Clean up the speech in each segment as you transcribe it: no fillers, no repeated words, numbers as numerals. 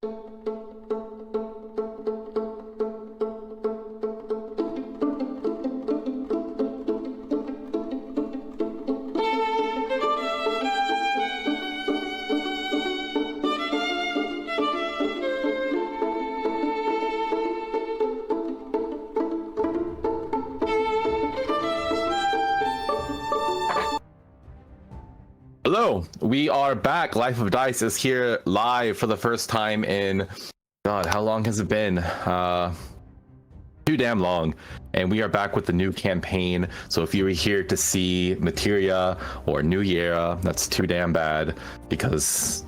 Hello, we are back. Life of Dice is here live for the first time in, God, how long has it been? Too damn long. And we are back with the new campaign. So if you were here to see Materia or New Year, that's too damn bad because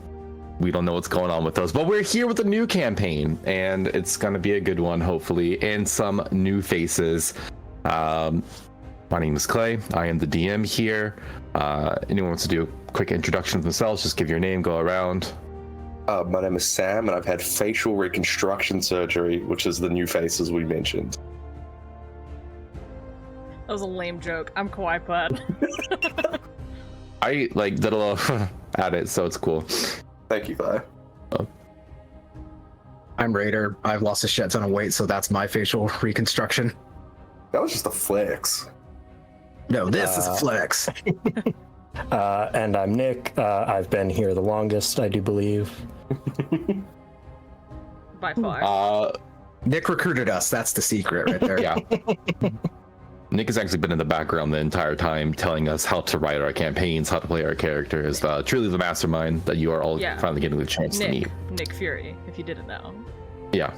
we don't know what's going on with those. But we're here with the new campaign, and it's going to be a good one, hopefully, and some new faces. My name is Clay. I am the DM here. Anyone wants to do a quick introduction of themselves, just give your name, go around. My name is Sam, and I've had facial reconstruction surgery, which is the new faces we mentioned. That was a lame joke. I'm Kowai Pud. I did a little at it, so it's cool. Thank you, Clay. I'm Raider. I've lost a shit ton of weight, so that's my facial reconstruction. That was just a flex. No, this is flex. And I'm Nick. I've been here the longest, I do believe. By far. Nick recruited us. That's the secret right there. Yeah. Nick has actually been in the background the entire time telling us how to write our campaigns, how to play our characters. Truly the mastermind that you are all finally getting the chance to meet. Nick Fury, if you didn't know. Yeah.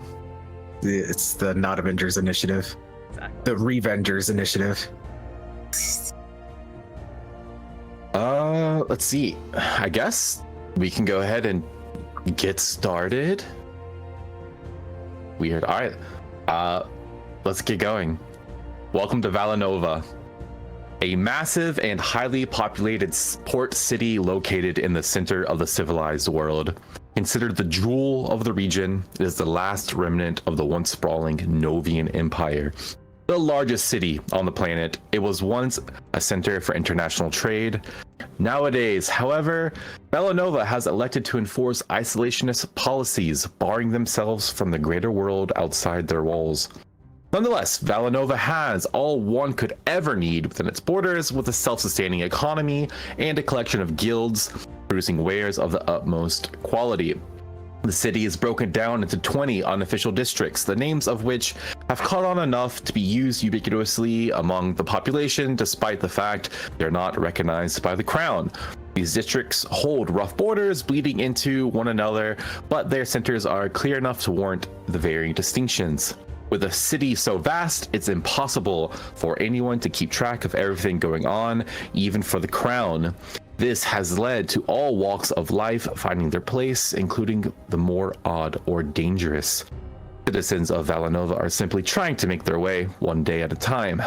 It's the Not Avengers Initiative. Exactly. The Revengers Initiative. Let's see. I guess we can go ahead and get started. Weird. All right. Let's get going. Welcome to Valinova, a massive and highly populated port city located in the center of the civilized world. Considered the jewel of the region, it is the last remnant of the once sprawling Novian Empire. The largest city on the planet, it was once a center for international trade. Nowadays, however, Valinova has elected to enforce isolationist policies, barring themselves from the greater world outside their walls. Nonetheless, Valinova has all one could ever need within its borders, with a self-sustaining economy and a collection of guilds producing wares of the utmost quality. The city is broken down into 20 unofficial districts, the names of which have caught on enough to be used ubiquitously among the population, despite the fact they're not recognized by the crown. These districts hold rough borders bleeding into one another, but their centers are clear enough to warrant the varying distinctions. With a city so vast, it's impossible for anyone to keep track of everything going on, even for the crown. This has led to all walks of life finding their place, including the more odd or dangerous. Citizens of Valinova are simply trying to make their way one day at a time.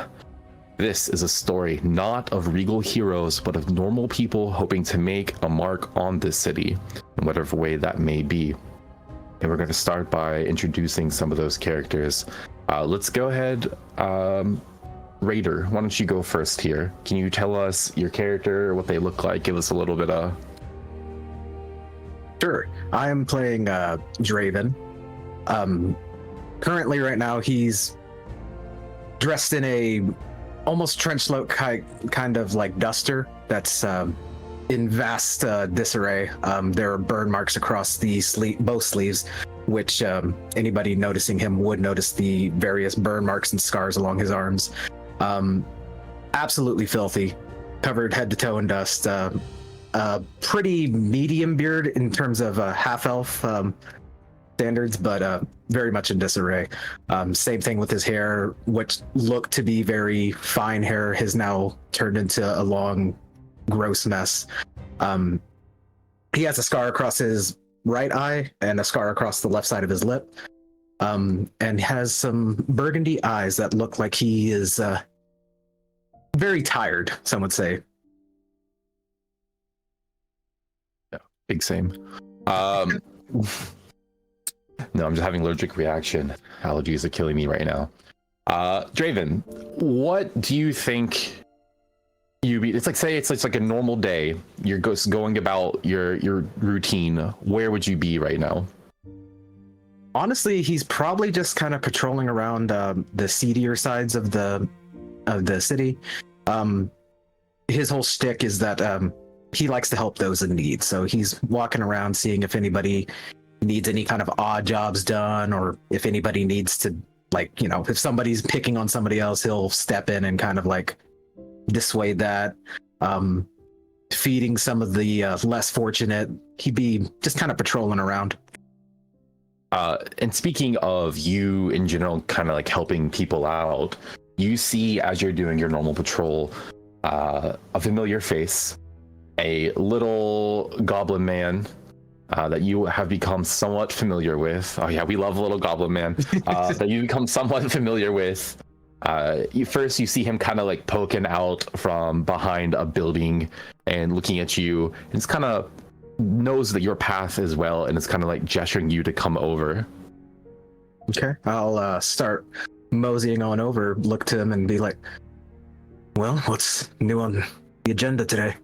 This is a story not of regal heroes, but of normal people hoping to make a mark on this city, in whatever way that may be. And we're going to start by introducing some of those characters. Let's go ahead. Raider, why don't you go first here? Can you tell us your character, what they look like? Give us a little bit of... Sure. I am playing Draven. Currently, right now, he's dressed in a almost trench coat kind of like duster that's in vast disarray. There are burn marks across the both sleeves, which anybody noticing him would notice the various burn marks and scars along his arms. Absolutely filthy, covered head to toe in dust. Pretty medium beard in terms of half elf standards, but very much in disarray. Same thing with his hair, which looked to be very fine hair, has now turned into a long, gross mess. He has a scar across his right eye and a scar across the left side of his lip, and has some burgundy eyes that look like he is very tired, some would say. Yeah, big same. No, I'm just having allergic reaction. Allergies are killing me right now. Draven, what do you think you be? It's like, say it's like a normal day. You're going about your routine. Where would you be right now? Honestly, he's probably just kind of patrolling around the seedier sides of the city. His whole shtick is that he likes to help those in need. So he's walking around seeing if anybody needs any kind of odd jobs done, or if anybody needs to, like, you know, if somebody's picking on somebody else, he'll step in and kind of like dissuade that. Feeding some of the less fortunate. He'd be just kind of patrolling around. And speaking of you in general, kind of like helping people out, you see as you're doing your normal patrol, a familiar face, a little goblin man that you have become somewhat familiar with. Oh yeah, we love little goblin man. That you become somewhat familiar with. You see him kind of like poking out from behind a building and looking at you. It's kind of knows that your path as well, and it's kind of like gesturing you to come over. Okay, I'll start moseying on over, look to him and be like, well, what's new on the agenda today?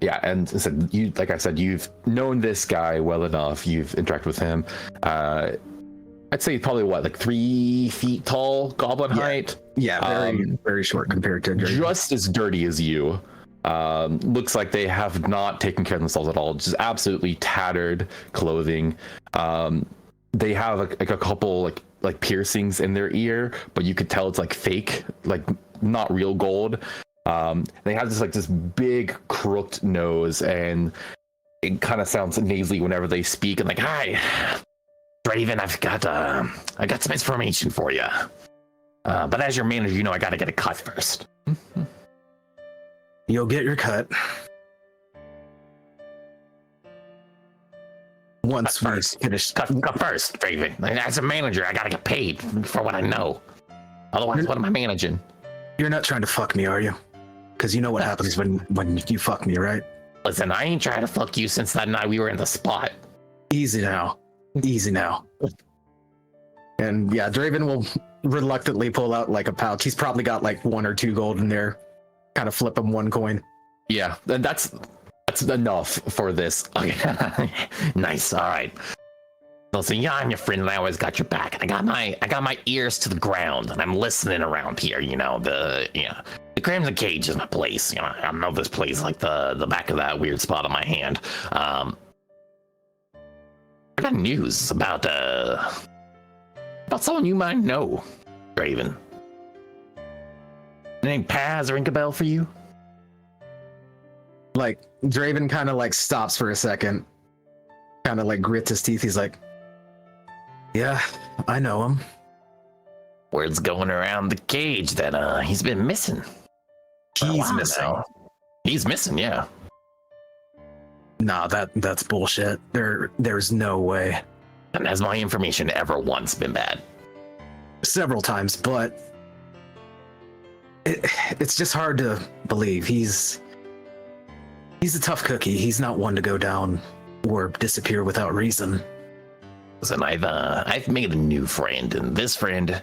Yeah, and so you, like I said, you've known this guy well enough. You've interacted with him. I'd say probably like 3 feet tall, goblin height. Yeah, very short compared to Drake. Just as dirty as you. Looks like they have not taken care of themselves at all. Just absolutely tattered clothing. They have like a couple like piercings in their ear, but you could tell it's like fake, like not real gold. They have this big crooked nose, and it kind of sounds nasally whenever they speak. And like, hi, Draven, I got some information for you. But as your manager, you know I got to get a cut first. You'll get your cut. Once we finish. Cut first, Draven. As a manager, I got to get paid for what I know. Otherwise, what am I managing? You're not trying to fuck me, are you? Because you know what happens when you fuck me, right? Listen, I ain't trying to fuck you since that night we were in the spot. Easy now. And yeah, Draven will reluctantly pull out like a pouch. He's probably got like 1 or 2 gold in there. Kind of flip him 1 coin. Yeah, and that's enough for this. Okay. Nice. All right. Listen, yeah, I'm your friend, and I always got your back. And I got my ears to the ground, and I'm listening around here. You know, the Crimson Cage is my place. You know, I know this place like the back of that weird spot on my hand. I got news about someone you might know, Draven. Name Paz ring a bell for you? Like, Draven kind of like stops for a second, kind of like grits his teeth. He's like, yeah, I know him. Word's going around the cage that he's been missing. He's missing. He's missing, yeah. Nah, that's bullshit. There's no way. And has my information ever once been bad? Several times, but it's just hard to believe. He's a tough cookie. He's not one to go down or disappear without reason. Listen, I've made a new friend, and this friend,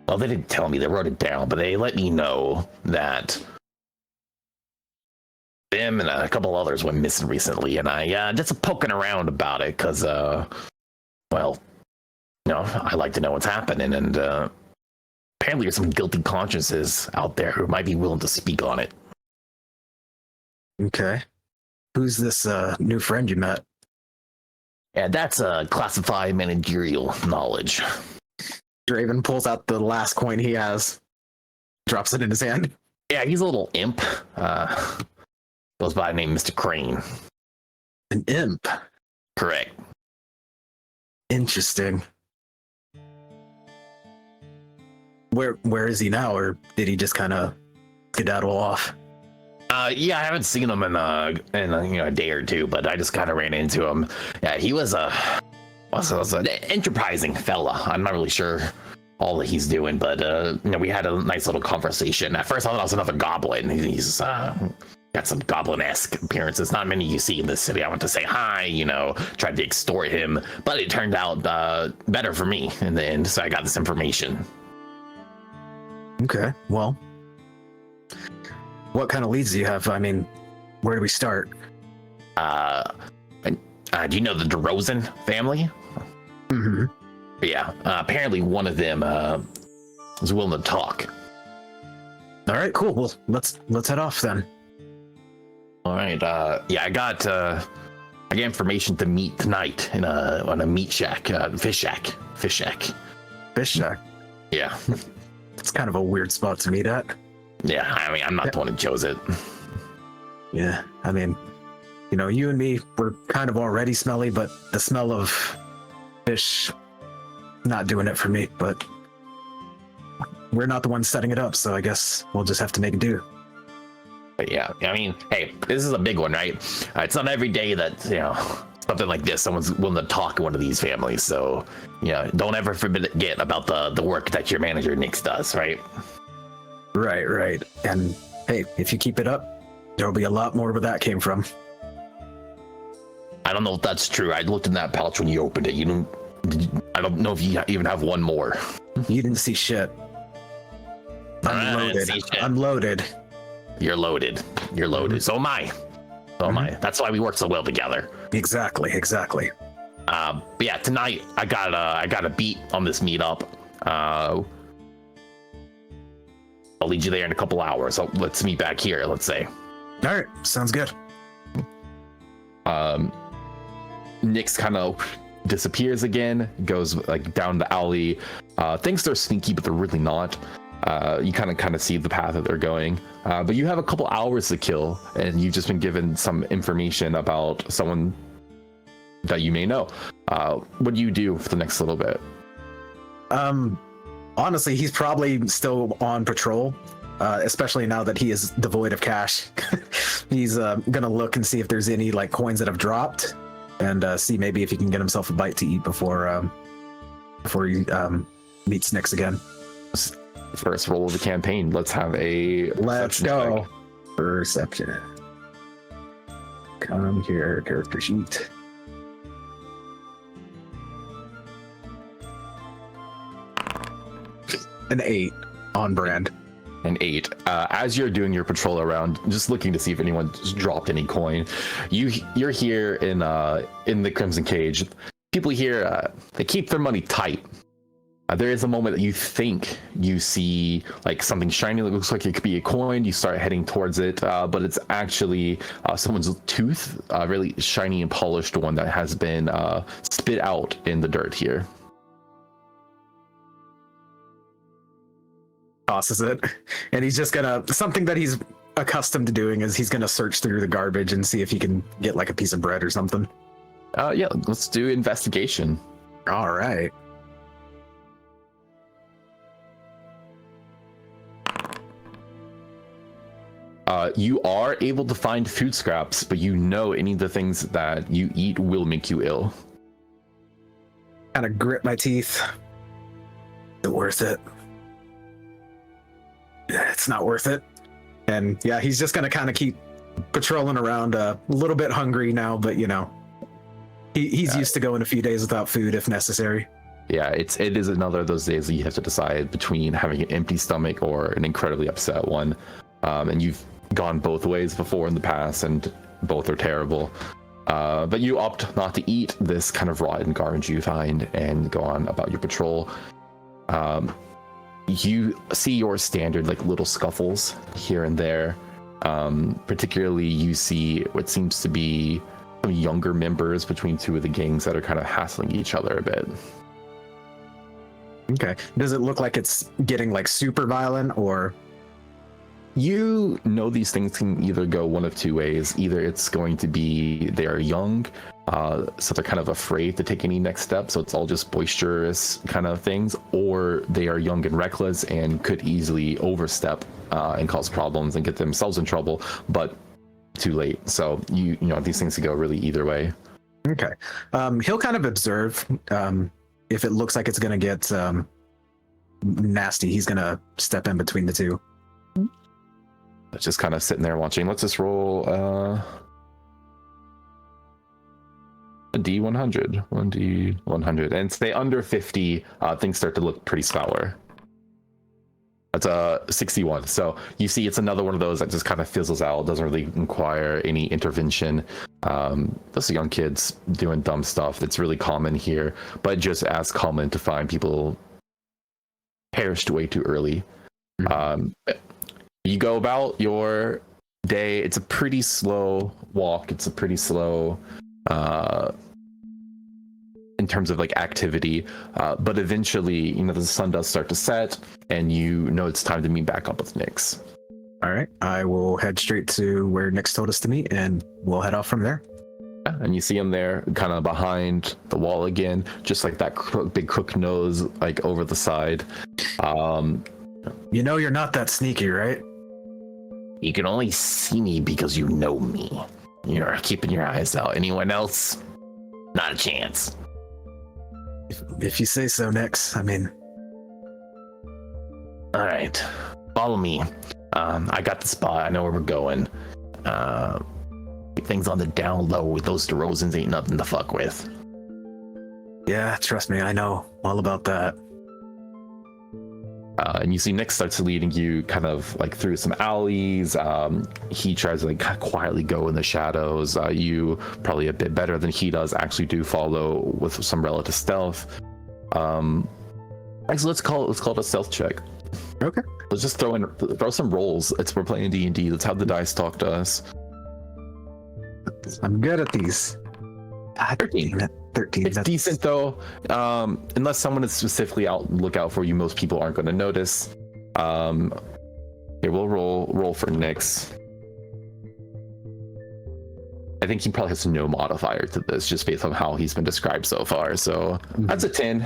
well, they didn't tell me, they wrote it down, but they let me know that them and a couple others went missing recently, and I just poking around about it because, well, you know, I like to know what's happening, and apparently there's some guilty consciences out there who might be willing to speak on it. Okay. Who's this new friend you met? Yeah, that's classified managerial knowledge. Draven pulls out the last coin he has, drops it in his hand. Yeah, he's a little imp. Goes by the name Mr. Crane. An imp? Correct. Interesting. Where is he now, or did he just kind of skedaddle off? Yeah, I haven't seen him in a day or two, but I just kind of ran into him. Yeah, he was an enterprising fella. I'm not really sure all that he's doing, but we had a nice little conversation. At first, I thought it was another goblin. He's got some goblin-esque appearances. Not many you see in this city. I went to say hi, tried to extort him, but it turned out better for me in the end. So I got this information. Okay, well, what kind of leads do you have? I mean, where do we start? Do you know the DeRozan family? Mm-hmm. But yeah, apparently one of them is willing to talk. All right, cool. Well, let's head off then. All right. Yeah, I got information to meet tonight in on a meat shack, fish shack. Fish shack. Yeah. It's kind of a weird spot to meet at. Yeah. I mean, I'm not the one who chose it. Yeah. I mean, you know, you and me, we're kind of already smelly, but the smell of fish not doing it for me. But we're not the ones setting it up, so I guess we'll just have to make do. But yeah, I mean, hey, this is a big one, right? It's not every day that, you know, something like this, someone's willing to talk in one of these families. So, you know, don't ever forget about the work that your manager, Nix, does, right? Right. And hey, if you keep it up, there'll be a lot more where that came from. I don't know if that's true. I looked in that pouch when you opened it. I don't know if you even have one more. You didn't see shit. I'm loaded. You're loaded. Mm-hmm. So am I. That's why we work so well together. Exactly. But yeah, tonight I got a beat on this meetup. I'll lead you there in a couple hours. So let's meet back here, let's say. All right, sounds good. Nix kind of disappears again, goes like down the alley. Thinks they're sneaky, but they're really not. You kind of see the path that they're going, but you have a couple hours to kill, and you've just been given some information about someone that you may know. What do you do for the next little bit? Honestly, he's probably still on patrol, especially now that he is devoid of cash. He's gonna look and see if there's any like coins that have dropped, and see maybe if he can get himself a bite to eat before he meets Nix again. First roll of the campaign. Let's have a let's go. Perception. Come here, character sheet. An 8 on brand. An 8. As you're doing your patrol around, just looking to see if anyone just dropped any coin, you're here in the Crimson Cage. People here, they keep their money tight. There is a moment that you think you see like something shiny that looks like it could be a coin. You start heading towards it, but it's actually someone's tooth, a really shiny and polished one that has been spit out in the dirt here. Tosses it, and he's just gonna, something that he's accustomed to doing is he's gonna search through the garbage and see if he can get like a piece of bread or something. Yeah, let's do investigation. All right. You are able to find food scraps, but you know any of the things that you eat will make you ill. Kind of grit my teeth. Is it worth it? It's not worth it. And yeah, he's just gonna kind of keep patrolling around, a little bit hungry now, but you know, he's used to going a few days without food if necessary. Yeah, it is another of those days that you have to decide between having an empty stomach or an incredibly upset one. And you've gone both ways before in the past, and both are terrible. But you opt not to eat this kind of rotten garbage you find and go on about your patrol. You see your standard like little scuffles here and there. Particularly you see what seems to be some younger members between two of the gangs that are kind of hassling each other a bit. Okay. Does it look like it's getting like super violent, or? You know these things can either go one of two ways. Either it's going to be they are young, so they're kind of afraid to take any next step, so it's all just boisterous kind of things, or they are young and reckless and could easily overstep and cause problems and get themselves in trouble, but too late. So you know these things could go really either way. Okay. He'll kind of observe. If it looks like it's gonna get nasty, he's gonna step in between the two. Just kind of sitting there watching. Let's just roll a D100. 1D100. And stay under 50, things start to look pretty sour. That's a 61. So you see, it's another one of those that just kind of fizzles out, doesn't really require any intervention. Those young kids doing dumb stuff that's really common here, but just as common to find people perished way too early. You go about your day. It's a pretty slow walk. It's a pretty slow in terms of like activity, but eventually, the sun does start to set, and it's time to meet back up with Nyx. All right, I will head straight to where Nyx told us to meet, and we'll head off from there. Yeah, and you see him there, kind of behind the wall again, just like that big crook nose, like over the side. You're not that sneaky, right? You can only see me because you know me. You're keeping your eyes out. Anyone else? Not a chance. If you say so, Nyx. All right, follow me. I got the spot. I know where we're going. Keep things on the down low. With those DeRozans ain't nothing to fuck with. Yeah, trust me, I know all about that. And you see Nick starts leading you kind of like through some alleys. He tries to like quietly go in the shadows. You, probably a bit better than he does, actually do follow with some relative stealth. Actually, let's call it a stealth check. Okay. Let's just throw some rolls. We're playing D&D. Let's have the dice talk to us. I'm good at these. 13. It's decent though. Unless someone is specifically look out for you, most people aren't going to notice. Here, we'll roll for Nyx. I think he probably has no modifier to this, just based on how he's been described so far. So that's a 10.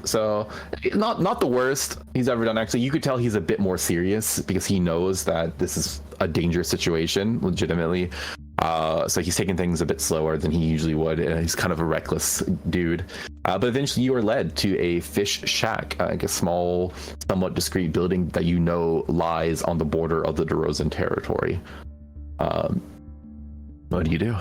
So not the worst he's ever done. Actually, you could tell he's a bit more serious because he knows that this is a dangerous situation, legitimately. So he's taking things a bit slower than he usually would. He's kind of a reckless dude. But eventually you are led to a fish shack, like a small, somewhat discreet building that lies on the border of the DeRozan territory. What do you do?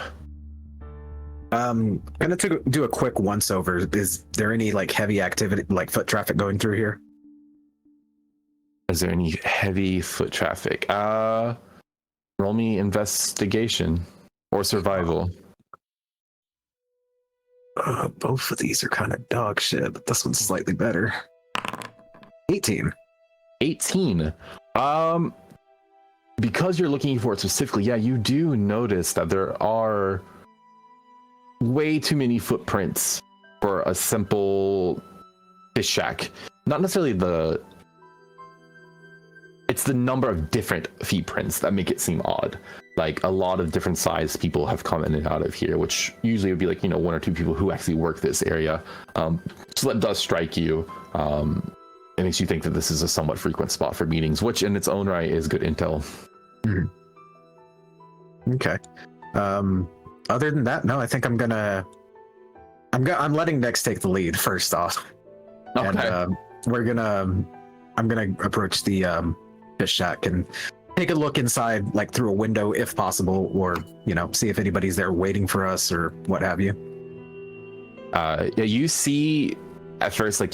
I'm gonna do a quick once over. Is there any like heavy activity, like foot traffic going through here? Is there any heavy foot traffic? Roll me investigation or survival. Both of these are kind of dog shit, but this one's slightly better. 18. Because you're looking for it specifically, yeah, you do notice that there are way too many footprints for a simple fish shack. Not necessarily it's the number of different feet prints that make it seem odd. Like a lot of different sized people have come in and out of here, which usually would be like, one or two people who actually work this area. So that does strike you. It makes you think that this is a somewhat frequent spot for meetings, which in its own right is good intel. Okay. Other than that, no, I think I'm letting Nyx take the lead first off. Okay. And I'm gonna approach the fish shack and take a look inside, like through a window if possible, or see if anybody's there waiting for us or what have you. Yeah, you see at first like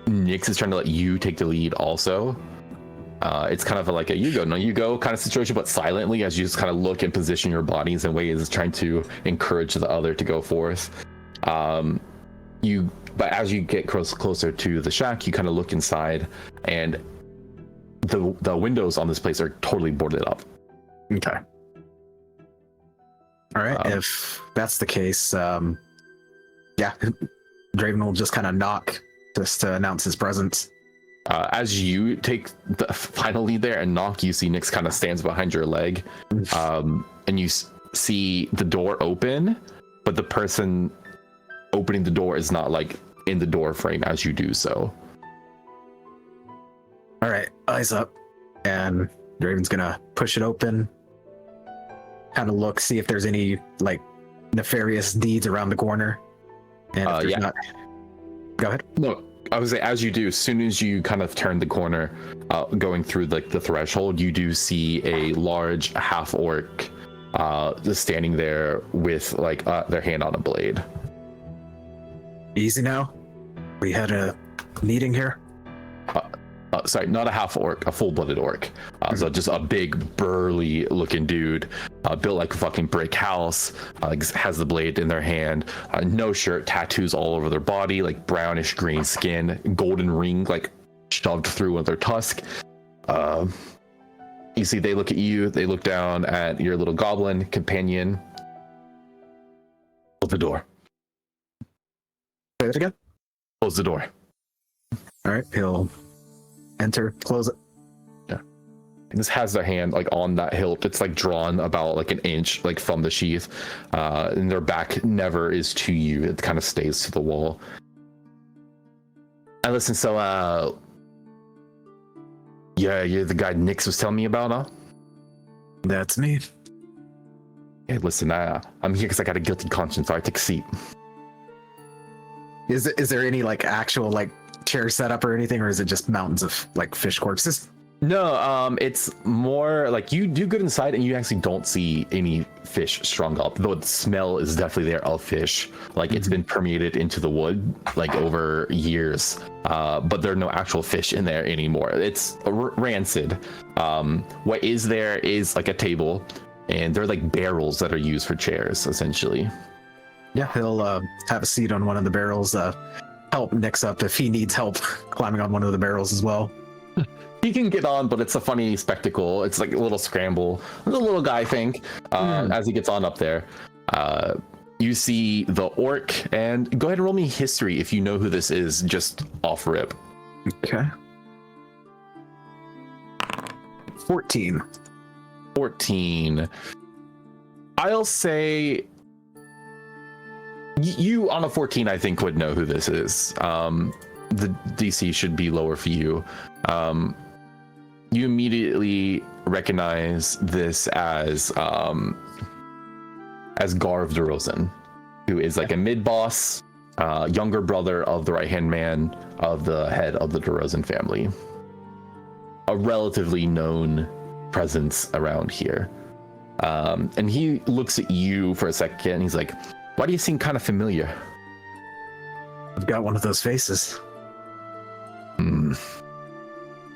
Nyx is trying to let you take the lead also. It's kind of like a you go kind of situation, but silently, as you just kind of look and position your bodies in ways trying to encourage the other to go forth. But as you get closer to the shack, you kind of look inside, and the windows on this place are totally boarded up. Okay. All right. If that's the case, yeah, Draven will just kind of knock just to announce his presence. As you take the final lead there and knock, you see Nyx kind of stands behind your leg, and you see the door open, but the person opening the door is not like in the door frame as you do so. All right, eyes up, and Draven's gonna push it open, kind of look, see if there's any like nefarious deeds around the corner, and if there's not, go ahead. No, I would say as you do, as soon as you kind of turn the corner, going through like the threshold, you do see a large half orc just standing there with like their hand on a blade. Easy now. We had a meeting here. Sorry, not a half orc, a full-blooded orc. So just a big, burly-looking dude, built like a fucking brick house. Has the blade in their hand. No shirt, tattoos all over their body, like brownish green skin, golden ring like shoved through with their tusk. You see, they look at you. They look down at your little goblin companion. Close the door. Say that again. Close the door. All right, he'll enter, close it. Yeah. And this has their hand like on that hilt. It's like drawn about like an inch like from the sheath. And their back never is to you. It kind of stays to the wall. And listen, so yeah, you're the guy Nix was telling me about, huh? That's me. Hey, listen, I'm here because I got a guilty conscience. All right, take a seat. Is there any like actual like chair setup or anything, or is it just mountains of like fish corpses? No, it's more like you do good inside and you actually don't see any fish strung up, though the smell is definitely there of fish. Like it's been permeated into the wood like over years, but there are no actual fish in there anymore. It's rancid. What is there is like a table, and they're like barrels that are used for chairs essentially. Yeah, he'll have a seat on one of the barrels, help Nix up if he needs help climbing on one of the barrels as well. He can get on, but it's a funny spectacle. It's like a little scramble. The little guy think as he gets on up there. You see the orc, and go ahead and roll me history if you know who this is, just off rip. Okay. 14. 14. I'll say you on a 14, I think, would know who this is. The DC should be lower for you. You immediately recognize this as Garv DeRosen, who is like a mid-boss, younger brother of the right-hand man of the head of the DeRosen family. A relatively known presence around here. And he looks at you for a second, and he's like, why do you seem kind of familiar? I've got one of those faces.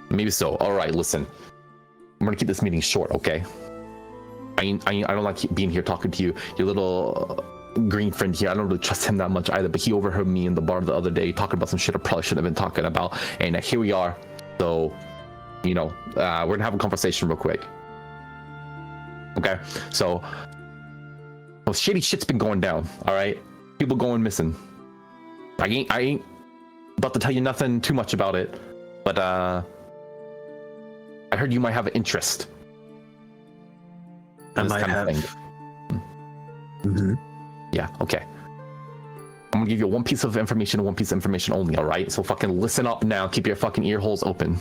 Maybe so. All right, listen. I'm gonna keep this meeting short, okay? I don't like being here talking to you. Your little green friend here, I don't really trust him that much either, but he overheard me in the bar the other day talking about some shit I probably shouldn't have been talking about, and here we are. So, you know, we're gonna have a conversation real quick. Okay? So, well, shitty shit's been going down, all right? People going missing. I ain't about to tell you nothing too much about it, but I heard you might have an interest. I might have. Yeah, okay. I'm gonna give you one piece of information and one piece of information only, all right? So fucking listen up now. Keep your fucking ear holes open.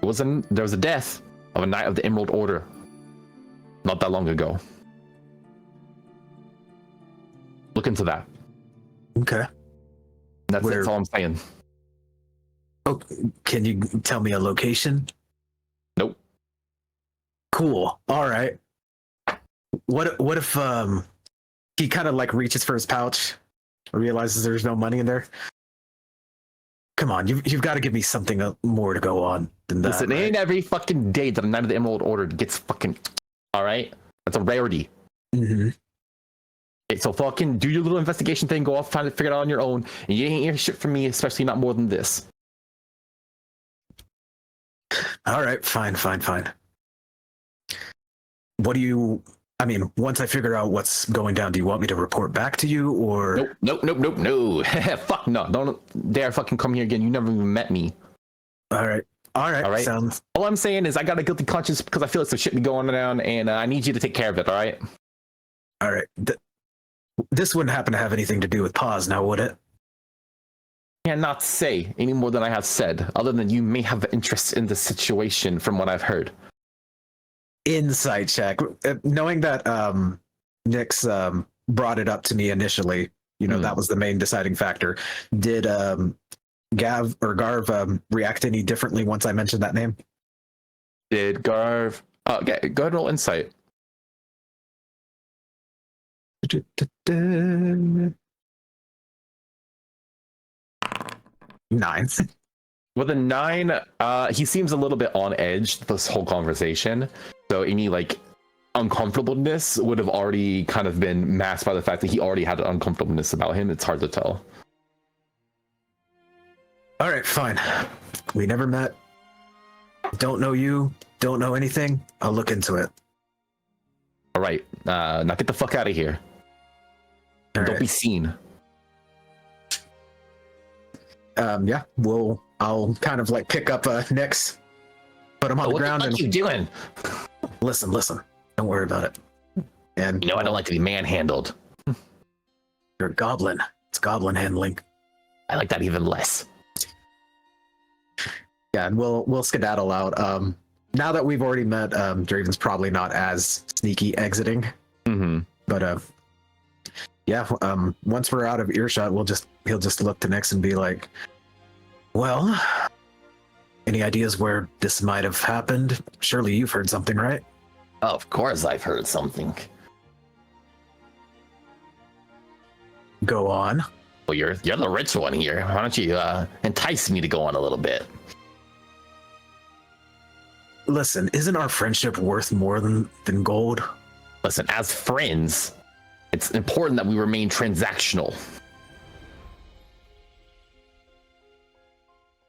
There was a death of a Knight of the Emerald Order not that long ago. Look into that. Okay. That's all I'm saying. Oh, can you tell me a location? Nope. Cool. All right. What if he kind of like reaches for his pouch, realizes there's no money in there? Come on, you've got to give me something more to go on than that. Listen, it ain't every fucking day that a Knight of the Emerald Order gets fucking. All right, that's a rarity. Okay, so fucking do your little investigation thing. Go off, trying to figure it out on your own, and you ain't hear shit from me, especially not more than this. All right, fine. What do you? I mean, once I figure out what's going down, do you want me to report back to you, or? Nope. No. Fuck no! Don't dare fucking come here again. You never even met me. All right. Sounds. All I'm saying is I got a guilty conscience because I feel like some shit be going down, and I need you to take care of it. All right. All right. This wouldn't happen to have anything to do with pause, now would it? Cannot say any more than I have said, other than you may have interest in the situation from what I've heard. Insight check. Knowing that Nix brought it up to me initially, that was the main deciding factor. Did Garv react any differently once I mentioned that name? Did Garv... Okay, go ahead and roll insight. 9. With a 9, he seems a little bit on edge this whole conversation. So any like uncomfortableness would have already kind of been masked by the fact that he already had an uncomfortableness about him. It's hard to tell. All right, fine. We never met. Don't know you. Don't know anything. I'll look into it. All right, now get the fuck out of here. All Don't right. be seen. Yeah, I'll kind of like pick up Nyx, put him on the What ground, the fuck and you doing? listen. Don't worry about it. And You know I don't like to be manhandled. you're a goblin. It's goblin handling. I like that even less. Yeah, and we'll skedaddle out. Now that we've already met, Draven's probably not as sneaky exiting. Mm-hmm. But yeah, once we're out of earshot, he'll just look to Nyx and be like, "Well, any ideas where this might have happened? Surely you've heard something, right?" Oh, of course I've heard something. Go on. Well, you're the rich one here. Why don't you entice me to go on a little bit? Listen, isn't our friendship worth more than gold? Listen, as friends, it's important that we remain transactional.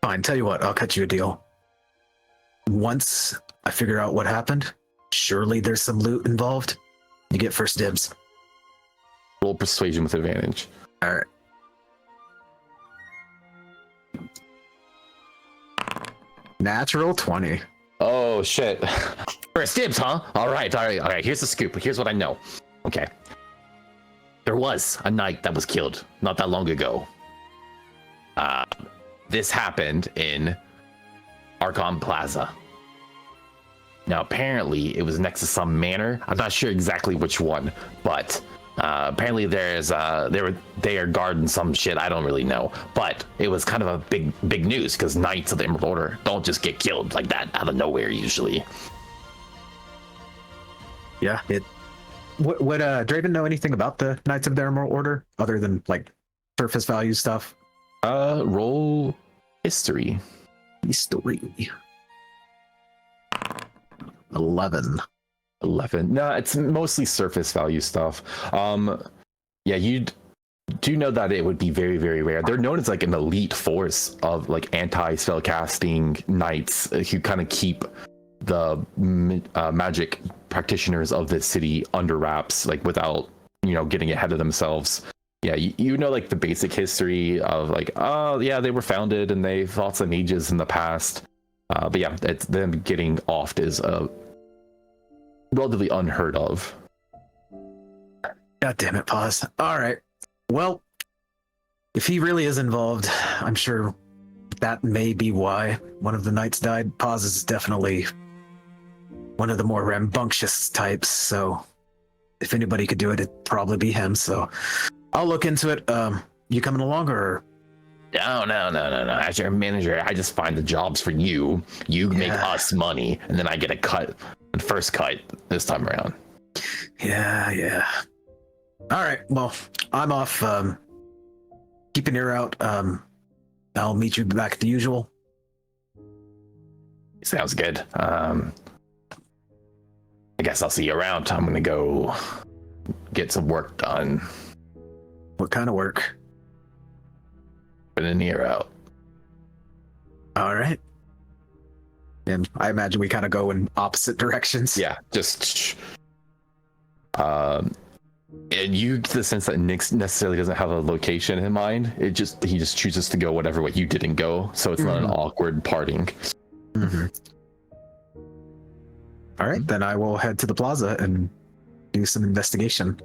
Fine, tell you what, I'll cut you a deal. Once I figure out what happened, surely there's some loot involved. You get first dibs. Roll persuasion with advantage. All right. Natural 20. Oh shit! First dibs, huh? All right. Here's the scoop. Here's what I know. Okay. There was a knight that was killed not that long ago. This happened in Archon Plaza. Now, apparently, it was next to some manor. I'm not sure exactly which one, but apparently they are guarding some shit. I don't really know, but it was kind of a big news because Knights of the Emerald Order don't just get killed like that out of nowhere usually. Yeah. Would Draven know anything about the Knights of the Emerald Order other than like surface value stuff? Roll history. History. 11. No, it's mostly surface value stuff. Yeah, you do know that it would be very, very rare. They're known as like an elite force of like anti-spell casting knights who kind of keep the magic practitioners of this city under wraps, like without, getting ahead of themselves. Yeah, you know, like the basic history of like, oh yeah, they were founded and they fought some mages in the past. But yeah, it's them getting offed is relatively unheard of. God damn it, Pause. All right. Well, if he really is involved, I'm sure that may be why one of the knights died. Pause is definitely one of the more rambunctious types, so if anybody could do it, it'd probably be him. So I'll look into it. You coming along, or? No. As your manager, I just find the jobs for you. You make us money, and then I get a cut, the first cut this time around. Yeah. All right. Well, I'm off. Keep an ear out. I'll meet you back at the usual. Sounds good. I guess I'll see you around. I'm gonna go get some work done. What kind of work? Put an ear out. All right. And I imagine we kind of go in opposite directions. Yeah, just and you get the sense that Nyx necessarily doesn't have a location in mind. He just chooses to go whatever way you didn't go, so it's not an awkward parting. Mm-hmm. All right, then I will head to the plaza and do some investigation.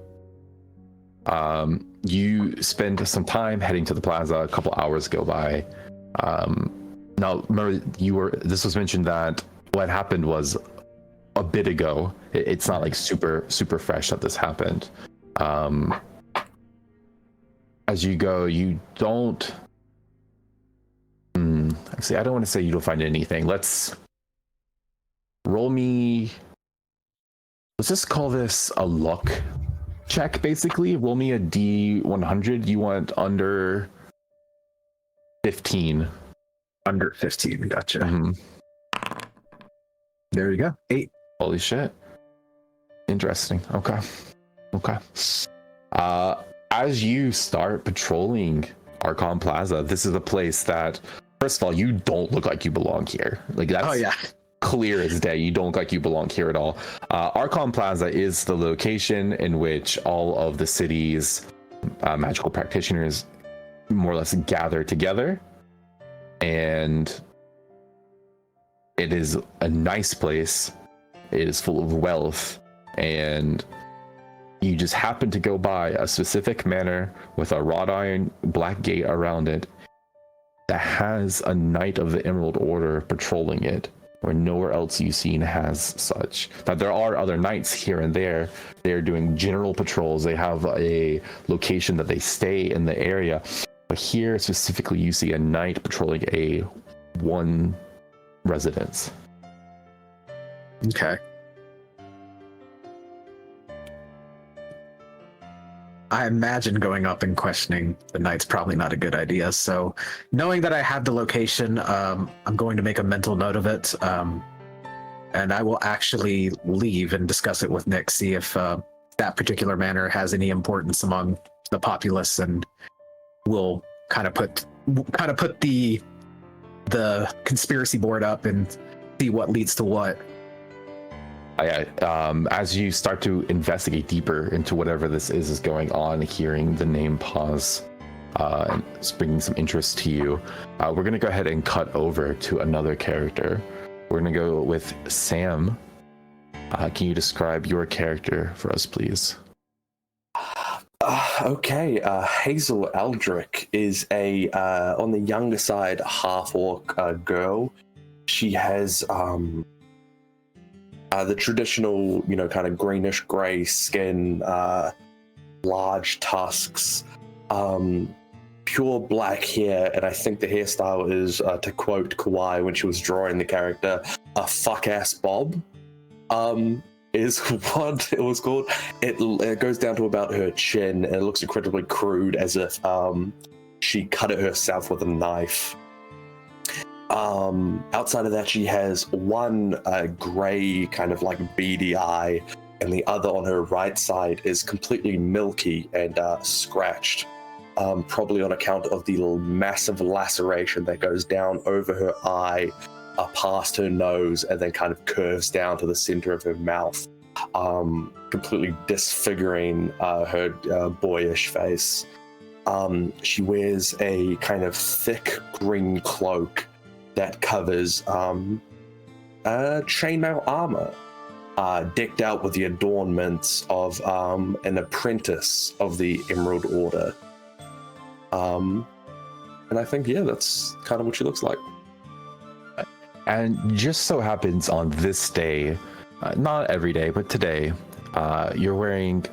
You spend some time heading to the plaza. A couple hours go by. Now, remember, this was mentioned that what happened was a bit ago. It's not like super fresh that this happened. As you go, you don't. Actually, I don't want to say you don't find anything. Let's roll me. Let's just call this a luck check, basically. Roll me a D100. You want under 15. Under 15. Gotcha. Mhm. There you go. 8. Holy shit. Interesting. Okay. As you start patrolling Archon Plaza, this is a place that, first of all, you don't look like you belong here. Like, that's clear as day. You don't look like you belong here at all. Archon Plaza is the location in which all of the city's magical practitioners more or less gather together, and it is a nice place. It is full of wealth, and you just happen to go by a specific manor with a wrought iron black gate around it that has a Knight of the Emerald Order patrolling it, where nowhere else you've seen has such. Now, there are other knights here and there. They're doing general patrols. They have a location that they stay in the area. But here specifically, you see a knight patrolling a one residence. Okay. I imagine going up and questioning the knight's probably not a good idea. So, knowing that I have the location, I'm going to make a mental note of it. And I will actually leave and discuss it with Nick, see if that particular manor has any importance among the populace, and we'll kind of put the conspiracy board up and see what leads to what. As you start to investigate deeper into whatever this is going on, hearing the name pause, it's bringing some interest to you. We're going to go ahead and cut over to another character. We're going to go with Sam. Can you describe your character for us, please? Okay, Hazel Eldrick is a on the younger side half-orc girl. She has the traditional, kind of greenish gray skin, large tusks, pure black hair, and I think the hairstyle is, to quote Kowai when she was drawing the character, a fuck-ass bob. Is what it was called. It goes down to about her chin, and it looks incredibly crude, as if she cut it herself with a knife. Outside of that, she has one gray kind of like beady eye, and the other on her right side is completely milky and scratched, probably on account of the massive laceration that goes down over her eye, past her nose, and then kind of curves down to the center of her mouth, completely disfiguring her boyish face. She wears a kind of thick green cloak that covers chainmail armor, decked out with the adornments of an apprentice of the Emerald Order. And I think, that's kind of what she looks like. And just so happens on this day, not every day, but today, you're wearing,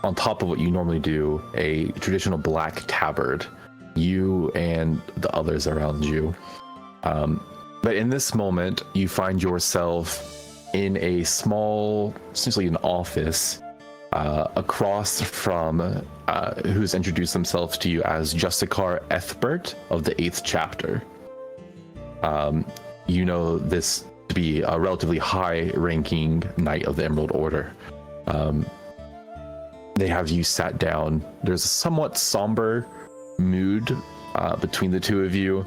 on top of what you normally do, a traditional black tabard, you and the others around you. But in this moment, you find yourself in a small, essentially an office, across from who's introduced themselves to you as Justicar Ethbert of the 8th chapter. You know this to be a relatively high-ranking Knight of the Emerald Order. They have you sat down. There's a somewhat somber mood between the two of you,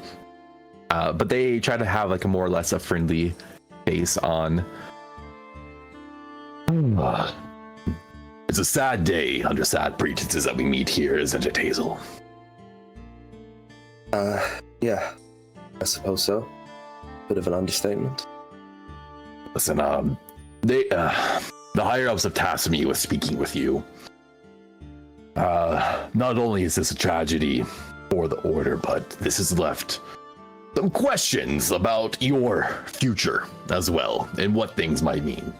but they try to have like a more or less a friendly face on. It's a sad day under sad pretenses that we meet here, isn't it, Hazel? Yeah, I suppose so. Bit of an understatement. Listen, the higher-ups have tasked me with speaking with you. Not only is this a tragedy for the Order, but this has left some questions about your future as well, and what things might mean.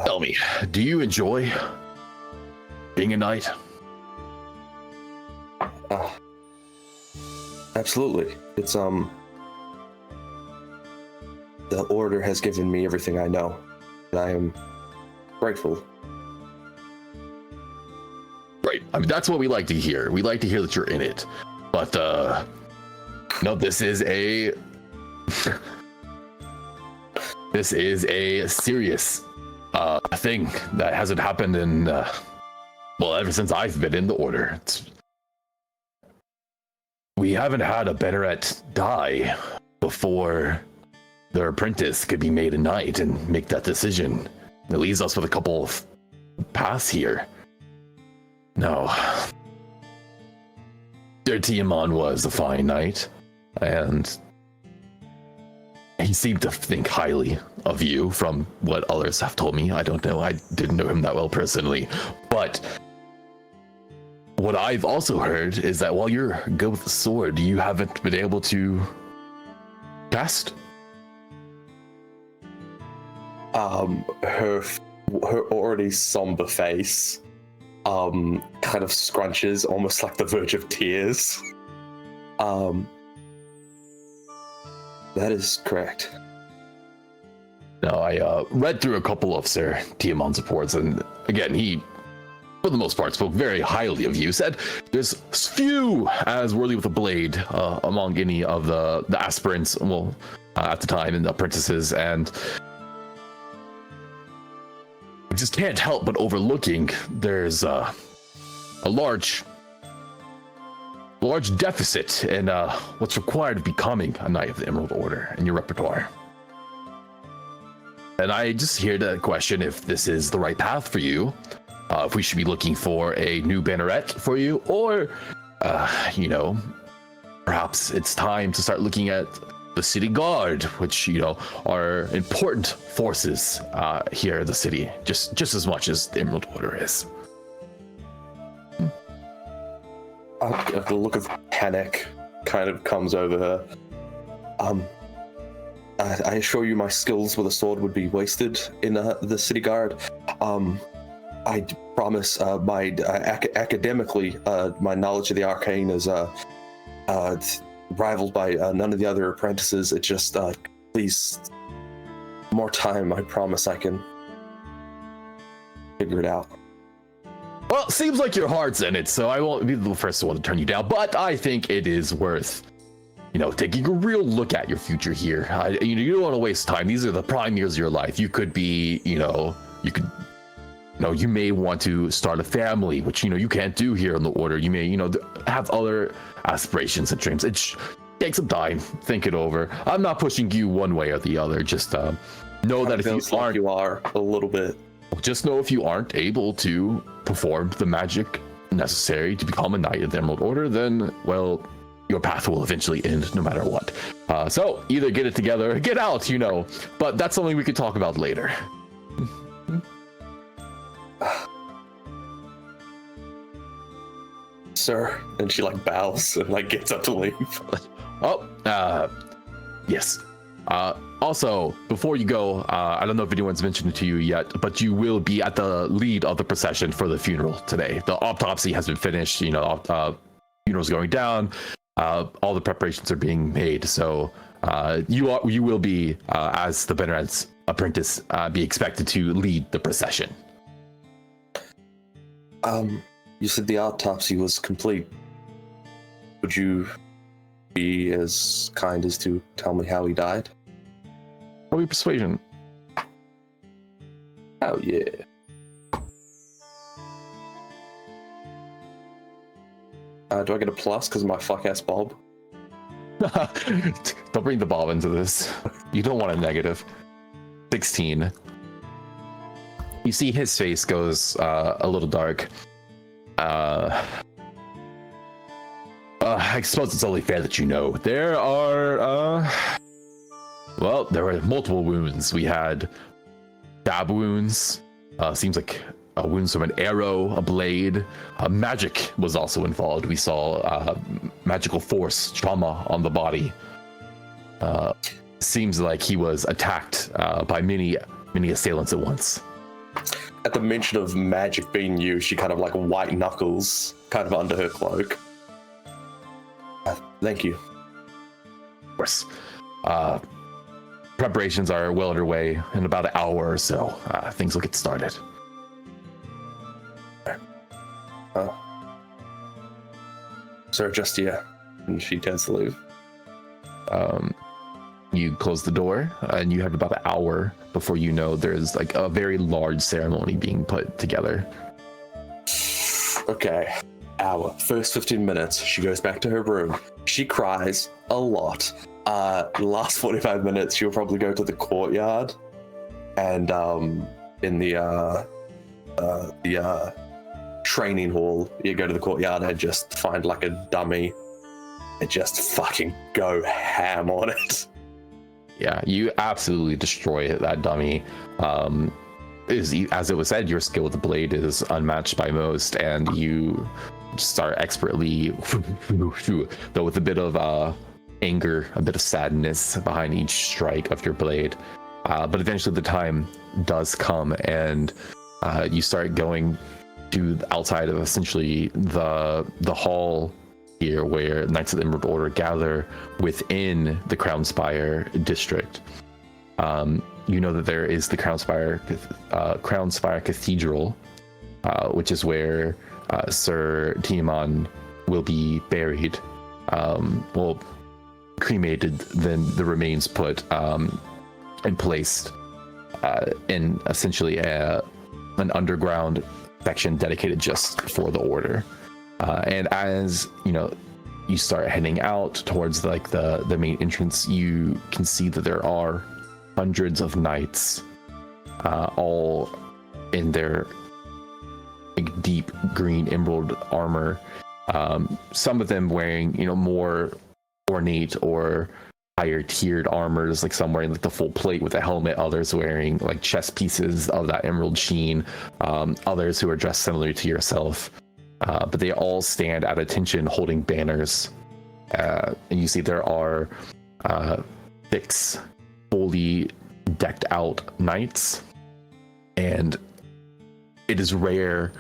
Tell me, do you enjoy being a knight? Absolutely. It's the Order has given me everything I know, and I am grateful. Right. I mean, that's what we like to hear. We like to hear that you're in it. But no, this is a serious thing that hasn't happened in ever since I've been in the order. We haven't had a Banneret die before their apprentice could be made a knight and make that decision. It leaves us with a couple of paths here. No. Their Tiamat was a fine knight, and he seemed to think highly of you from what others have told me. I don't know. I didn't know him that well personally. But what I've also heard is that while you're good with the sword, you haven't been able to cast. Her already somber face kind of scrunches almost like the verge of tears. That is correct. No, I read through a couple of Sir Tiamat's reports, and again, he, for the most part, spoke very highly of you. Said there's few as worthy with a blade among any of the aspirants, at the time, and the apprentices, and I just can't help but overlooking there's a large deficit in what's required of becoming a Knight of the Emerald Order in your repertoire. And I just here to question if this is the right path for you, if we should be looking for a new banneret for you, or, perhaps it's time to start looking at the city guard, which, are important forces here in the city, just as much as the Emerald Order is. The look of panic kind of comes over her. I assure you my skills with a sword would be wasted in the city guard. I promise academically, my knowledge of the arcane is rivaled by none of the other apprentices. It just, please, more time. I promise I can figure it out. Well, seems like your heart's in it, so I won't be the first one to turn you down, but I think it is worth, taking a real look at your future here. You don't want to waste time. These are the prime years of your life. You could be, you may want to start a family, which, you can't do here in the order. You may, have other aspirations and dreams. Take some time, think it over. I'm not pushing you one way or the other. Just know that if you aren't, you are a little bit. Just know if you aren't able to perform the magic necessary to become a Knight of the Emerald Order, then, well, your path will eventually end no matter what. So either get it together or get out, but that's something we could talk about later. Sir, and she bows and gets up to leave. Yes. Also, before you go, I don't know if anyone's mentioned it to you yet, but you will be at the lead of the procession for the funeral today. The autopsy has been finished, funeral's going down, all the preparations are being made, so you will be, as the Banneret's apprentice, be expected to lead the procession. You said the autopsy was complete. Would you be as kind as to tell me how he died? Probably persuasion. Oh yeah. Do I get a plus because of my fuck ass Bob? Don't bring the Bob into this. You don't want a negative. 16. You see his face goes a little dark. I suppose it's only fair that there are there were multiple wounds. We had stab wounds, seems like wounds from an arrow, a blade. Magic was also involved. We saw magical force trauma on the body. Seems like he was attacked by many assailants at once. At the mention of magic being used, she kind of white knuckles kind of under her cloak. Thank you. Of course. Preparations are well underway. In about an hour or so, things will get started. Sir Justia, And she tends to leave. You close the door, and you have about an hour before you know there's like a very large ceremony being put together. Okay, hour. First 15 minutes, she goes back to her room. She cries a lot. Last 45 minutes, she'll probably go to the courtyard, and in the training hall, you go to the courtyard and just find like a dummy and just fucking go ham on it. Yeah, you absolutely destroy that dummy. As it was said, your skill with the blade is unmatched by most, and you start expertly, though with a bit of anger, a bit of sadness behind each strike of your blade. But eventually the time does come, and you start going to outside of essentially the hall here where Knights of the Emerald Order gather within the Crownspire district. You know that there is the Crownspire Cathedral, which is where Sir Tiaman will be buried. Well, cremated, then the remains put and placed in essentially an underground section dedicated just for the order. And as you know, you start heading out towards like the main entrance, you can see that there are hundreds of knights, all in their like, deep green emerald armor. Some of them wearing, more ornate or higher tiered armors, like some wearing like the full plate with a helmet, others wearing like chest pieces of that emerald sheen, others who are dressed similar to yourself. But they all stand at attention holding banners. And you see there are 6 fully decked out knights, and it is rare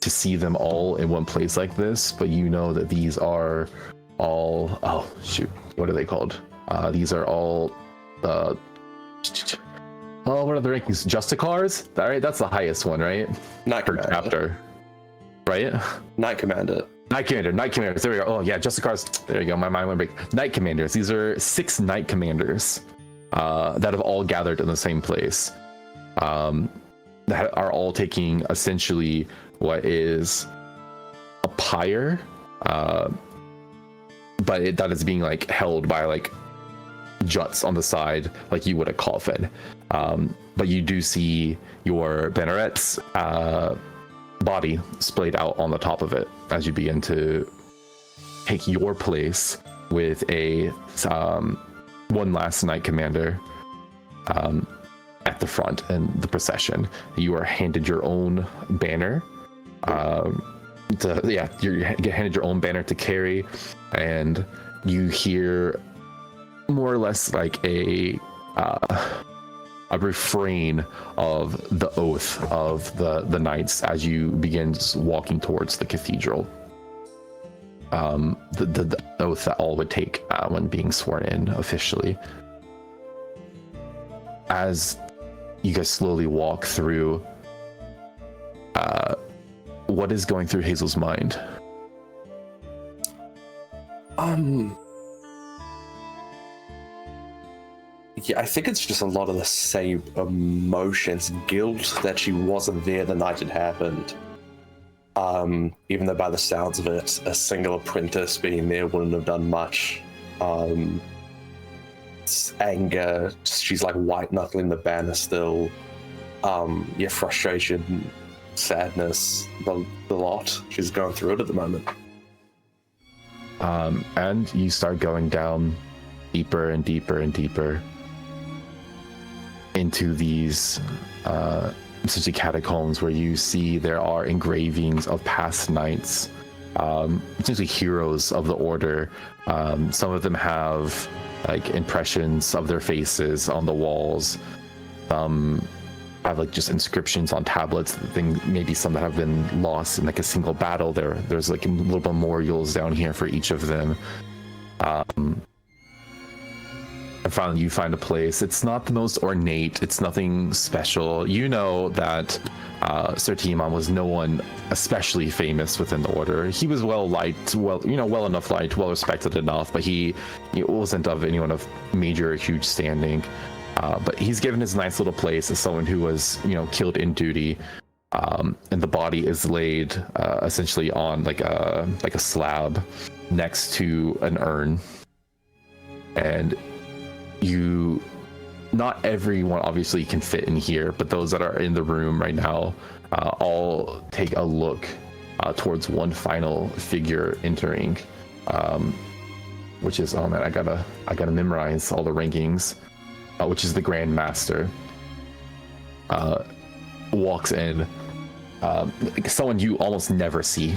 to see them all in one place like this, but you know that these are all, what are they called? These are all what are the rankings? Justicars? All right, that's the highest one, right? Knight Per Commander. chapter, right? Knight Commander. Knight Commanders. There we go. Oh yeah, Justicars. There you go. My mind went break. Knight Commanders. These are 6 Knight Commanders that have all gathered in the same place. That are all taking essentially what is a pyre, but that is being like held by like juts on the side, like you would a coffin. But you do see your banneret's body splayed out on the top of it as you begin to take your place with a one last Knight Commander at the front in the procession. You are handed your own banner. You get handed your own banner to carry, and you hear more or less like a refrain of the oath of the knights as you begin walking towards the cathedral. The oath that all would take when being sworn in officially. As you guys slowly walk through, what is going through Hazel's mind? Yeah, I think it's just a lot of the same emotions, guilt that she wasn't there the night it happened. Even though by the sounds of it, a single apprentice being there wouldn't have done much. It's anger, she's like white-knuckling the banner still. Frustration, sadness, the lot. She's going through it at the moment. And you start going down deeper and deeper and deeper into these essentially catacombs, where you see there are engravings of past knights, essentially heroes of the order. Some of them have like impressions of their faces on the walls. Some have like just inscriptions on tablets. Maybe some that have been lost in like a single battle. There's like little memorials down here for each of them. And finally, you find a place. It's not the most ornate. It's nothing special. You know that Sir Timon was no one especially famous within the order. He was well liked, well enough liked, well respected enough, but he wasn't of anyone of major or huge standing. But he's given his nice little place as someone who was, killed in duty. And the body is laid essentially on like a slab next to an urn. And not everyone obviously can fit in here, but those that are in the room right now all take a look towards one final figure entering, which is, oh man, I gotta memorize all the rankings, which is the Grand Master. Walks in, someone you almost never see,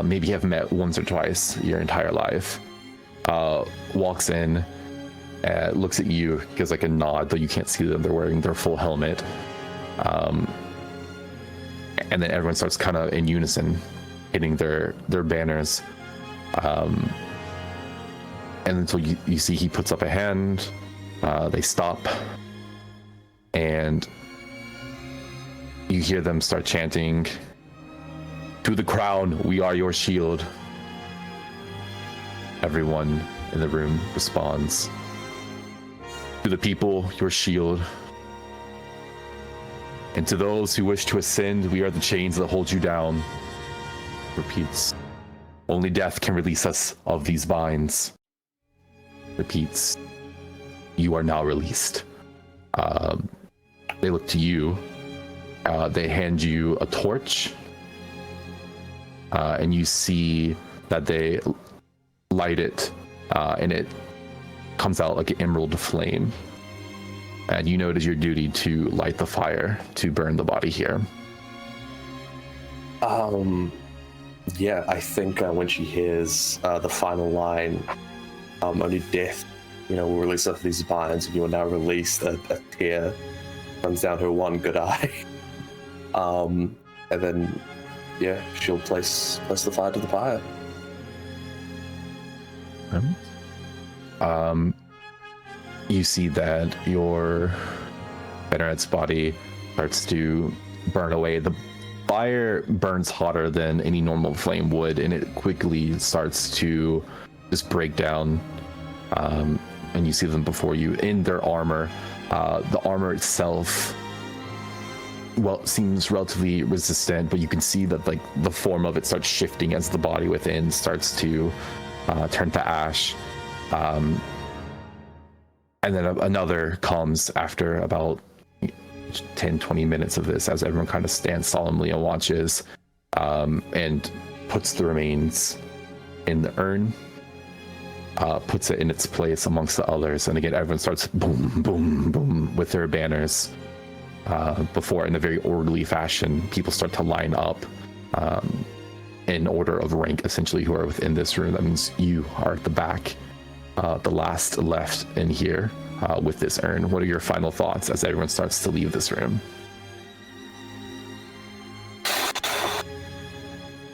maybe have met once or twice your entire life. Walks in, looks at you, gives like a nod, though you can't see them. They're wearing their full helmet. And then everyone starts kind of in unison hitting their banners. And until you see he puts up a hand, they stop, and you hear them start chanting, "To the crown, we are your shield." Everyone in the room responds, "To the people, your shield. And to those who wish to ascend, we are the chains that hold you down." Repeats, "Only death can release us of these binds." Repeats, "You are now released." They look to you. They hand you a torch. And you see that they light it, and it comes out like an emerald flame. And you know it is your duty to light the fire to burn the body here. Yeah, I think when she hears the final line, only death, will release us these binds, and you are now released, a tear runs down her one good eye. And then, yeah, she'll place the fire to the pyre. You see that your Benneret's body starts to burn away. The fire burns hotter than any normal flame would, and it quickly starts to just break down. And you see them before you in their armor. The armor itself, seems relatively resistant, but you can see that like the form of it starts shifting as the body within starts to turn to ash. And then another comes after about 10-20 minutes of this, as everyone kind of stands solemnly and watches, and puts the remains in the urn, puts it in its place amongst the others. And again, everyone starts boom, boom, boom with their banners. Before, in a very orderly fashion, people start to line up in order of rank, essentially, who are within this room. That means you are at the back, the last left in here with this urn. What are your final thoughts as everyone starts to leave this room?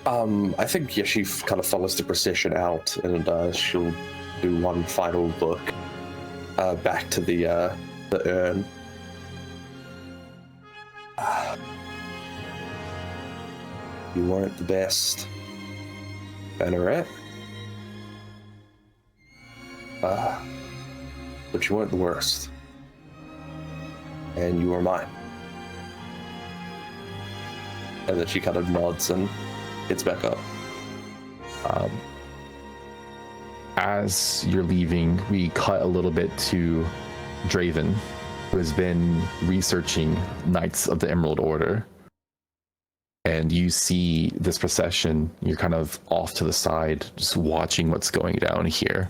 I think, yeah, she kind of follows the procession out, and she'll do one final look back to the urn. You weren't the best, Banneret. But you weren't the worst. And you were mine. And then she kind of nods and gets back up. As you're leaving, we cut a little bit to Draven, who has been researching Knights of the Emerald Order. And you see this procession. You're kind of off to the side, just watching what's going down here.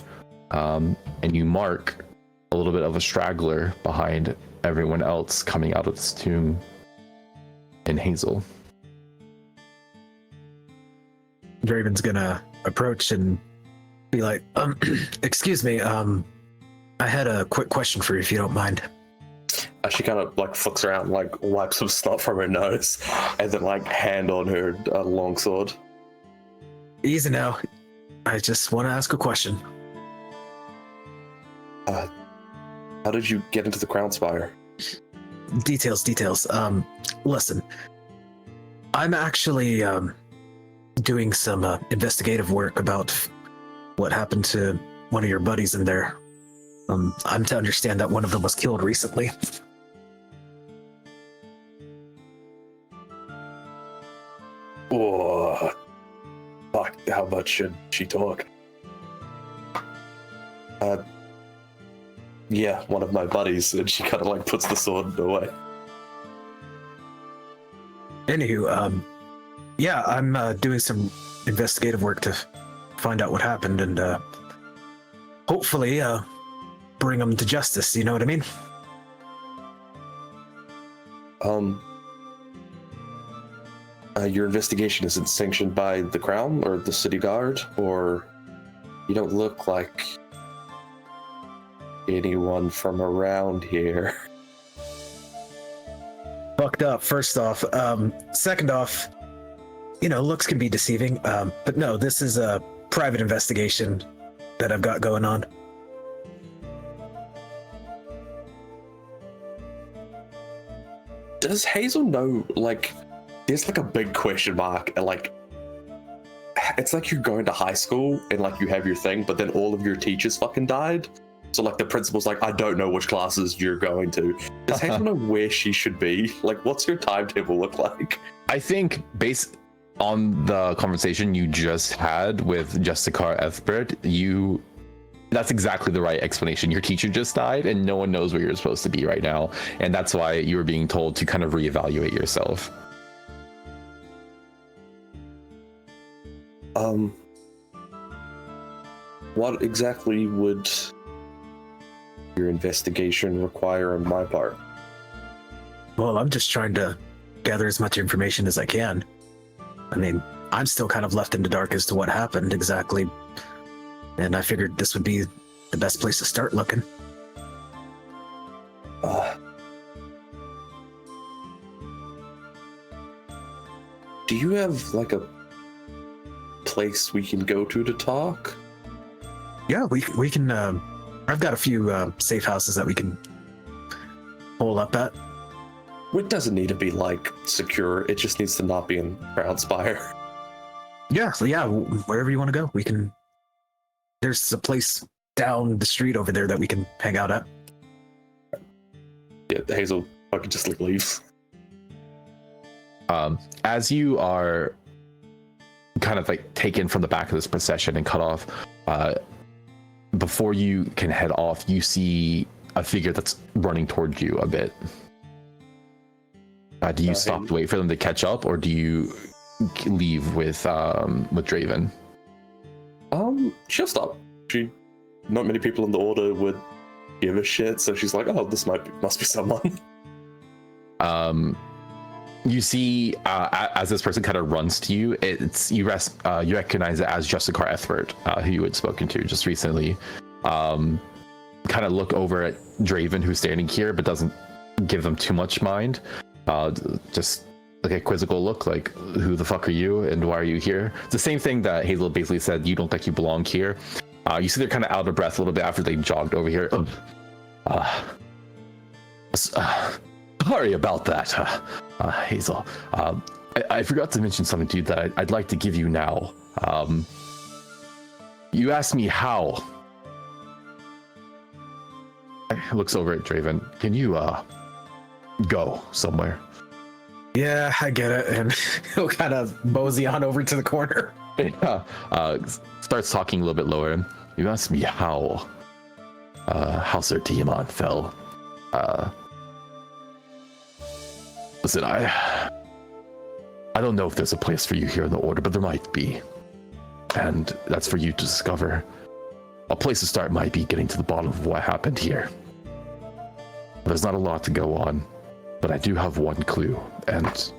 And you mark a little bit of a straggler behind everyone else coming out of this tomb in Hazel. Draven's gonna approach and be like, excuse me, I had a quick question for you, if you don't mind. She kind of like flicks around, like wipes some snot from her nose, and then like hand on her longsword. Easy now. I just want to ask a question. How did you get into the Crown Spire? Details. Listen, I'm actually doing some investigative work about what happened to one of your buddies in there. I'm to understand that one of them was killed recently. Oh, fuck, how much should she talk? Yeah, one of my buddies, and she kind of like puts the sword away. Anywho, yeah, I'm doing some investigative work to find out what happened and hopefully bring them to justice, you know what I mean? Your investigation isn't sanctioned by the Crown or the City Guard, or you don't look like anyone from around here. Fucked up, first off. Second off, you know, looks can be deceiving, but no, this is a private investigation that I've got going on. Does Hazel know, like, there's like a big question mark, and like, it's like you're going to high school and like you have your thing, but then all of your teachers fucking died. So like the principal's like, I don't know which classes you're going to. Does Hazel know where she should be? Like, what's your timetable look like? I think based on the conversation you just had with Jessica Ethbert, that's exactly the right explanation. Your teacher just died and no one knows where you're supposed to be right now. And that's why you were being told to kind of reevaluate yourself. What exactly would your investigation require on my part? Well, I'm just trying to gather as much information as I can. I mean, I'm still kind of left in the dark as to what happened exactly, and I figured this would be the best place to start looking. Do you have like a place we can go to talk? Yeah, we can. I've got a few safe houses that we can hole up at. It doesn't need to be like secure. It just needs to not be in Crown Spire. Yeah, so yeah, wherever you want to go, we can. There's a place down the street over there that we can hang out at. Yeah, Hazel fucking just like leaves. As you are kind of like taken from the back of this procession and cut off, before you can head off, you see a figure that's running towards you a bit. Do you stop to wait for them to catch up, or do you leave with Draven? She'll stop. Not many people in the order would give a shit, so she's like, oh, this must be someone. You see, as this person kind of runs to you, you recognize it as Jessica Ethbert, who you had spoken to just recently. Kind of look over at Draven, who's standing here, but doesn't give them too much mind. Just like a quizzical look, like, who the fuck are you and why are you here? It's the same thing that Hazel basically said, you don't think you belong here. You see they're kind of out of breath a little bit after they jogged over here. Sorry about that, Hazel. I forgot to mention something to you that I'd like to give you now. You asked me how. He looks over at Draven. Can you go somewhere? Yeah, I get it. And he'll kind of mosey on over to the corner. Starts talking a little bit lower. You asked me how Sir Tiamat fell. Listen, I don't know if there's a place for you here in the Order, but there might be. And that's for you to discover. A place to start might be getting to the bottom of what happened here. There's not a lot to go on, but I do have one clue, and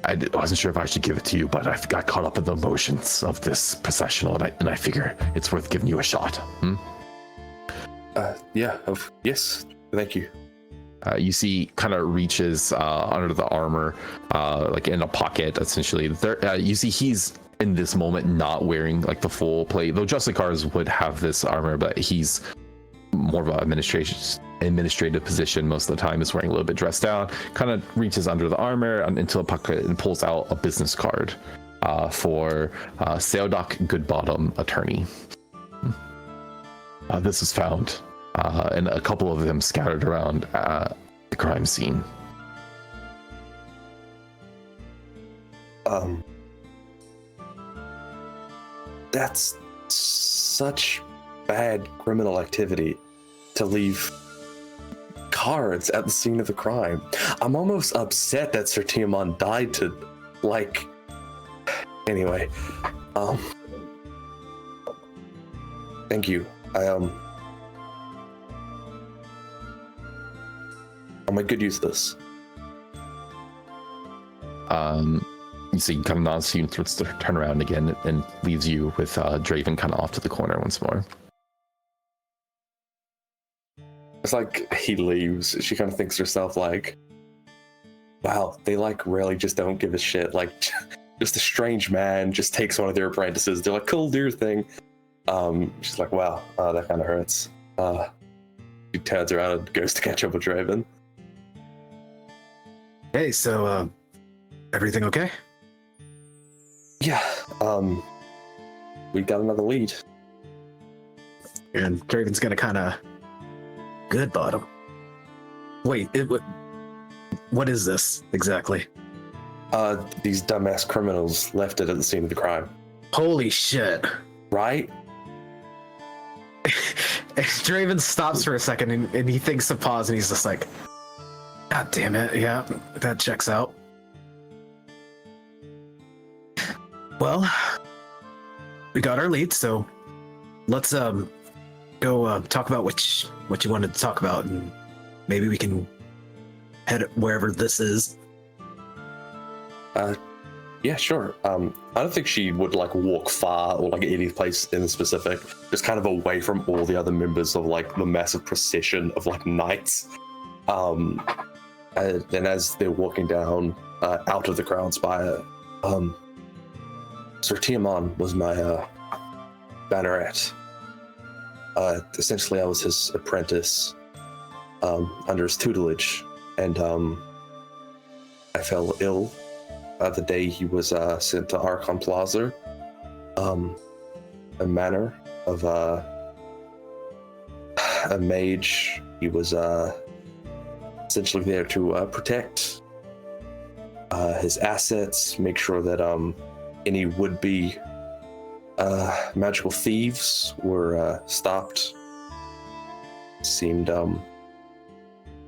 I wasn't sure if I should give it to you, but I got caught up in the emotions of this processional, and I figure it's worth giving you a shot. Yes, thank you. You see, kind of reaches under the armor, like in a pocket, essentially. You see he's in this moment not wearing like the full plate, though Justicars would have this armor, but he's more of an administrative position most of the time, is wearing a little bit dressed down, kind of reaches under the armor into a pocket and pulls out a business card for Seodak Goodbottom, attorney. This was found, and a couple of them scattered around the crime scene. That's such bad criminal activity to leave cards at the scene of the crime. I'm almost upset that Sir Tiamon died to, like... Anyway, thank you. I make good use of this. So he kind of nods to you and starts to turn around again and leaves you with Draven kind of off to the corner once more. It's like he leaves. She kind of thinks to herself, like, wow, they like really just don't give a shit. Like, just a strange man just takes one of their apprentices. They're like, cool, do your thing. She's like, wow, that kind of hurts. She turns around and goes to catch up with Draven. Hey, so, everything okay? Yeah, we got another lead. And Draven's gonna kind of... Good bottom. Wait, what is this exactly? These dumbass criminals left it at the scene of the crime. Holy shit. Right? Draven stops for a second and he thinks a pause and he's just like, God damn it, yeah, that checks out. Well, we got our lead, so let's go talk about what you wanted to talk about, and maybe we can head wherever this is. Yeah, sure. I don't think she would like walk far or like any place in specific, just kind of away from all the other members of like the massive procession of like knights. And as they're walking down out of the crown spire, Sir Tiamon was my banneret. Essentially, I was his apprentice under his tutelage, and I fell ill the day he was sent to Archon Plaza, a manor of a mage. He was essentially there to protect his assets, make sure that any would-be magical thieves were stopped. Seemed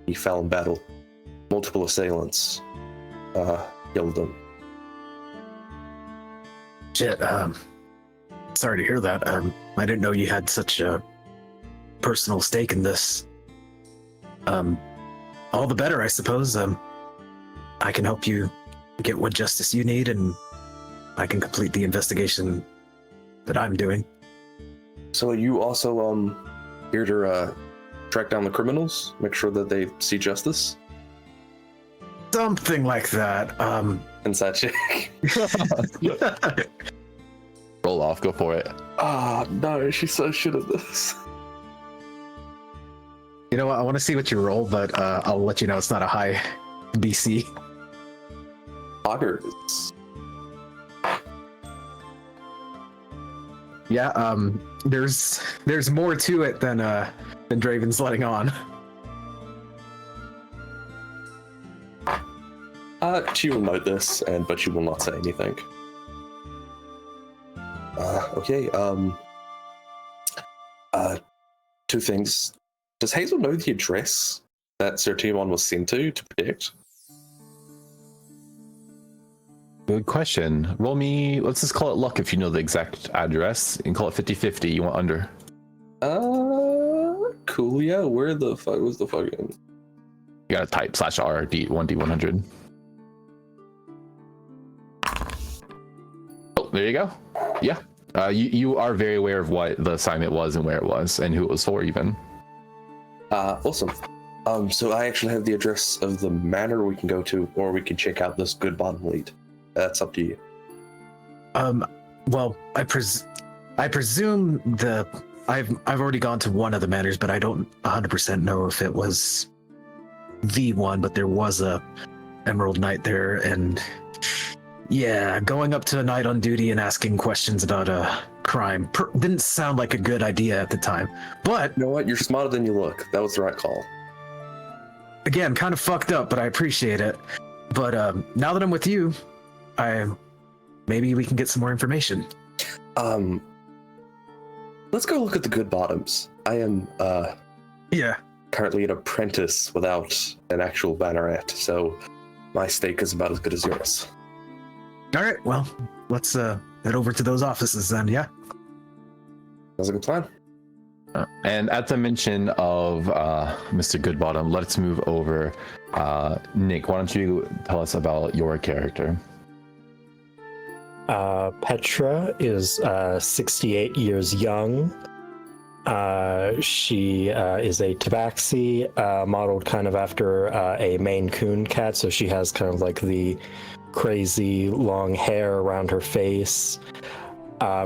he fell in battle. Multiple assailants killed him. Shit, sorry to hear that. I didn't know you had such a personal stake in this. All the better, I suppose. I can help you get what justice you need, and I can complete the investigation that I'm doing. So are you also here to track down the criminals, make sure that they see justice? Something like that. Inside check. Roll off, go for it. Ah, no, she's so shit at this. You know what? I want to see what you roll, but I'll let you know it's not a high BC. Poggers. Yeah, there's more to it than Draven's letting on. She will note this, but she will not say anything. Okay, two things. Does Hazel know the address that Sir Tiamon was sent to protect? Good question. Roll me, let's just call it luck if you know the exact address, and call it 50-50. You want under? Cool, yeah. Where the fuck was the fucking... You gotta type /R D1D100. Oh, there you go. Yeah. You are very aware of what the assignment was and where it was and who it was for even. Awesome. So I actually have the address of the manor we can go to, or we can check out this good bottom lead. That's up to you. Well, I presume the I've already gone to one of the manors, but I don't 100% know if it was the one, but there was a Emerald Knight there, and yeah, going up to a knight on duty and asking questions about a crime didn't sound like a good idea at the time. But You know what? You're smarter than you look. That was the right call. again, kind of fucked up, but I appreciate it. But now that I'm with you, maybe we can get some more information. Let's go look at the good bottoms. I am Yeah. currently an apprentice without an actual banneret, so my stake is about as good as yours. All right. Well, let's head over to those offices then. Yeah. Sounds like a plan. And at the mention of Mr. Goodbottom, let's move over. Nick, why don't you tell us about your character? Petra is 68 years young. She is a tabaxi, modeled kind of after a Maine Coon cat, so she has kind of like the crazy long hair around her face.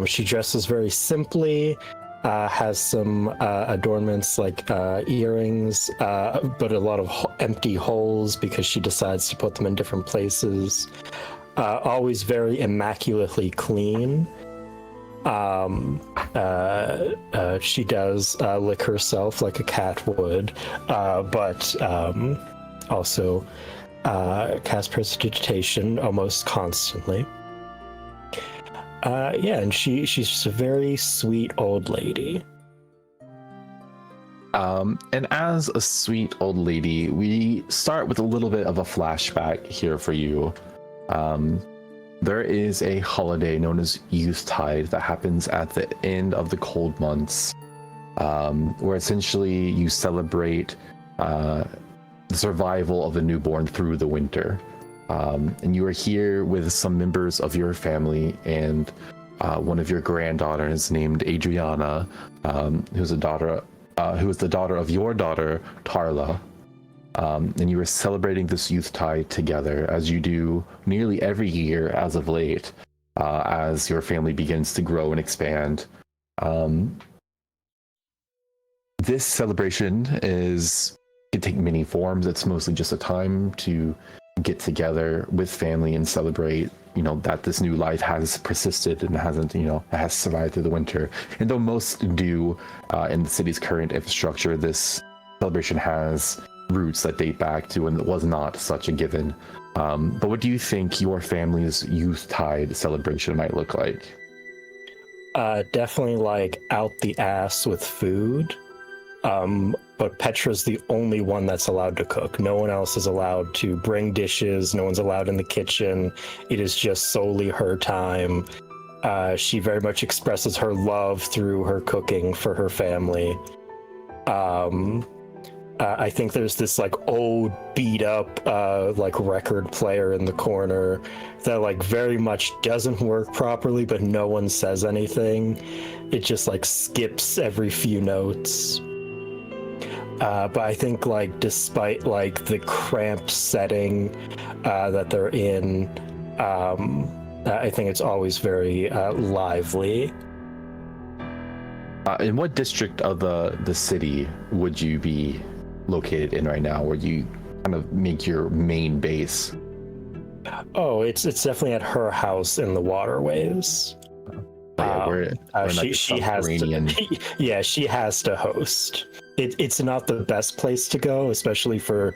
She dresses very simply, has some adornments like earrings, but a lot of empty holes because she decides to put them in different places. Always very immaculately clean. She does lick herself like a cat would, but also cast prestidigitation almost constantly. And she's just a very sweet old lady. And as a sweet old lady, we start with a little bit of a flashback here for you. There is a holiday known as Youth-tide that happens at the end of the cold months, where essentially you celebrate the survival of a newborn through the winter. And you are here with some members of your family and one of your granddaughters named Adriana, who's the daughter of your daughter, Tarla. And you are celebrating this Youth-tide together, as you do nearly every year as of late, as your family begins to grow and expand. This celebration can take many forms. It's mostly just a time to get together with family and celebrate, that this new life has persisted and has survived through the winter. And though most do in the city's current infrastructure, this celebration has roots that date back to when it was not such a given. But what do you think your family's Youth-tide celebration might look like? Definitely like out the ass with food. But Petra's the only one that's allowed to cook. No one else is allowed to bring dishes. No one's allowed in the kitchen. It is just solely her time. She very much expresses her love through her cooking for her family. I think there's this like old beat up like record player in the corner that like very much doesn't work properly, but no one says anything. It just like skips every few notes. But I think like despite like the cramped setting that they're in, I think it's always very lively. In what district of the city would you be located in right now, where you kind of make your main base? Oh, it's definitely at her house in the waterways. We're she has to, yeah, she has to host. It's not the best place to go, especially for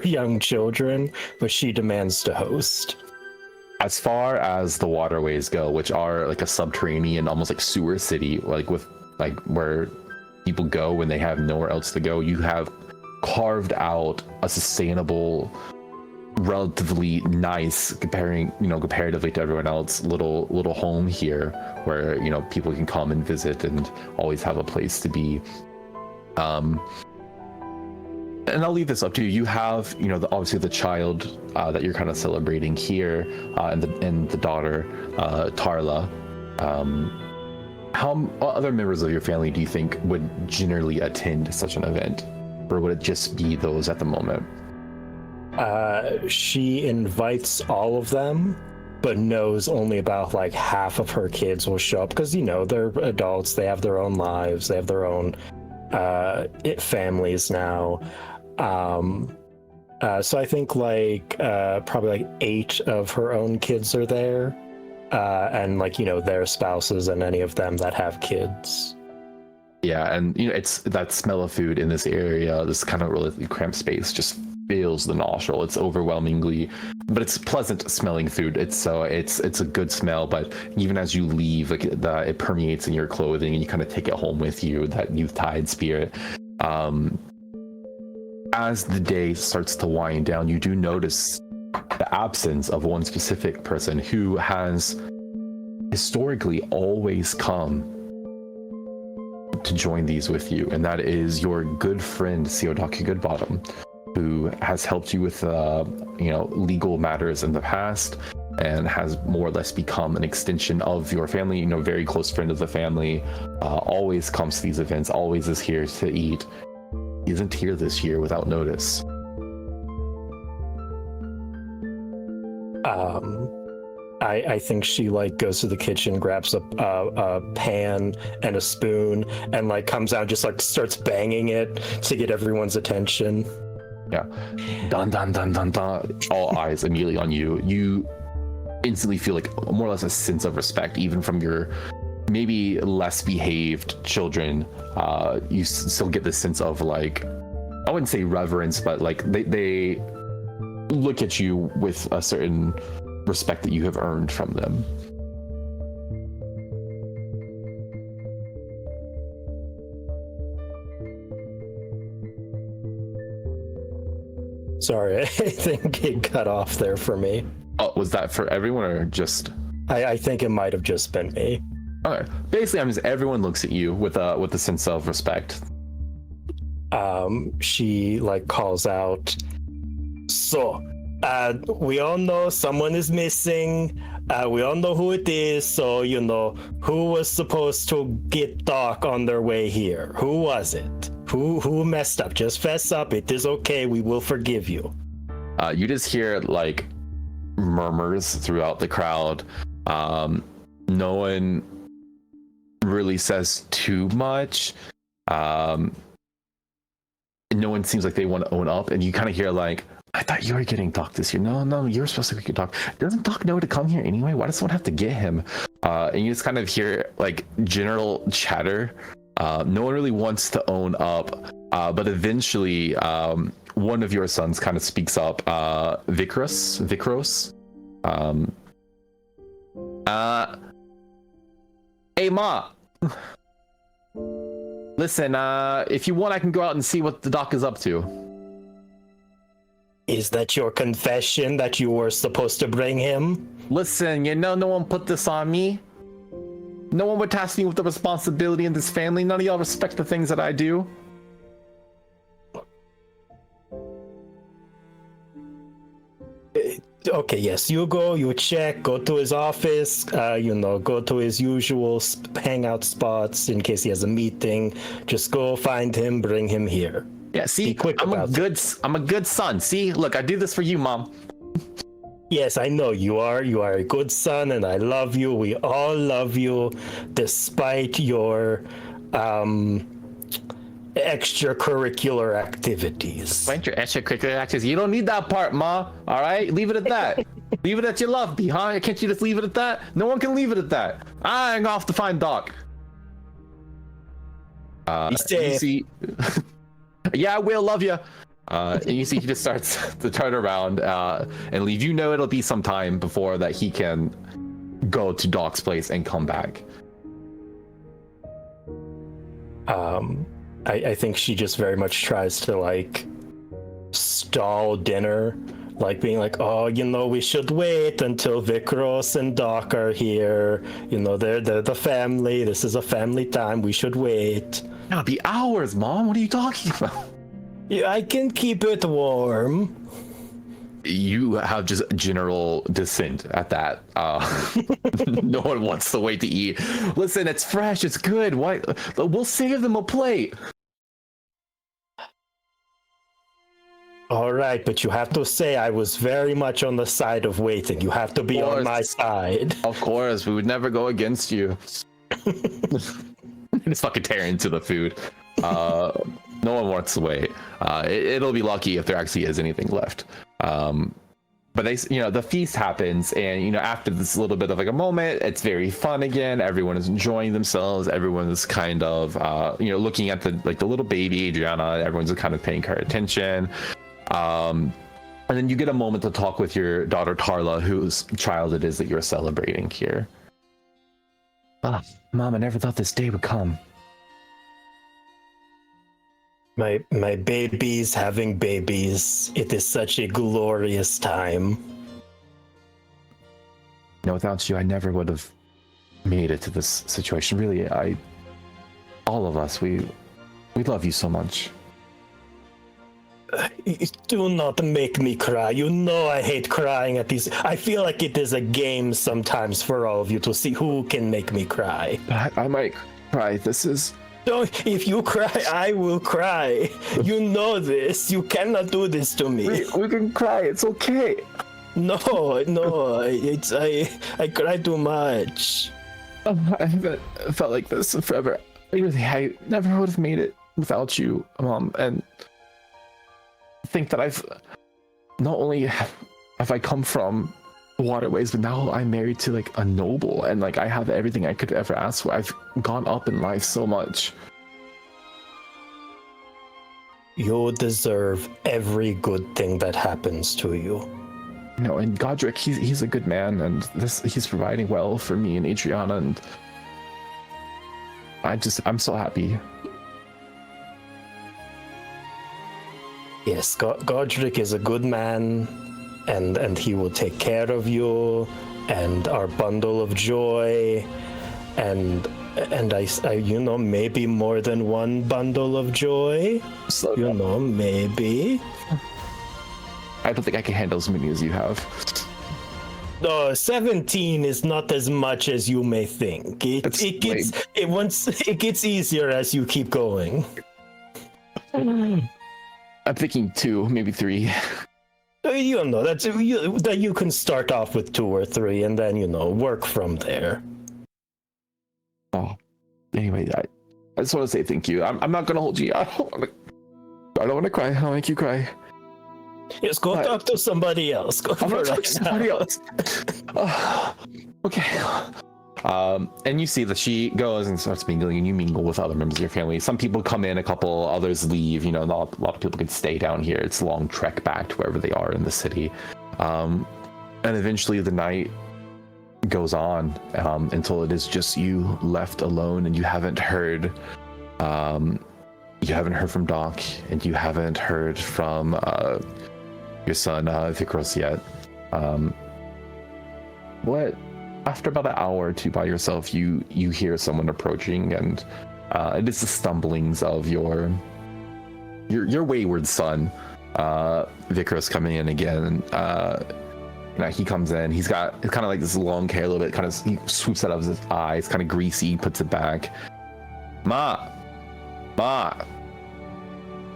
young children, but she demands to host. As far as the waterways go, which are like a subterranean, almost like sewer city, like with like where people go when they have nowhere else to go, you have carved out a sustainable, relatively nice, comparatively to everyone else, little home here where people can come and visit and always have a place to be. And I'll leave this up to you. You have obviously the child that you're kind of celebrating here, and the daughter Tarla. What other members of your family do you think would generally attend such an event, or would it just be those at the moment? She invites all of them, but knows only about like half of her kids will show up because, you know, they're adults, they have their own lives, they have their own families now. So I think like probably like 8 of her own kids are there, and like, you know, their spouses and any of them that have kids. Yeah, and you know, it's that smell of food in this area, this kind of relatively cramped space, just fills the nostril. It's overwhelmingly, but it's pleasant smelling food. It's a good smell. But even as you leave, like it permeates in your clothing, and you kind of take it home with you. That youth-tide spirit. As the day starts to wind down, you do notice the absence of one specific person who has historically always come to join these with you, and that is your good friend Seodaki Goodbottom, who has helped you with legal matters in the past and has more or less become an extension of your family, you know, very close friend of the family, always comes to these events, always is here to eat. He isn't here this year without notice. I think she like goes to the kitchen, grabs a pan and a spoon, and like comes out, just like starts banging it to get everyone's attention. Yeah, dun dun dun dun dun. All eyes immediately on you. You instantly feel like more or less a sense of respect, even from your maybe less behaved children. You still get this sense of like, I wouldn't say reverence, but like they look at you with a certain respect that you have earned from them. Sorry, I think it cut off there for me. Oh, was that for everyone or just? I think it might have just been me. Okay. Basically, everyone looks at you with a sense of respect. She like calls out, so we all know someone is missing. We all know who it is. So, you know, who was supposed to get Doc on their way here? Who was it? Who messed up? Just fess up. It is okay. We will forgive you. You just hear like murmurs throughout the crowd. No one really says too much. No one seems like they want to own up, and you kind of hear like, I thought you were getting Doc this year. No, you're supposed to get Doc. Doesn't Doc know to come here anyway? Why does someone have to get him? And you just kind of hear like general chatter. No one really wants to own up, but eventually one of your sons kind of speaks up. Vikros. Hey Ma, listen, if you want, I can go out and see what the Doc is up to. Is that your confession that you were supposed to bring him? Listen, you know, no one put this on me. No one would task me with the responsibility in this family. None of y'all respect the things that I do. Okay, yes, you go, you check, go to his office, go to his usual hangout spots in case he has a meeting. Just go find him, bring him here. Yeah, see, I'm a good son. See, look, I do this for you, Mom. Yes, I know you are a good son, and I love you. We all love you, despite your extracurricular activities. Despite your extracurricular activities, you don't need that part, Ma. All right, leave it at that. Leave it at you love me, huh? Can't you just leave it at that? No one can leave it at that. I'm off to find Doc. You see, yeah, I will love you. And you see he just starts to turn around and leave. You know it'll be some time before that he can go to Doc's place and come back. I think she just very much tries to like stall dinner, like being like, oh, we should wait until Vikros and Doc are here. They're the family. This is a family time. We should wait. It'll be hours, Mom. What are you talking about? Yeah, I can keep it warm. You have just general dissent at that. No one wants to wait to eat. Listen, it's fresh. It's good. Why? We'll save them a plate. All right, but you have to say I was very much on the side of waiting. You have to be on my side. Of course, we would never go against you. Just fucking tear into the food. No one wants to wait. It'll be lucky if there actually is anything left. But the feast happens, and after this little bit of like a moment, it's very fun again. Everyone is enjoying themselves. Everyone is kind of looking at the little baby Adriana. Everyone's kind of paying her attention. And then you get a moment to talk with your daughter Tarla, whose child it is that you're celebrating here. Mom, I never thought this day would come. My babies having babies. It is such a glorious time. Without you, I never would have made it to this situation. Really, all of us, we love you so much. Do not make me cry. You know I hate crying at these. I feel like it is a game sometimes for all of you to see who can make me cry. I might cry. This is... Don't, if you cry, I will cry. You know this. You cannot do this to me. We can cry. It's okay. No. I cry too much. I haven't felt like this in forever. I never would have made it without you, Mom. And I think that I've not only have I come from waterways, but now I'm married to like a noble, and like I have everything I could ever ask for. I've gone up in life so much. You deserve every good thing that happens to you. And Godric, he's a good man, and he's providing well for me and Adriana, and I'm so happy. Yes, Godric is a good man, and he will take care of you, and our bundle of joy, and I maybe more than one bundle of joy. Maybe. I don't think I can handle as many as you have. 17 is not as much as you may think. It gets easier as you keep going. I'm thinking 2, maybe 3. That you can start off with 2 or 3 and then work from there. Oh, anyway, I just want to say thank you. I'm not gonna hold you. I don't want to cry. I'll make you cry. Yes, go talk to somebody else. Go talk to somebody else. Okay. And you see that she goes and starts mingling, and you mingle with other members of your family. Some people come in, a couple others leave. Not a lot of people can stay down here. It's a long trek back to wherever they are in the city. And eventually the night goes on until it is just you left alone, and you haven't heard from Doc, and you haven't heard from your son Vikros yet. After about an hour or two by yourself, you hear someone approaching, and it is the stumblings of your wayward son, Vikros, coming in again. He comes in. He's got kind of like this long hair, a little bit. Kind of he swoops out of his eyes, kind of greasy, puts it back. Ma.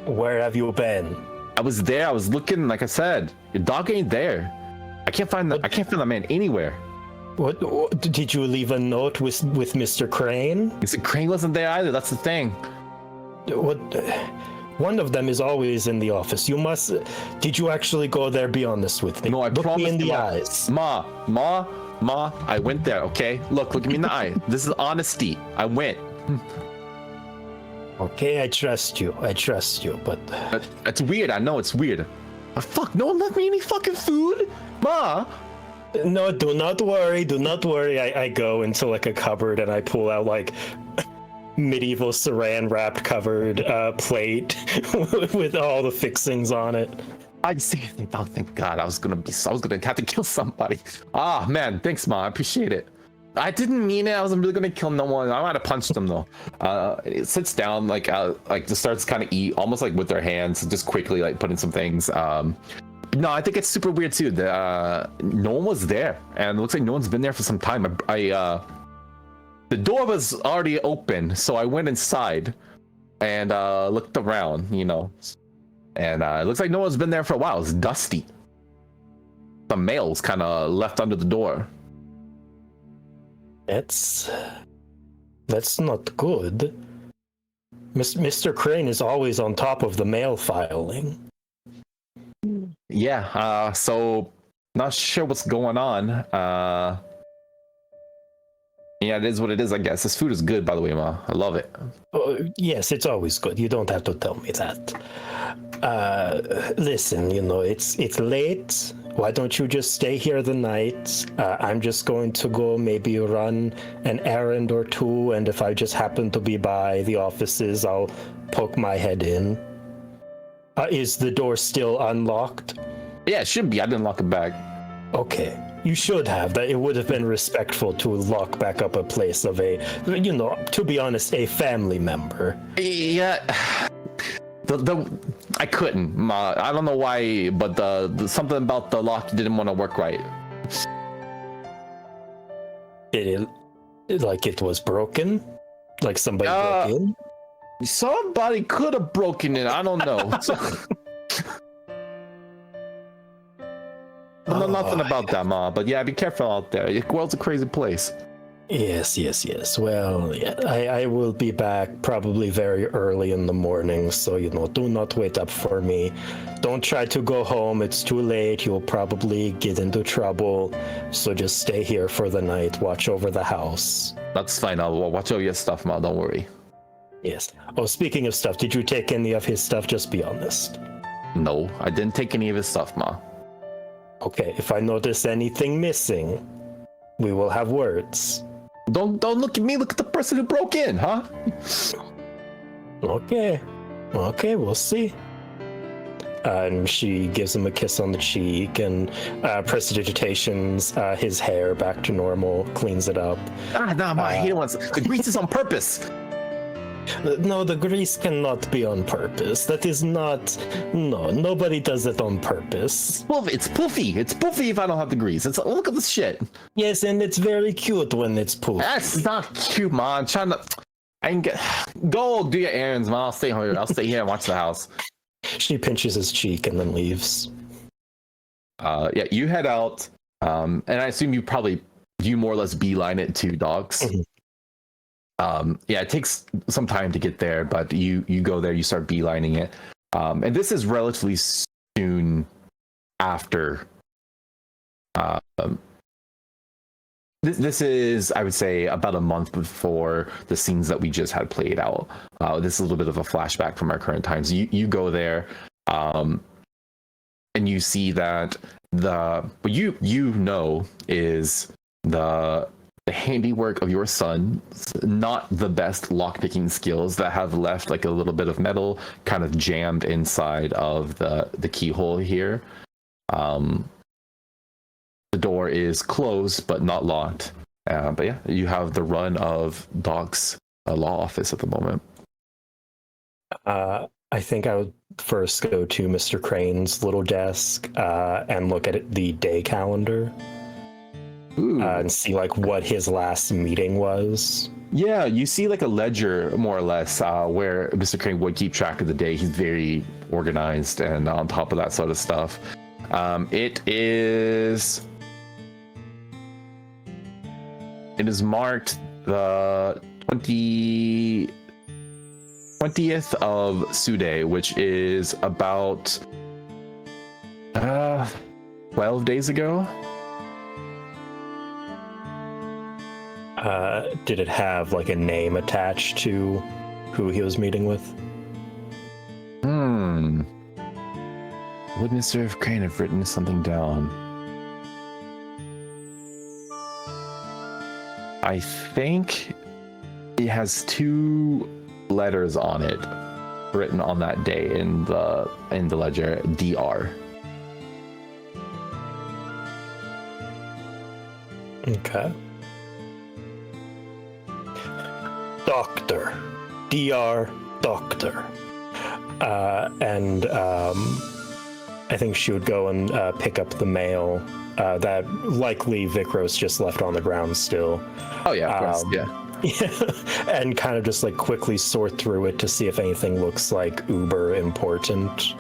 Where have you been? I was there. I was looking. Like I said, your dog ain't there. I can't find that man anywhere. What did you leave a note with Mr. Crane? Mr. Crane wasn't there either. That's the thing. What? One of them is always in the office. You must. Did you actually go there? Be honest with me. No, I look promised. Me in the eyes. Ma. I went there. Okay, look me in the eye. This is honesty. I went. Okay, I trust you, but it's weird. I know it's weird. Fuck! No one left me any fucking food, Ma. No, do not worry. I go into like a cupboard and I pull out like medieval saran wrapped covered plate with all the fixings on it. I see. Oh, thank God! I was gonna have to kill somebody. Ah, man, thanks, Ma. I appreciate it. I didn't mean it. I wasn't really gonna kill no one. I might have punched them though. It sits down, like just starts kind of eat, almost like with their hands, just quickly like putting some things. No, I think it's super weird too. No one was there, and it looks like no one's been there for some time. The door was already open, so I went inside and looked around, and it looks like no one's been there for a while. It's dusty. Some mail's kind of left under the door. That's not good. Mr. Crane is always on top of the mail filing. Yeah, so not sure what's going on. Yeah, it is what it is, I guess. This food is good, by the way, Ma. I love it. Yes, it's always good. You don't have to tell me that. Listen, it's late. Why don't you just stay here the night? I'm just going to go maybe run an errand or two, and if I just happen to be by the offices, I'll poke my head in. Is the door still unlocked? Yeah, it should be. I didn't lock it back. Okay. You should have. That it would have been respectful to lock back up a place of to be honest, a family member. Yeah. I couldn't, Ma. I don't know why, but the something about the lock didn't want to work right. It was broken? Like somebody broke in? Somebody could have broken it. I don't know. I know nothing about that, Ma, but yeah, be careful out there. The world's a crazy place. Yes. Well, yeah, I will be back probably very early in the morning, so, do not wait up for me. Don't try to go home. It's too late. You'll probably get into trouble, so just stay here for the night. Watch over the house. That's fine. I'll watch over your stuff, Ma. Don't worry. Yes. Oh, speaking of stuff, did you take any of his stuff? Just be honest. No, I didn't take any of his stuff, Ma. Okay, if I notice anything missing, we will have words. Don't look at me. Look at the person who broke in, huh? Okay, we'll see. And she gives him a kiss on the cheek and prestidigitations his hair back to normal, cleans it up. No, Ma, he wants the grease is on purpose. No, the grease cannot be on purpose. That is not. No, nobody does it on purpose. Well, it's poofy. It's poofy if I don't have the grease. It's look at this shit. Yes, and it's very cute when it's poofy. That's not cute, Ma. I'm trying to. I can go do your errands, Ma. I'll stay here. I'll stay here and watch the house. She pinches his cheek and then leaves. Yeah, you head out, and I assume you more or less beeline it to dogs. Mm-hmm. Yeah, it takes some time to get there, but you go there, you start beelining it. And this is relatively soon after. This is, I would say, about a month before the scenes that we just had played out. This is a little bit of a flashback from our current times. You go there, and you see that what you know is the handiwork of your son, not the best lockpicking skills, that have left like a little bit of metal kind of jammed inside of the keyhole here. The door is closed but not locked. But yeah, you have the run of Doc's law office at the moment. I think I would first go to Mr. Crane's little desk and look at the day calendar. And see what his last meeting was. Yeah, you see like a ledger more or less where Mr. Crane would keep track of the day. He's very organized and on top of that sort of stuff. It is marked the 20th of Sude, which is about 12 days ago. Did it have a name attached to who he was meeting with? Would Mr. Crane have written something down? I think it has 2 letters on it written on that day in the ledger. DR. Okay. Doctor. DR Doctor. And I think she would go and pick up the mail that likely Vikros just left on the ground still. Oh yeah, of course. Yeah. And kind of just quickly sort through it to see if anything looks uber important.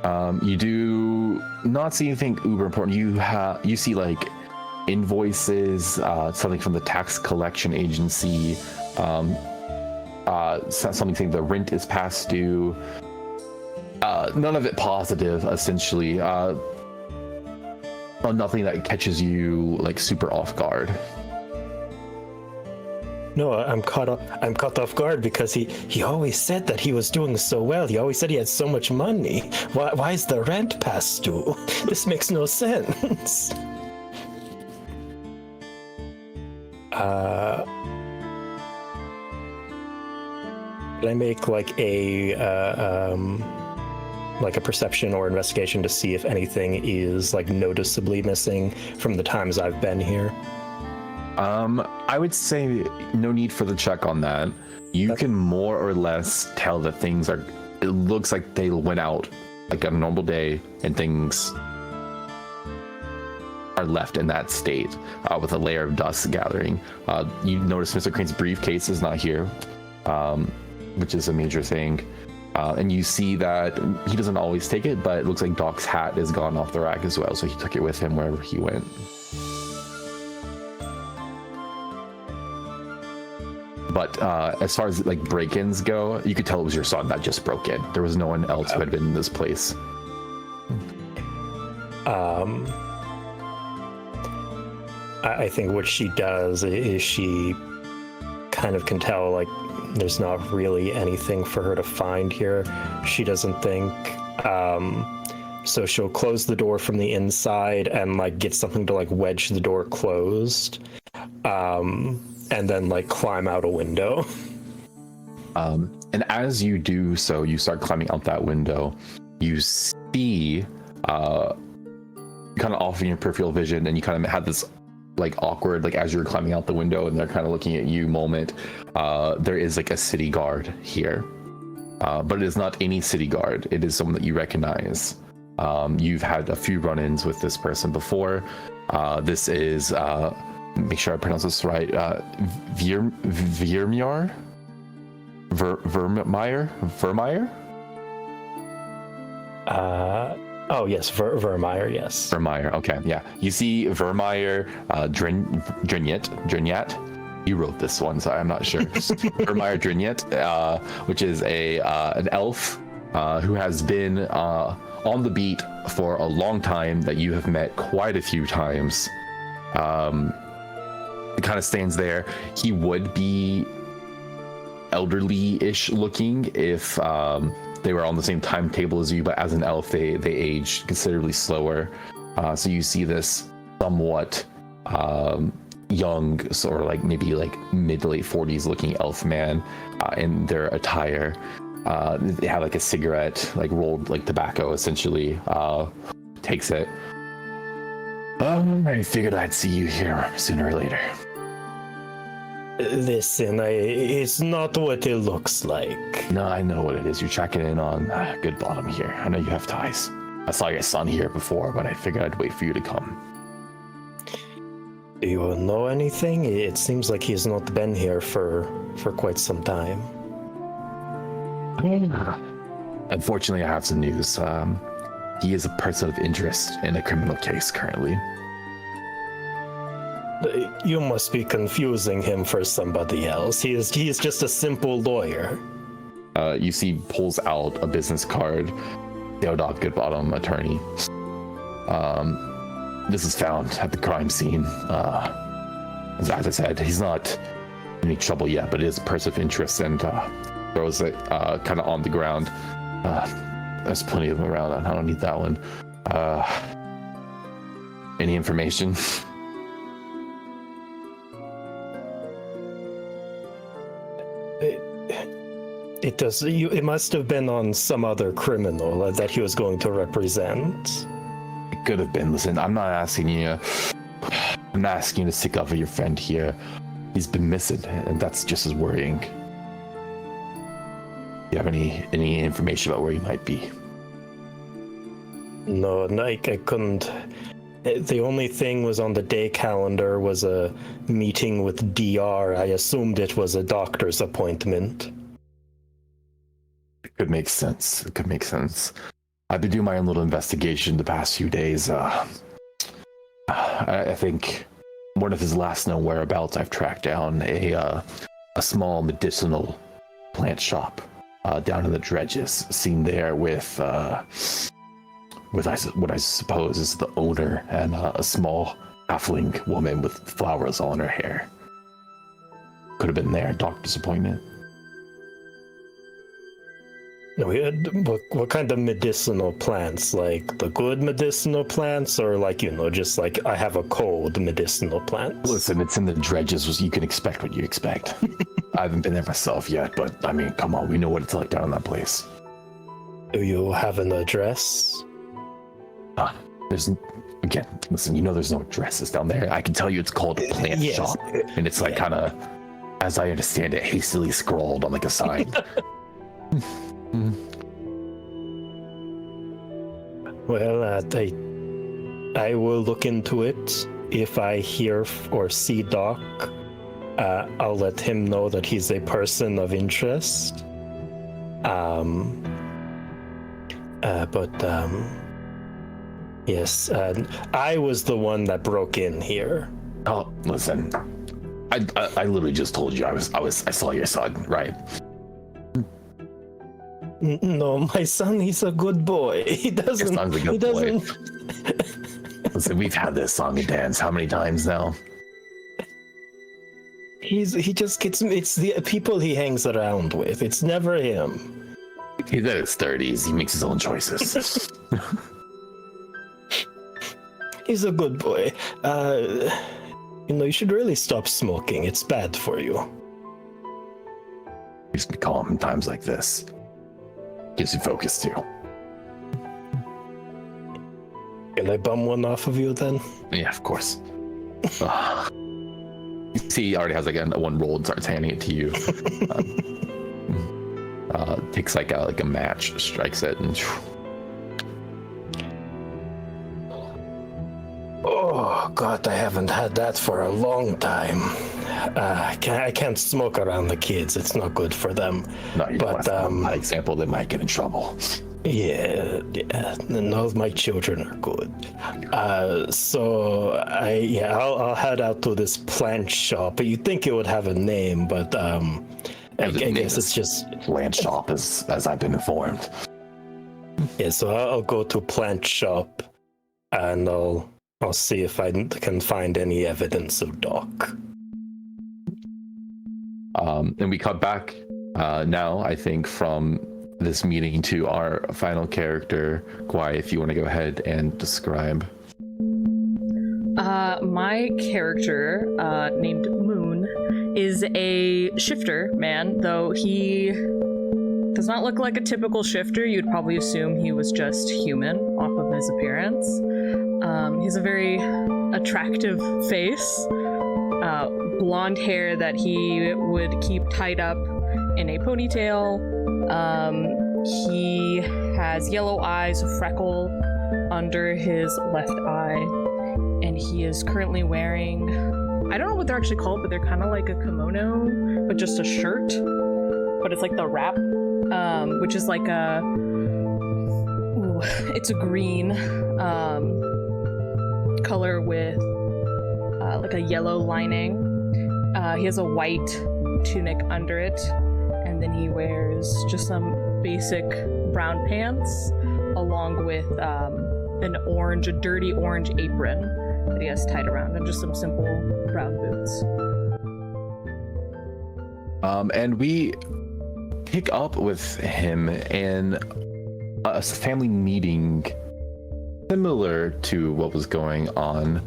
You do not see anything uber important. You see like invoices, something from the tax collection agency, something saying the rent is past due. None of it positive, essentially. Nothing that catches you like super off guard. No, I'm caught off guard because he always said that he was doing so well. He always said he had so much money. Why is the rent past due? This makes no sense. Can I make like a perception or investigation to see if anything is like noticeably missing from the times I've been here? I would say no need for the check on that. You can more or less tell that things are. It looks like they went out like on a normal day, and things are left in that state with a layer of dust gathering. You notice Mr. Crane's briefcase is not here, which is a major thing. And you see that he doesn't always take it, but it looks like Doc's hat is gone off the rack as well, so he took it with him wherever he went. But as far as like break-ins go, you could tell it was your son that just broke in. There was no one else who had been in this place. I think what she does is she kind of can tell like there's not really anything for her to find here. She doesn't think, so she'll close the door from the inside and like get something to like wedge the door closed, and then like climb out a window. And as you do so, you start climbing out that window. You see, kind of off in your peripheral vision, and you kind of had this like awkward, like as you're climbing out the window and they're kind of looking at you moment. There is like a city guard here, but it is not any city guard. It is someone that you recognize. You've had a few run-ins with this person before. This is, make sure I pronounce this right, Vermeer? Vermeer? Oh yes, Vermeer, yes. Vermeer, okay, yeah. You see Vermeer, Drinyet. You wrote this one, so I'm not sure. Vermeer Drinyet, which is an elf who has been on the beat for a long time, that you have met quite a few times. It kind of stands there. He would be elderly-ish looking if they were on the same timetable as you, but as an elf, they age considerably slower. So you see this somewhat young, sort of like maybe like mid to late 40s looking elf man in their attire. They have like a cigarette, like rolled like tobacco essentially. Takes it. I figured I'd see you here sooner or later. Listen, it's not what it looks like. No, I know what it is. You're checking in on Good Bottom here. I know you have ties. I saw your son here before, but I figured I'd wait for you to come. Do you know anything? It seems like he's not been here for quite some time. Unfortunately, I have some news. He is a person of interest in a criminal case currently. You must be confusing him for somebody else. He is just a simple lawyer. You see, pulls out a business card. Theodot Goodbottom, attorney. This is found at the crime scene. As I said, he's not in any trouble yet, but it is a person of interest, and throws it kind of on the ground. There's plenty of them around. I don't need that one. Any information? It does. It must have been on some other criminal that he was going to represent. It could have been. Listen, I'm not asking you. I'm not asking you to stick up for your friend here. He's been missing, and that's just as worrying. Do you have any information about where he might be? No, I couldn't. The only thing was on the day calendar was a meeting with DR. I assumed it was a doctor's appointment. It could make sense. I've been doing my own little investigation the past few days. I think one of his last known whereabouts, I've tracked down a small medicinal plant shop down in the dredges, seen there with what I suppose is the owner and a small halfling woman with flowers all in her hair. Could have been there, doctor's appointment. What kind of medicinal plants? Like the good medicinal plants, or like, just like I have a cold medicinal plants? Listen, it's in the dredges. You can expect what you expect. I haven't been there myself yet, but I mean, come on, we know what it's like down in that place. Do you have an address? Again, listen, there's no addresses down there. I can tell you it's called a plant shop, and it's like kind of, as I understand it, hastily scrawled on like a sign. Well, I will look into it. If I hear or see Doc, I'll let him know that he's a person of interest. Yes, I was the one that broke in here. Oh, listen, I literally just told you I saw your son, right? No, my son, he's a good boy. He doesn't. Your son's a good boy. Listen, we've had this song and dance how many times now? He just gets. It's the people he hangs around with. It's never him. He's in his 30s. He makes his own choices. He's a good boy. You should really stop smoking. It's bad for you. Keeps me calm in times like this. Gives you focus too. Can I bum one off of you then? Yeah, of course. You see, he already has like one roll and starts handing it to you. Takes like a match, strikes it, and. Oh God, I haven't had that for a long time. I can't smoke around the kids. It's not good for them. No, you don't want that example. They might get in trouble. Yeah. None of my children are good. I'll head out to this plant shop. You'd think it would have a name, but I guess it's just plant shop, as I've been informed. Yeah, so I'll go to plant shop, and I'll see if I can find any evidence of Doc. And we cut back now, I think, from this meeting to our final character, Kowai, if you want to go ahead and describe. My character, named Moon, is a shifter man, though he does not look like a typical shifter. You'd probably assume he was just human off of his appearance. He's a very attractive face, blonde hair that he would keep tied up in a ponytail. He has yellow eyes, a freckle under his left eye, and he is currently wearing, I don't know what they're actually called, but they're kind of like a kimono, but just a shirt, but it's like the wrap, which is like it's a green color with like a yellow lining. He has a white tunic under it, and then he wears just some basic brown pants along with a dirty orange apron that he has tied around, and just some simple brown boots. And we pick up with him in a family meeting similar to what was going on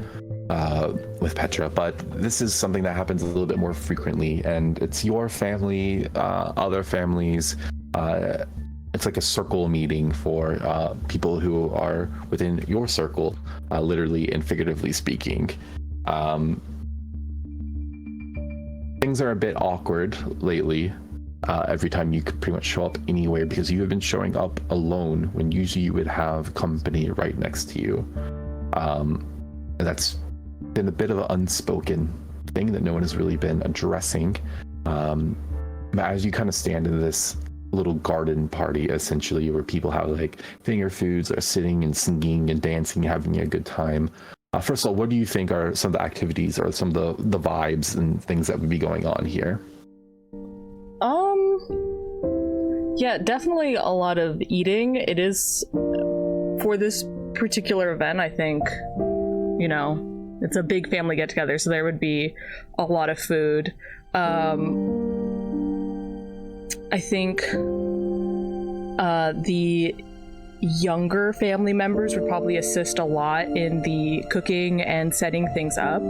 with Petra, but this is something that happens a little bit more frequently, and it's your family, other families. It's like a circle meeting for people who are within your circle, literally and figuratively speaking. Things are a bit awkward lately. Every time you could pretty much show up anywhere, because you have been showing up alone when usually you would have company right next to you. And that's been a bit of an unspoken thing that no one has really been addressing. As you kind of stand in this little garden party essentially, where people have like finger foods, are sitting and singing and dancing, having a good time. First of all, what do you think are some of the activities or some of the vibes and things that would be going on here? Yeah, definitely a lot of eating. It is, for this particular event, I think, you know, it's a big family get together, so there would be a lot of food. I think the younger family members would probably assist a lot in the cooking and setting things up.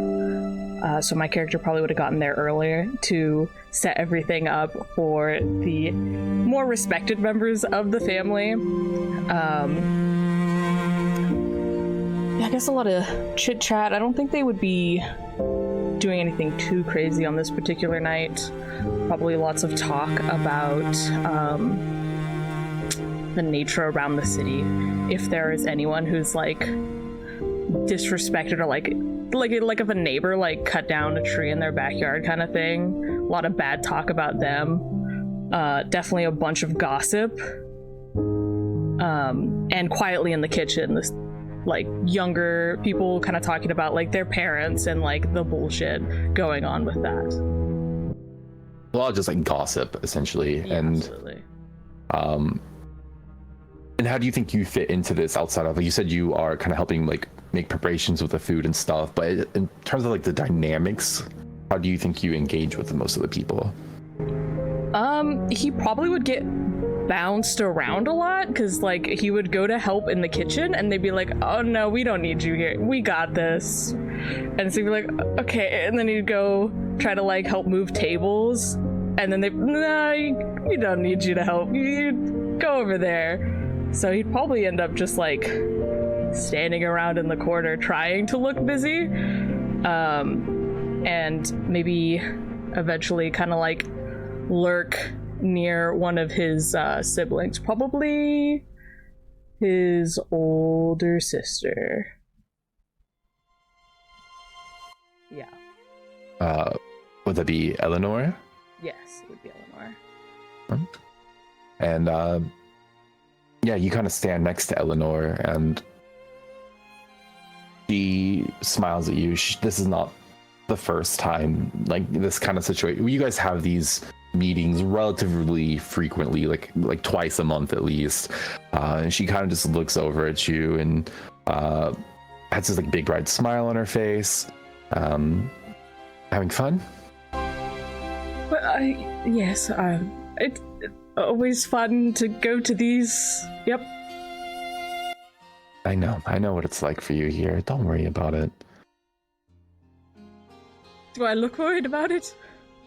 So my character probably would have gotten there earlier to set everything up for the more respected members of the family. I guess a lot of chit chat. I don't think they would be doing anything too crazy on this particular night. Probably lots of talk about the nature around the city. If there is anyone who's like disrespected or like if a neighbor like cut down a tree in their backyard kind of thing. A lot of bad talk about them. Definitely a bunch of gossip. And quietly in the kitchen, this like younger people kind of talking about like their parents and like the bullshit going on with that. A lot of just like gossip essentially. Yeah, and absolutely. And how do you think you fit into this outside of, like you said, you are kind of helping like make preparations with the food and stuff, but in terms of like the dynamics, how do you think you engage with most of the people? He probably would get bounced around a lot because like he would go to help in the kitchen and they'd be like, oh no, we don't need you here, we got this. And so he'd be like, okay, and then he'd go try to like help move tables and then we don't need you to help, you go over there. So he'd probably end up just like standing around in the corner trying to look busy, and maybe eventually kind of like lurk near one of his siblings, probably his older sister. Yeah. Would that be Eleanor? Yes, it would be Eleanor. And yeah, you kind of stand next to Eleanor and she smiles at you. This is not the first time, like this kind of situation. You guys have these meetings relatively frequently, like twice a month at least. And she kind of just looks over at you and has this like big bright smile on her face. Having fun? Well, yes, it's always fun to go to these. Yep. I know what it's like for you here. Don't worry about it. Do I look worried about it?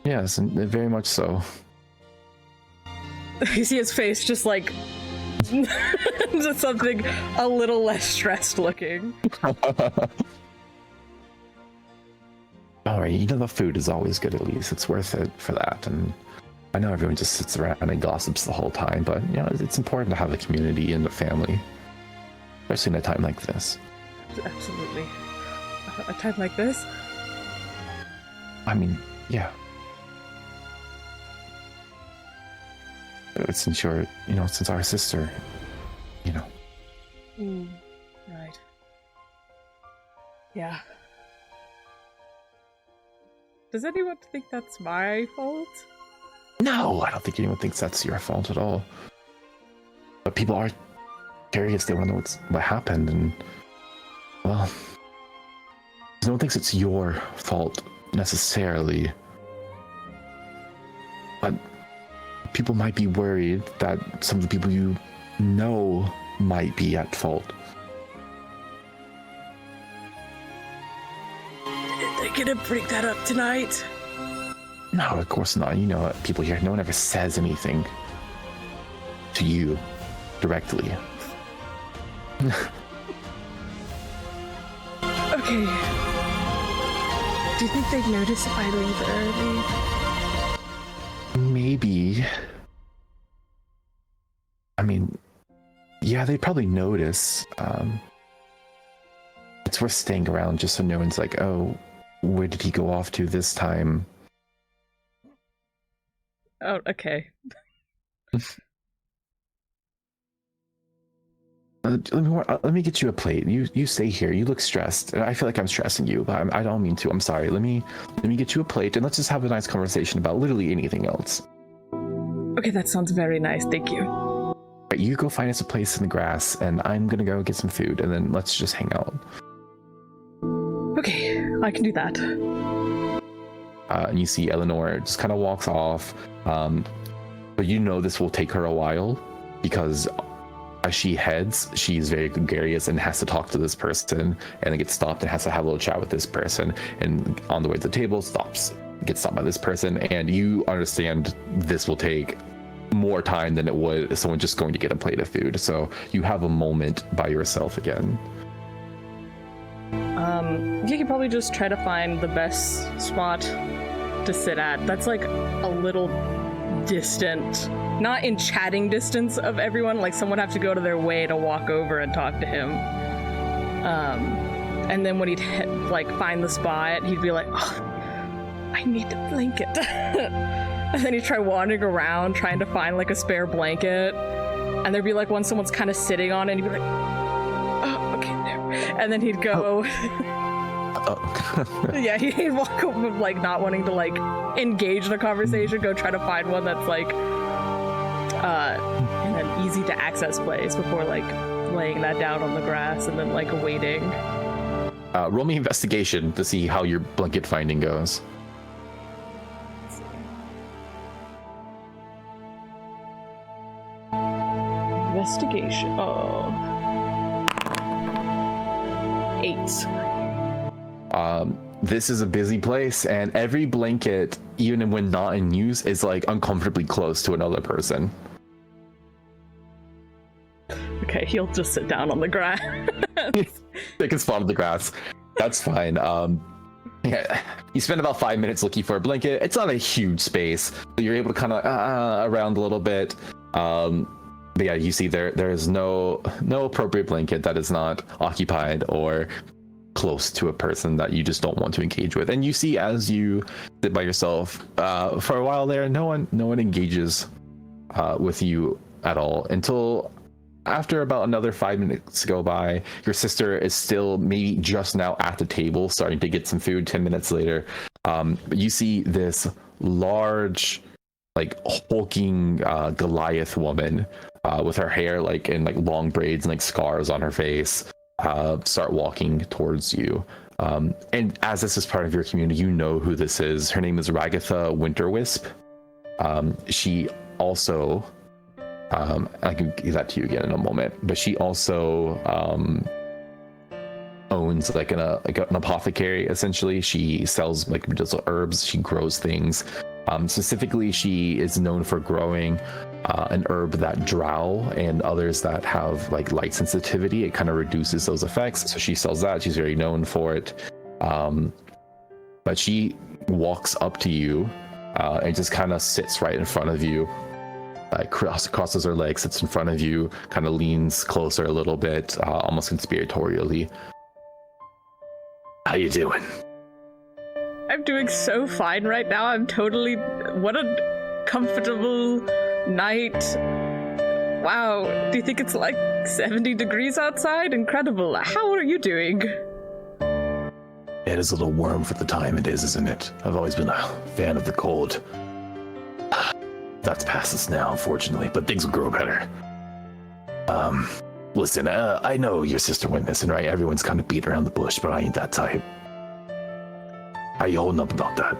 Yes, and very much so. You see his face just like just something a little less stressed looking. Don't worry, you know the food is always good at least. It's worth it for that. And I know everyone just sits around and gossips the whole time, but you know, it's important to have a community and a family. Especially in a time like this. Absolutely. A time like this? I mean, yeah. Since you're, since our sister, Right. Yeah. Does anyone think that's my fault? No, I don't think anyone thinks that's your fault at all. But people are curious. They want to know what happened, and well, no one thinks it's your fault necessarily, but people might be worried that some of the people you know might be at fault. They're gonna bring that up tonight. No, of course not. You know, people here, no one ever says anything to you directly. Okay. Do you think they'd notice if I leave early? Maybe. I mean, yeah, they'd probably notice. It's worth staying around just so no one's like, oh, where did he go off to this time? Oh, okay. let me get you a plate. You stay here. You look stressed. I feel like I'm stressing you, but I don't mean to. I'm sorry. Let me get you a plate, and let's just have a nice conversation about literally anything else. Okay, that sounds very nice. Thank you. Right, you go find us a place in the grass, and I'm gonna go get some food, and then let's just hang out. Okay, I can do that. And you see Eleanor just kind of walks off, but you know this will take her a while because as she heads, she's very gregarious and has to talk to this person, and then gets stopped and has to have a little chat with this person, and on the way to the table gets stopped by this person, and you understand this will take more time than it would if someone just going to get a plate of food. So you have a moment by yourself again. You could probably just try to find the best spot to sit at. That's like a little distant, not in chatting distance of everyone. Like someone have to go to their way to walk over and talk to him. And then when he'd find the spot, he'd be like, "Oh, I need the blanket." And then he'd try wandering around trying to find like a spare blanket, and there'd be like one someone's kind of sitting on, and he'd be like, "Oh, okay, there." And then he'd go. Yeah, he'd walk over like not wanting to like engage in a conversation, go try to find one that's like in an easy to access place before like laying that down on the grass and then like waiting. Roll me investigation to see how your blanket finding goes. Investigation. Oh. 8. This is a busy place, and every blanket, even when not in use, is like uncomfortably close to another person. Okay, he'll just sit down on the grass. Take a spot on the grass. That's fine. Yeah, you spend about 5 minutes looking for a blanket. It's not a huge space, but you're able to kind of around a little bit. But yeah, you see there is no appropriate blanket that is not occupied or close to a person that you just don't want to engage with. And you see as you sit by yourself for a while there, no one engages with you at all until after about another 5 minutes go by. Your sister is still maybe just now at the table starting to get some food. 10 minutes later, you see this large, like hulking Goliath woman with her hair like in like long braids and like scars on her face start walking towards you. And as this is part of your community, you know who this is. Her name is Ragatha Winterwisp. She also I can give that to you again in a moment, but she also owns like an apothecary. Essentially, she sells like medicinal herbs. She grows things. Specifically, she is known for growing an herb that drow and others that have like light sensitivity. It kind of reduces those effects. So she sells that. She's very known for it. But she walks up to you and just kind of sits right in front of you. Crosses her legs, sits in front of you, kind of leans closer a little bit, almost conspiratorially. How you doing? I'm doing so fine right now. I'm totally... What a comfortable night. Wow. Do you think it's like 70 degrees outside? Incredible. How are you doing? It is a little warm for the time it is, isn't it? I've always been a fan of the cold. That's past us now, unfortunately, but things will grow better. Listen, I know your sister went missing, right? Everyone's kind of beat around the bush, but I ain't that type. How you holding up about that?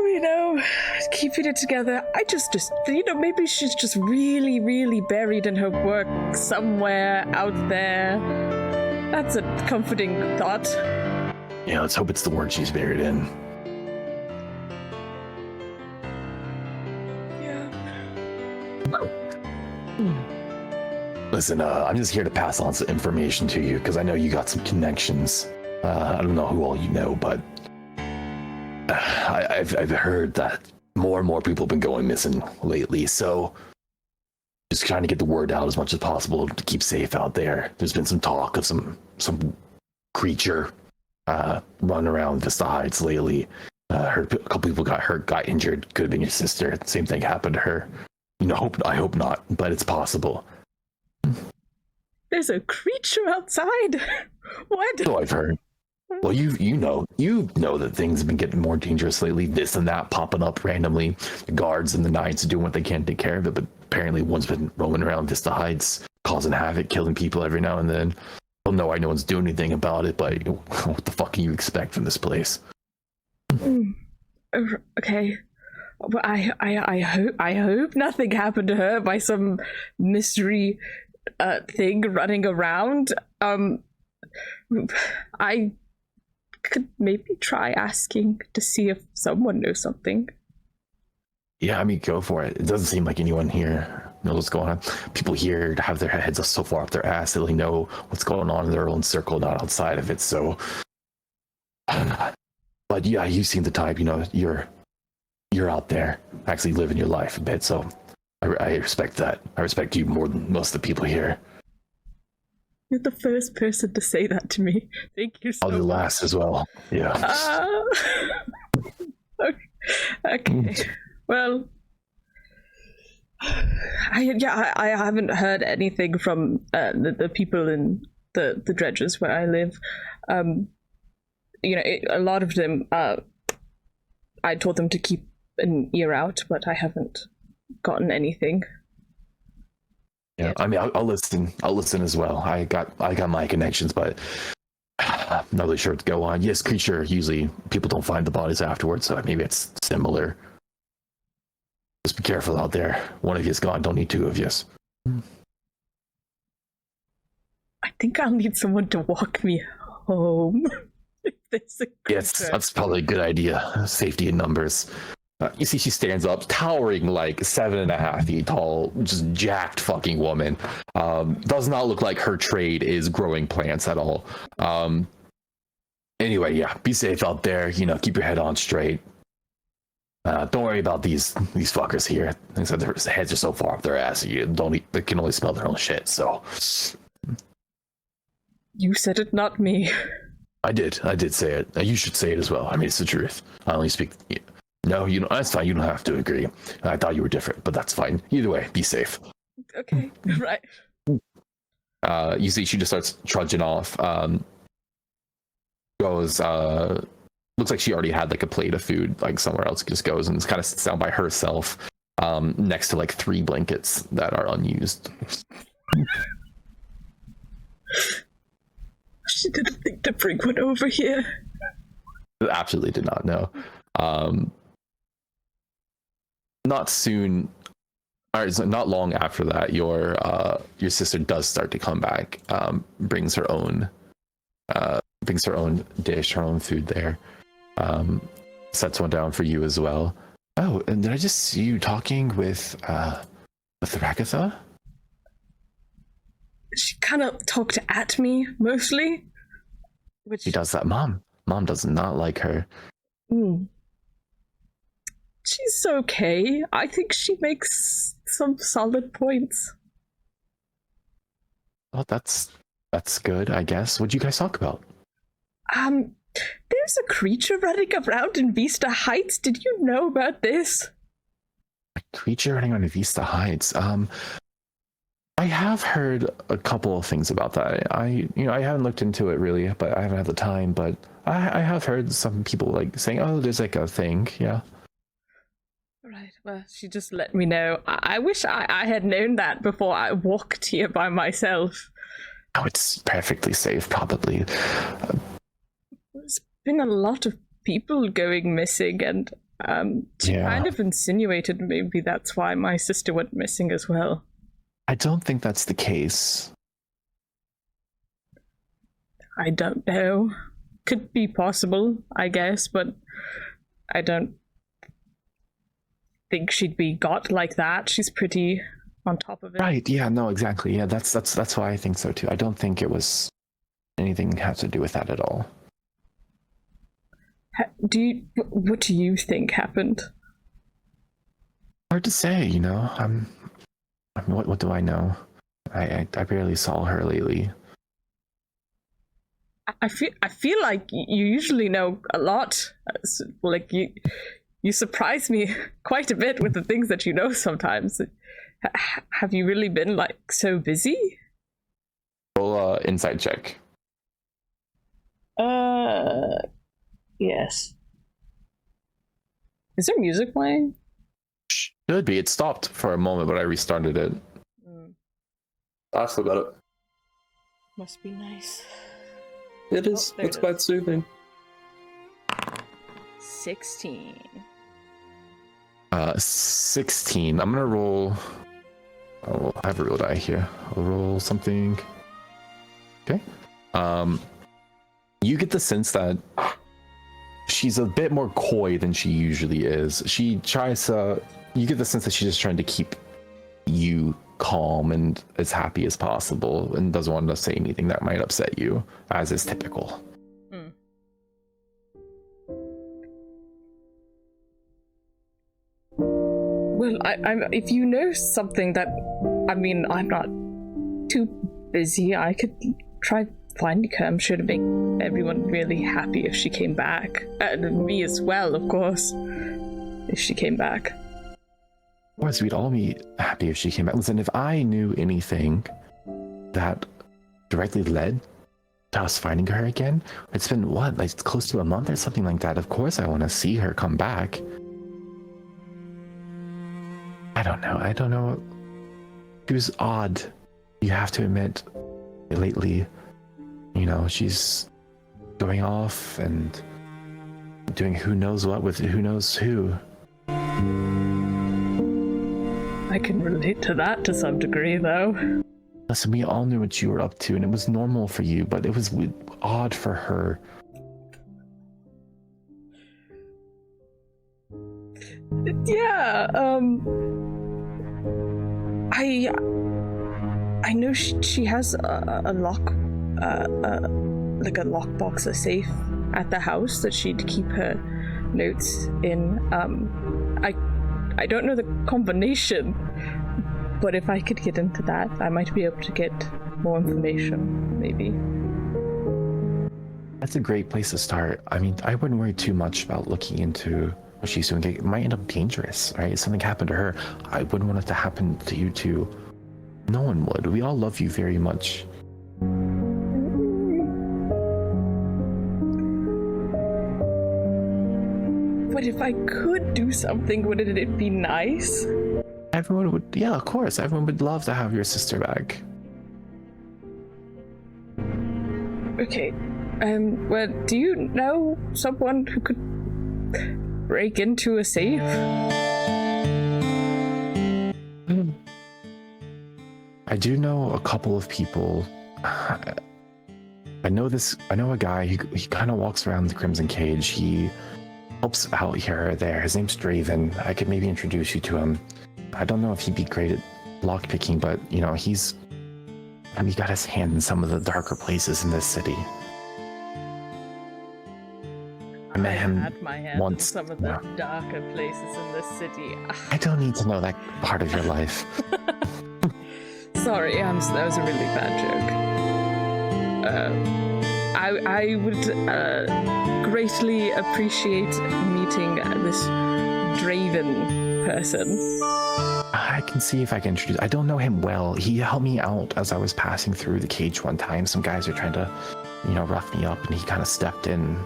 You know, keeping it together. I just, maybe she's just really, really buried in her work somewhere out there. That's a comforting thought. Yeah, let's hope it's the work she's buried in. Listen, I'm just here to pass on some information to you because I know you got some connections. I don't know who all you know, but I've heard that more and more people have been going missing lately. So just trying to get the word out as much as possible to keep safe out there. There's been some talk of some creature running around Vista Heights lately. Heard a couple people got hurt, got injured. Could have been your sister. Same thing happened to her. I hope not, but it's possible. There's a creature outside. What? So I've heard. Well, you know that things have been getting more dangerous lately. This and that popping up randomly. The guards and the knights are doing what they can to take care of it, but apparently one's been roaming around Vista Heights, causing havoc, killing people every now and then. Well, no one's doing anything about it, but what the fuck can you expect from this place? Okay. Well, I hope nothing happened to her by some mystery thing running around. I could maybe try asking to see if someone knows something. Yeah, I mean, go for it. It doesn't seem like anyone here knows what's going on. People here have their heads so far up their ass, they only know what's going on in their own circle, not outside of it. So, but yeah, you seem the type. You're out there, actually living your life a bit. So, I respect that. I respect you more than most of the people here. You're the first person to say that to me. Thank you so much. I'll do last as well. Yeah. Okay. Well, I haven't heard anything from the people in the dredges where I live. A lot of them. I told them to keep an ear out, but I haven't gotten anything. Yeah, I mean, I'll listen. I'll listen as well. I got my connections, but I'm not really sure what to go on. Yes, creature. Usually, people don't find the bodies afterwards, so maybe it's similar. Just be careful out there. One of you's gone. Don't need two of you. I think I'll need someone to walk me home. If there's a creature. Yes, that's probably a good idea. Safety in numbers. You see, she stands up, towering like 7.5 feet tall, just jacked fucking woman. Does not look like her trade is growing plants at all. Anyway, yeah, be safe out there. Keep your head on straight. Don't worry about these fuckers here. Like I said, their heads are so far up their ass, they can only smell their own shit. So, you said it, not me. I did say it. You should say it as well. I mean, it's the truth. I only speak. No, that's fine. You don't have to agree. I thought you were different, but that's fine. Either way, be safe. Okay, right. You see, she just starts trudging off. Goes. Looks like she already had like a plate of food, like somewhere else. Just goes and kind of sits down by herself, next to like 3 blankets that are unused. She didn't think to bring one over here. Absolutely did not know. Not soon, or not long after that, your sister does start to come back. Brings her own dish, her own food there. Sets one down for you as well. Oh, and did I just see you talking with Ragatha? She kind of talked at me mostly, which She does that. Mom does not like her. She's okay. I think she makes some solid points. Well, that's good, I guess. What'd you guys talk about? There's a creature running around in Vista Heights. Did you know about this? A creature running on Vista Heights. I have heard a couple of things about that. I haven't looked into it really, but I haven't had the time. But I have heard some people like saying, "Oh, there's like a thing." Yeah. Right. Well, she just let me know. I wish I had known that before I walked here by myself. Oh, it's perfectly safe, probably. There's been a lot of people going missing, and she kind of insinuated maybe that's why my sister went missing as well. I don't think that's the case. I don't know. Could be possible, I guess, but I don't think she'd be got like that. She's pretty on top of it. Right, yeah, no, exactly. Yeah, that's why I think so too. I don't think it was anything have to do with that at all. What do you think happened? Hard to say, I mean, what do I know? I barely saw her lately. I feel like you usually know a lot. Like You surprise me quite a bit with the things that you know sometimes. Have you really been, like, so busy? Roll insight check. Yes. Is there music playing? Should be. It stopped for a moment, but I restarted it. I still got it. Must be nice. It is. There It's it quite is. soothing. 16. 16. I'm gonna roll. Oh, I have a real die here. I'll roll something. Okay. You get the sense that she's a bit more coy than she usually is. She tries to. You get the sense that she's just trying to keep you calm and as happy as possible, and doesn't want to say anything that might upset you, as is typical. Well, I'm. If you know something that, I'm not too busy. I could try finding her. I'm sure to make everyone really happy if she came back, and me as well, of course, if she came back. Of course, we'd all be happy if she came back. Listen, if I knew anything that directly led to us finding her again, it's been what, like close to a month or something like that. Of course, I want to see her come back. I don't know. She was odd, you have to admit, lately. You know, she's going off and doing who knows what with who knows who. I can relate to that to some degree, though. Listen, we all knew what you were up to, and it was normal for you, but it was odd for her. Yeah, I know she has a lock, like a lockbox, a safe at the house that she'd keep her notes in. I don't know the combination, but if I could get into that, I might be able to get more information, maybe. That's a great place to start. I mean, I wouldn't worry too much about looking into what she's doing. It might end up dangerous, right? If something happened to her, I wouldn't want it to happen to you too. No one would. We all love you very much. But if I could do something, wouldn't it be nice? Everyone would, yeah, of course. Everyone would love to have your sister back. Okay. Well, do you know someone who could break into a safe? I do know a couple of people. I know a guy, he kind of walks around the Crimson Cage. He helps out here or there. His name's Draven. I could maybe introduce you to him. I don't know if he'd be great at lockpicking, but, you know, he got his hand in some of the darker places in this city. I met him had my hand once. in some of the darker places in this city. I don't need to know that part of your life. Sorry, that was a really bad joke. I would greatly appreciate meeting this Draven person. I can see if I can introduce. I don't know him well. He helped me out as I was passing through the cage one time. Some guys were trying to, rough me up, and he kind of stepped in,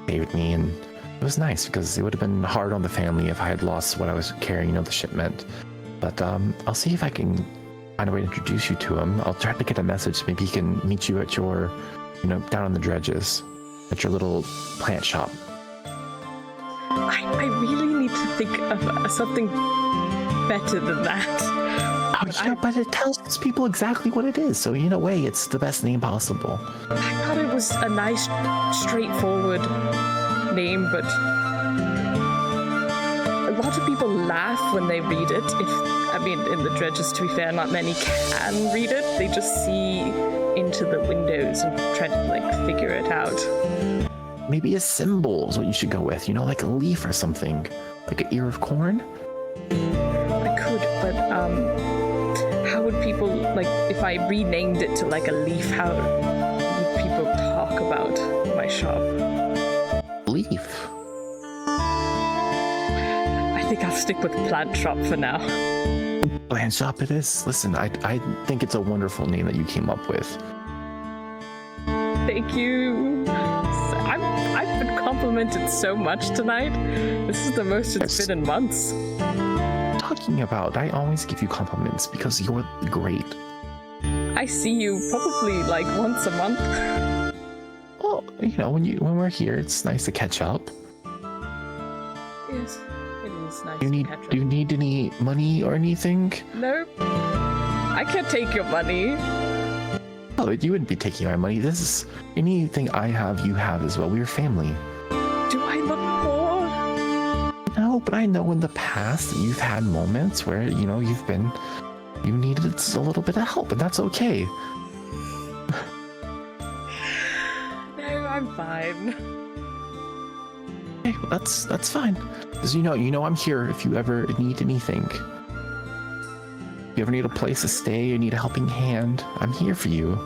saved me, and it was nice because it would have been hard on the family if I had lost what I was carrying, the shipment. But I'll see if I can find a way to introduce you to him. I'll try to get a message. Maybe he can meet you at your, down on the dredges, at your little plant shop. I really need to think of something better than that. But it tells people exactly what it is. So in a way, it's the best name possible. I thought it was a nice, straightforward name, but a lot of people laugh when they read it. In the dredges, to be fair, not many can read it. They just see into the windows and try to figure it out. Maybe a symbol is what you should go with. Like a leaf or something, like an ear of corn. I could, but how would people if I renamed it to a leaf? How would people talk about my shop? Leaf. think I'll stick with Plant Shop for now. Plant Shop it is. Listen, I think it's a wonderful name that you came up with. Thank you. I've been complimented so much tonight. This is the most it's been in months. Talking about, I always give you compliments because you're great. I see you probably like once a month. Well, you know, when we're here, it's nice to catch up. Yes, it is nice Do to catch up. you need any money or anything? Nope. I can't take your money. Oh, you wouldn't be taking my money. This is anything I have, you have as well. We're family. Do I look poor? No, but I know in the past that you've had moments where, you know, you needed a little bit of help, and that's okay. No, I'm fine. Okay, well, that's fine. Because you know I'm here if you ever need anything. If you ever need a place to stay or need a helping hand, I'm here for you.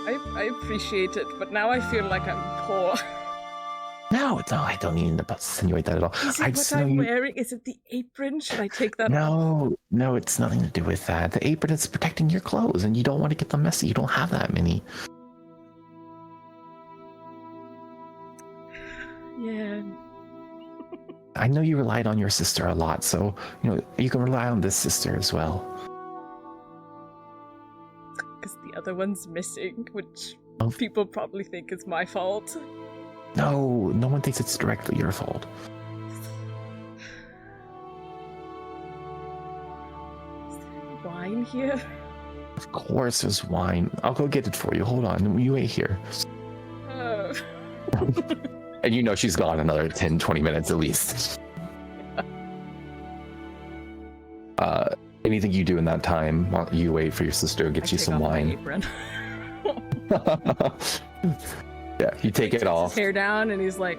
I appreciate it, but now I feel like I'm poor. No, I don't need to insinuate that at all. Is I it just what know I'm you. wearing? Is it the apron? Should I take that off? No, it's nothing to do with that. The apron is protecting your clothes, and you don't want to get them messy. You don't have that many. Yeah. I know you relied on your sister a lot, so you know you can rely on this sister as well. Because the other one's missing, which Oh. people probably think is my fault. No one thinks it's directly your fault. Is there any wine here? Of course, there's wine. I'll go get it for you. Hold on, you wait here. Oh. And you know she's gone another 10-20 minutes at least. Anything you do in that time while you wait for your sister to get you some wine. Yeah, you take it off. His hair down, and he's like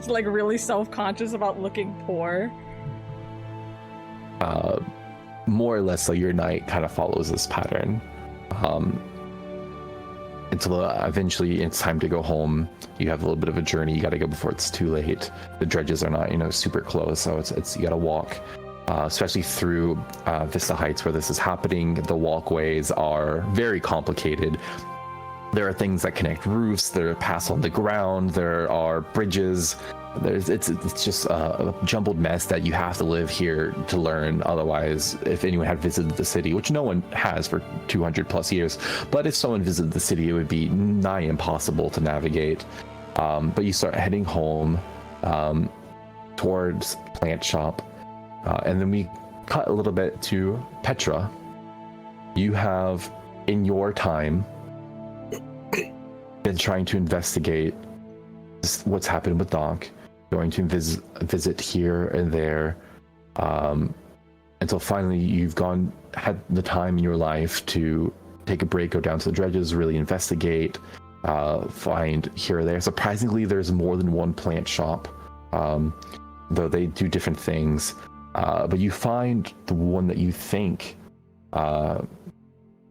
really self-conscious about looking poor. More or less, so your night kind of follows this pattern. Until eventually it's time to go home. You have a little bit of a journey. You got to go before it's too late. The dredges are not, super close, so it's you got to walk. Especially through Vista Heights where this is happening. The walkways are very complicated. There are things that connect roofs. There are paths on the ground. There are bridges. It's just a jumbled mess that you have to live here to learn. Otherwise, if anyone had visited the city, which no one has for 200 plus years, but if someone visited the city, it would be nigh impossible to navigate. But you start heading home towards Plant Shop. And then we cut a little bit to Petra. You have, in your time, been trying to investigate what's happened with Doc, going to visit here and there, until finally you've had the time in your life to take a break, go down to the dredges, really investigate, find here or there. Surprisingly, there's more than one plant shop, though they do different things. But you find the one that you think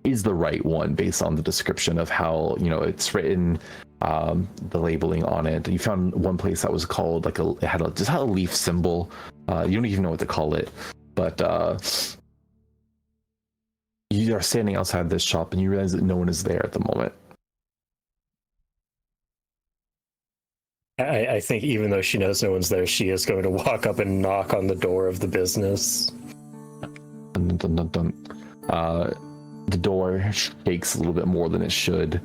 is the right one based on the description of how it's written, the labeling on it. You found one place that was called it had a leaf symbol. You don't even know what to call it, but you are standing outside this shop and you realize that no one is there at the moment. I think even though she knows no one's there, she is going to walk up and knock on the door of the business. Dun, dun, dun, dun. The door shakes a little bit more than it should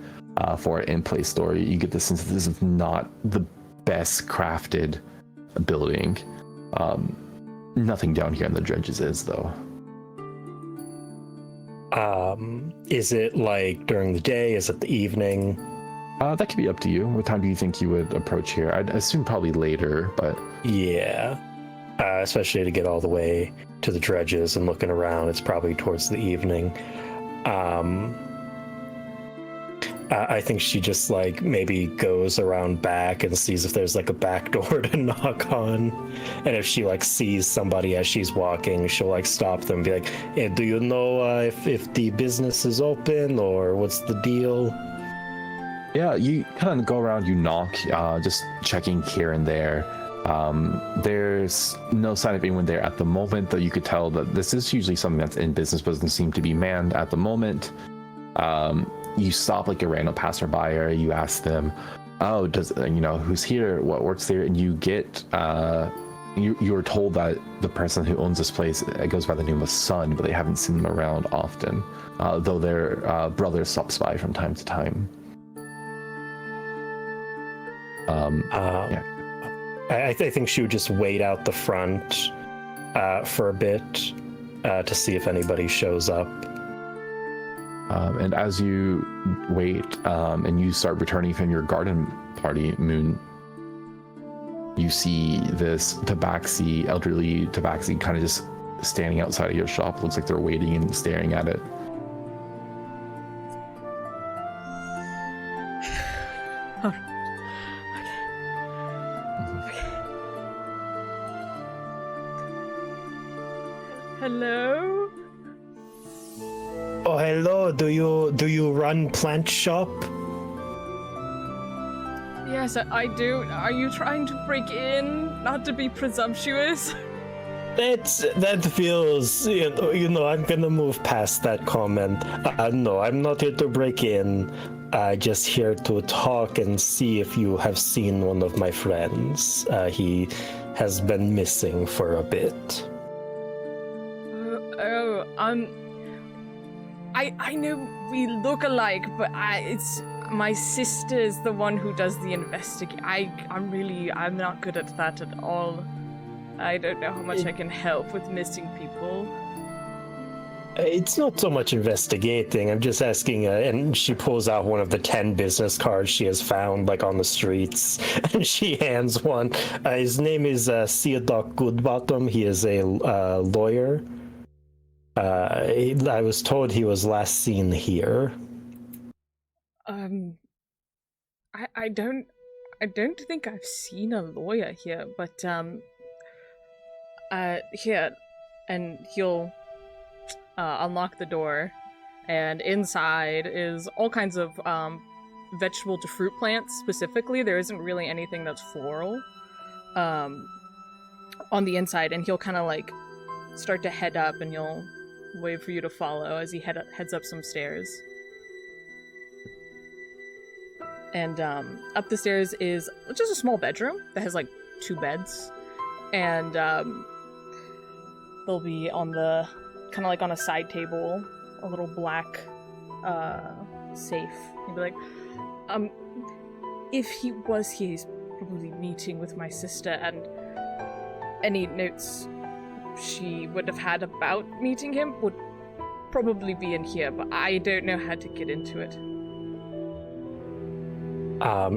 for an in-place door. You get the sense that this is not the best crafted building. Nothing down here in the dredges is, though. Is it like during the day? Is it the evening? That could be up to you. What time do you think you would approach here? I'd assume probably later, but... Yeah. Especially to get all the way to the dredges and looking around, it's probably towards the evening. I think she just maybe goes around back and sees if there's a back door to knock on. And if she sees somebody as she's walking, she'll stop them and be like, hey, do you know if the business is open or what's the deal? Yeah, you kind of go around, you knock, just checking here and there. There's no sign of anyone there at the moment, though you could tell that this is usually something that's in business, but doesn't seem to be manned at the moment. You stop like a random passerby, or you ask them, "Oh, who's here? What works there?" And you get you were told that the person who owns this place goes by the name of Sun, but they haven't seen them around often, though their brother stops by from time to time. Yeah. I think she would just wait out the front for a bit to see if anybody shows up. And as you wait and you start returning from your garden party, Moon, you see this tabaxi, elderly tabaxi, kind of just standing outside of your shop. Looks like they're waiting and staring at it. Hello? Oh, hello. Do you run plant shop? Yes, I do. Are you trying to break in? Not to be presumptuous. That feels, I'm gonna move past that comment. No, I'm not here to break in. Just here to talk and see if you have seen one of my friends. He has been missing for a bit. I know we look alike, but it's my sister's the one who does the investigation. I'm not good at that at all. I don't know how much I can help with missing people. It's not so much investigating. I'm just asking, and she pulls out one of the 10 business cards she has found, like, on the streets, and she hands one. His name is Theodore Goodbottom. He is a lawyer. I was told he was last seen here. I don't think I've seen a lawyer here, but here, and he'll unlock the door, and inside is all kinds of vegetable to fruit plants. Specifically, there isn't really anything that's floral on the inside, and he'll kind of like start to head up, and you'll wait for you to follow as he heads up some stairs. And up the stairs is just a small bedroom that has like 2 beds, and they'll be on the kind of like on a side table, a little black safe. He'd be like, if he was here, he's probably meeting with my sister, and any notes she would have had about meeting him would probably be in here, but I don't know how to get into it.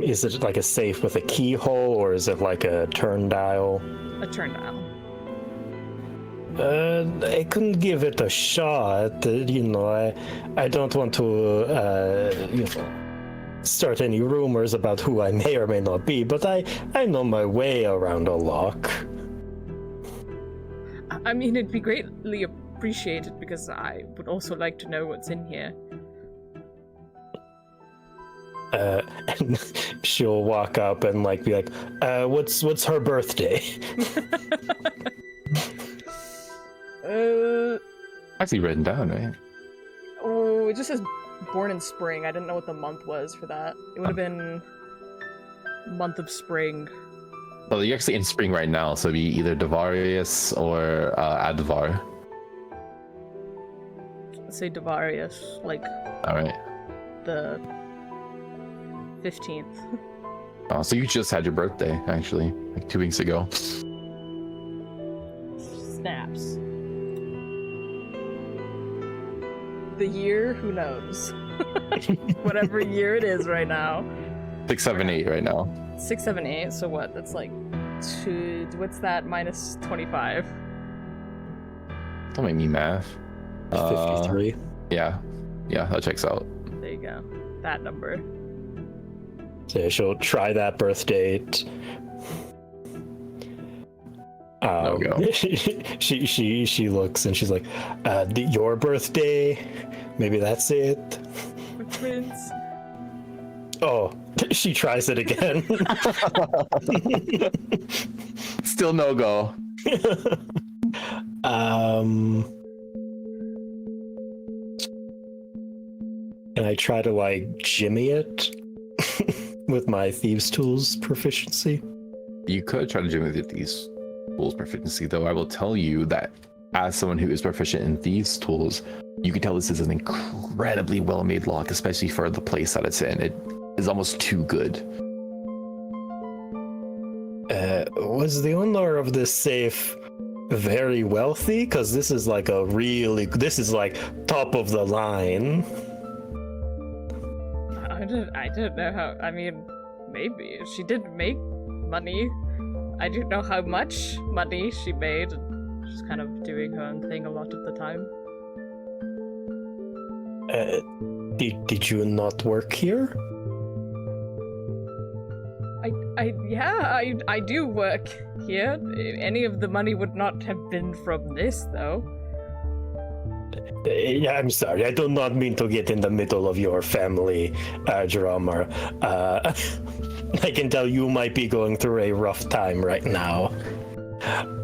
Is it like a safe with a keyhole, or is it like a turn dial? A turn dial. I couldn't give it a shot. I don't want to start any rumors about who I may or may not be, but I know my way around a lock. I mean, it'd be greatly appreciated, because I would also like to know what's in here. And she'll walk up and like be like, what's her birthday? Actually written down, right? Oh, it just says born in spring. I didn't know what the month was for that. It would have been month of spring. Well, you're actually in spring right now, so it'd be either Devarius or Advar. Let's say Devarius, like All right. the 15th. Oh, so you just had your birthday, actually, like 2 weeks ago. Snaps. The year, who knows? Whatever year it is right now. 678 right now. 678, so what? That's like 2. What's that? Minus 25. Don't make me math. 53. Yeah, that checks out. There you go. That number. So she'll try that birth date. No go. She looks and she's like, your birthday? Maybe that's it. We're twins. Oh, she tries it again. still no go. Can I try to like jimmy it with my thieves tools proficiency? You could try to do with these tools proficiency, though I will tell you that as someone who is proficient in these tools, you can tell this is an incredibly well-made lock, especially for the place that it's in. It is almost too good. Was the owner of this safe very wealthy? Because this is like this is like top of the line. I don't know how. I mean, maybe she did make money. I don't know how much money she made. She's kind of doing her own thing a lot of the time. Did you not work here? I do work here. Any of the money would not have been from this, though. Yeah, I'm sorry. I do not mean to get in the middle of your family drama. I can tell you might be going through a rough time right now.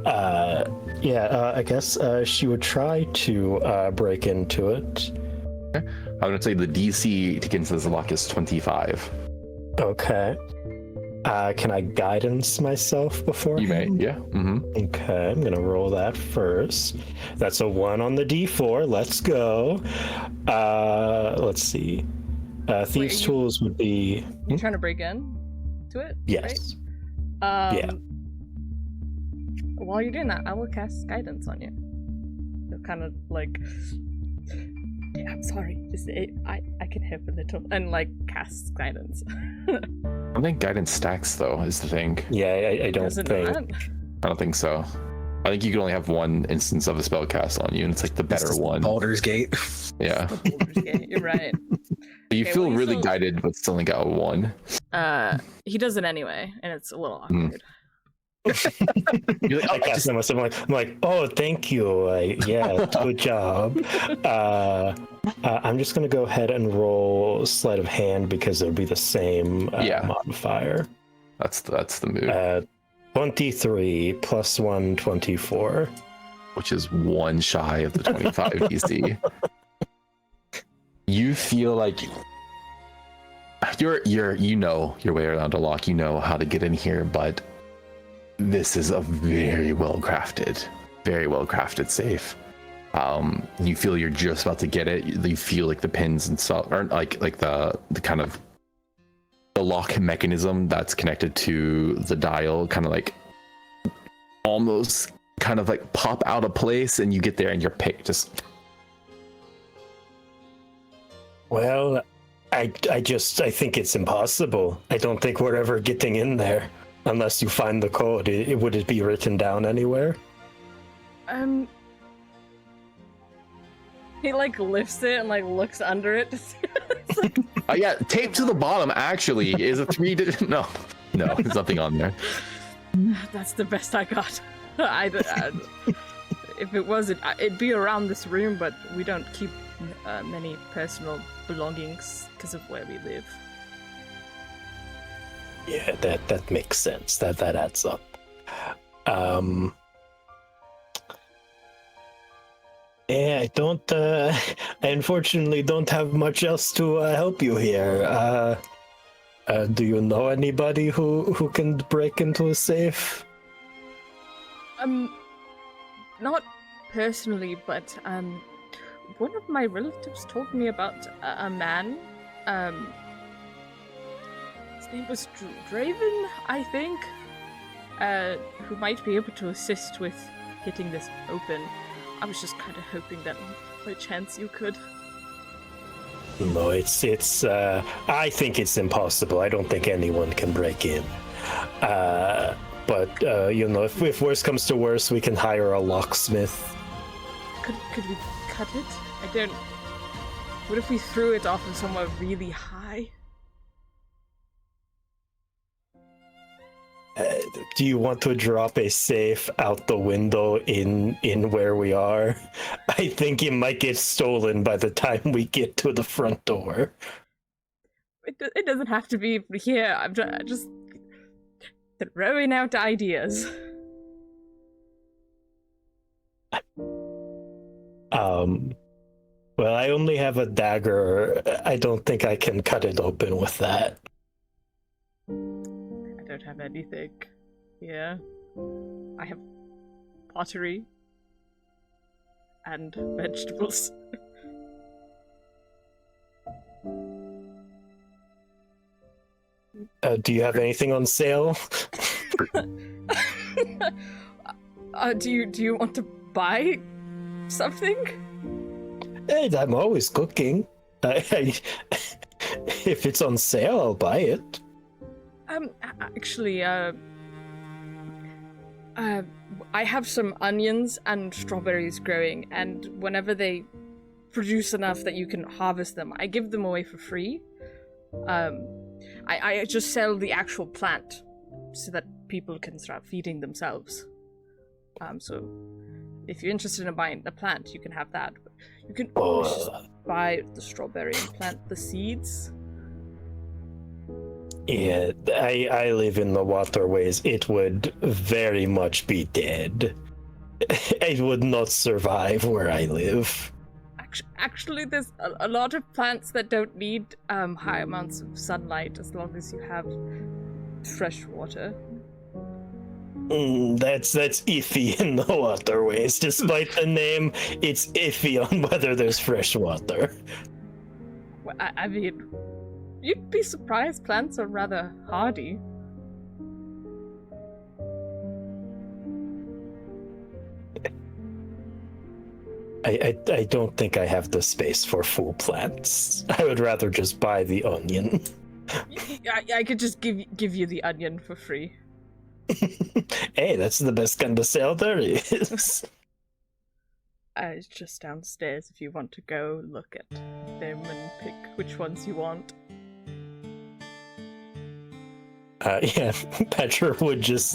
I guess she would try to break into it. I would say the DC to get into this lock is 25. Okay. Can I guidance myself before? You may, yeah. Mm-hmm. Okay, I'm gonna roll that first. That's a 1 on the D4. Let's go. Let's see. Thieves' tools would be. You trying to break in to it? Yes. Right? Yeah. While you're doing that, I will cast guidance on you. You'll kind of like. Yeah, I'm sorry. I can help a little and like cast guidance. I think guidance stacks though is the thing. Yeah, I don't think. I don't think so. I think you can only have one instance of a spell cast on you, and it's like the better one. Baldur's Gate. Yeah. Baldur's Gate, you're right. You feel really guided, but still only got 1. He does it anyway, and it's a little awkward. You're like, I cast them myself. I'm like, oh, thank you. Yeah, good job. I'm just gonna go ahead and roll sleight of hand because it'll be the same modifier. That's the move. 23 plus 1, 24. Which is 1 shy of the 25 DC. You feel like you know your way around a lock. You know how to get in here, but this is a very well crafted safe. You feel you're just about to get it. You feel like the pins and stuff, or like the kind of the lock mechanism that's connected to the dial, kind of like almost kind of like pop out of place, and you get there and your pick just. Well, I think it's impossible. I don't think we're ever getting in there. Unless you find the code, would it be written down anywhere? He like lifts it and like looks under it. Like... Yeah, taped to the bottom actually is a 3-digit. No, there's nothing on there. That's the best I got. If it was, it'd be around this room, but we don't keep many personal belongings because of where we live. Yeah, that makes sense. That adds up. Yeah, I unfortunately don't have much else to help you here. Do you know anybody who can break into a safe? Not personally, but one of my relatives told me about a man. His name was Draven, I think, who might be able to assist with getting this open. I was just kind of hoping that by chance you could. No, it's I think it's impossible. I don't think anyone can break in. But if worse comes to worse, we can hire a locksmith. Could we cut it? I don't. What if we threw it off of somewhere really high? Do you want to drop a safe out the window in where we are? I think it might get stolen by the time we get to the front door. It doesn't have to be here. I'm just throwing out ideas. Well, I only have a dagger. I don't think I can cut it open with that. I don't have anything. Yeah. I have pottery and vegetables. Do you have anything on sale? Do you want to buy something? Hey, I'm always cooking. If it's on sale, I'll buy it. Actually, I have some onions and strawberries growing, and whenever they produce enough that you can harvest them, I give them away for free. I just sell the actual plant so that people can start feeding themselves. So if you're interested in buying the plant, you can have that. But you can always just buy the strawberry and plant the seeds. Yeah, I live in the waterways. It would very much be dead. It would not survive where I live. Actually, there's a lot of plants that don't need high amounts of sunlight as long as you have fresh water. That's iffy in the waterways. Despite the name, it's iffy on whether there's fresh water. Well, I mean, you'd be surprised. Plants are rather hardy. I don't think I have the space for full plants. I would rather just buy the onion. I could just give you the onion for free. Hey, that's the best kind of sale there is. It's just downstairs if you want to go look at them and pick which ones you want. Yeah, Petra would just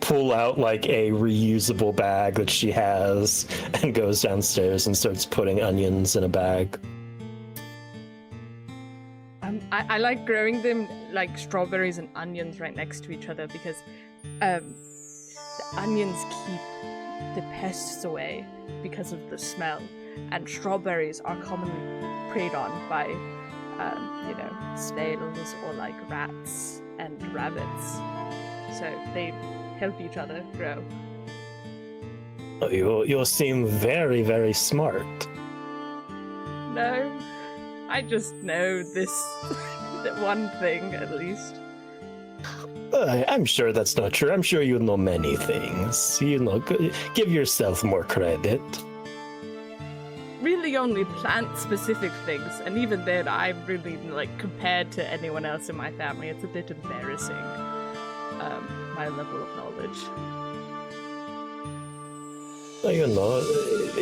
pull out a reusable bag that she has and goes downstairs and starts putting onions in a bag. I like growing them like strawberries and onions right next to each other because the onions keep the pests away because of the smell, and strawberries are commonly preyed on by, snails or rats and rabbits. So they help each other grow. You seem very, very smart. No, I just know this one thing at least. I'm sure that's not true. I'm sure you know many things. Give yourself more credit. Really only plant-specific things, and even then I'm really, compared to anyone else in my family, it's a bit embarrassing, my level of knowledge.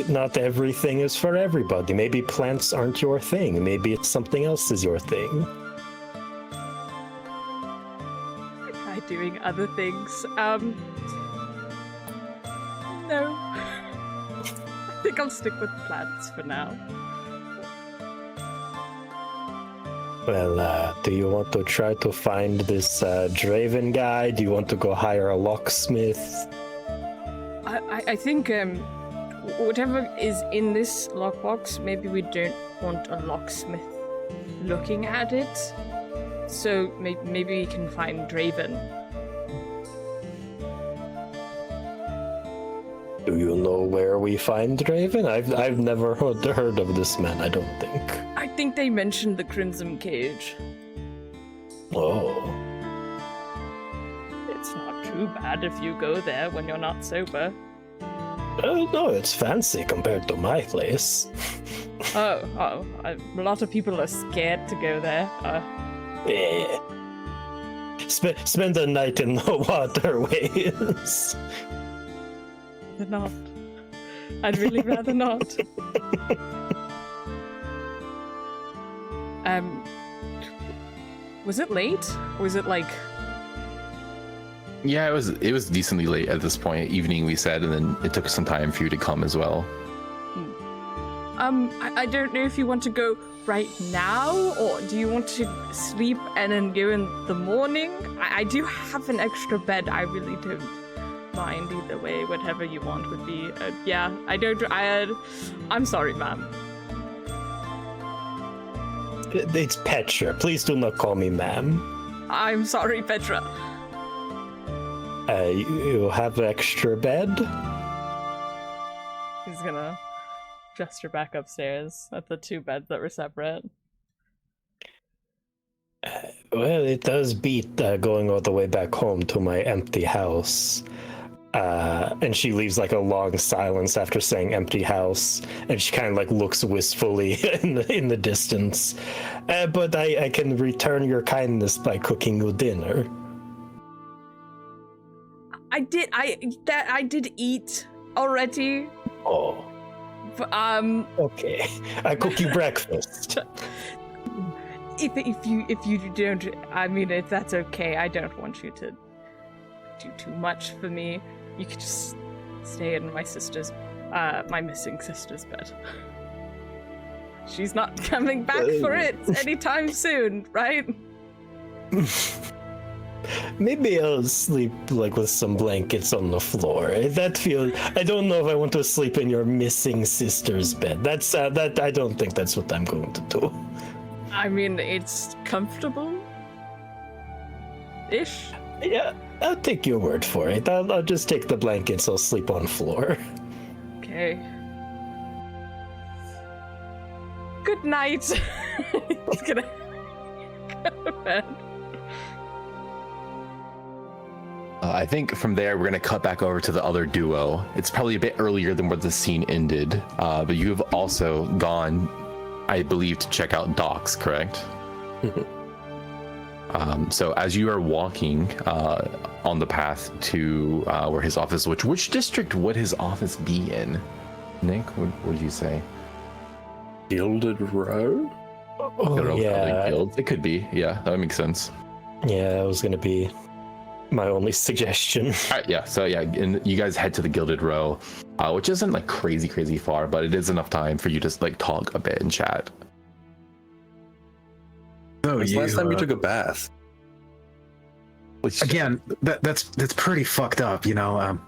Not everything is for everybody. Maybe plants aren't your thing. Maybe it's something else is your thing. I try doing other things. No. I think I'll stick with plants for now. Well, do you want to try to find this Draven guy? Do you want to go hire a locksmith? I think whatever is in this lockbox, maybe we don't want a locksmith looking at it. So maybe we can find Draven. Do you know where we find Draven? I've never heard of this man, I don't think. I think they mentioned the Crimson Cage. Oh. It's not too bad if you go there when you're not sober. No, it's fancy compared to my place. A lot of people are scared to go there. Yeah. Spend the night in the waterways. Not. I'd really rather not. Was it late? Or was it Yeah, it was decently late at this point. Evening, we said, and then it took some time for you to come as well. I don't know if you want to go right now, or do you want to sleep and then go in the morning? I do have an extra bed. I really don't mind either way. Whatever you want would be. Yeah, I'm sorry, ma'am. It's Petra. Please do not call me ma'am. I'm sorry, Petra. You have an extra bed? He's gonna gesture back upstairs at the 2 beds that were separate. Well, it does beat going all the way back home to my empty house. And she leaves like a long silence after saying empty house, and she kind of like looks wistfully in the distance. But I can return your kindness by cooking you dinner. I did eat already. Oh, But, okay. I cook you breakfast. if you don't, I mean, if that's okay, I don't want you to do too much for me. You could just stay in my missing sister's bed. She's not coming back for it anytime soon, right? Maybe I'll sleep like with some blankets on the floor. I don't know if I want to sleep in your missing sister's bed. That I don't think that's what I'm going to do. I mean, it's comfortable-ish. Yeah, I'll take your word for it. I'll just take the blankets. I'll sleep on floor. Okay. Good night. He's gonna go to bed. I think from there we're gonna cut back over to the other duo. It's probably a bit earlier than where the scene ended, but you have also gone, I believe, to check out Doc's, correct? So as you are walking on the path to where his office, which district would his office be in? Nick, what did you say? Gilded Road? Oh, yeah. It could be. Yeah, that would make sense. Yeah, that was going to be my only suggestion. All right, yeah. So yeah, and you guys head to the Gilded Row, which isn't like crazy far, but it is enough time for you to like talk a bit and chat. So When's the last time you took a bath? Which, again, that's pretty fucked up, you know.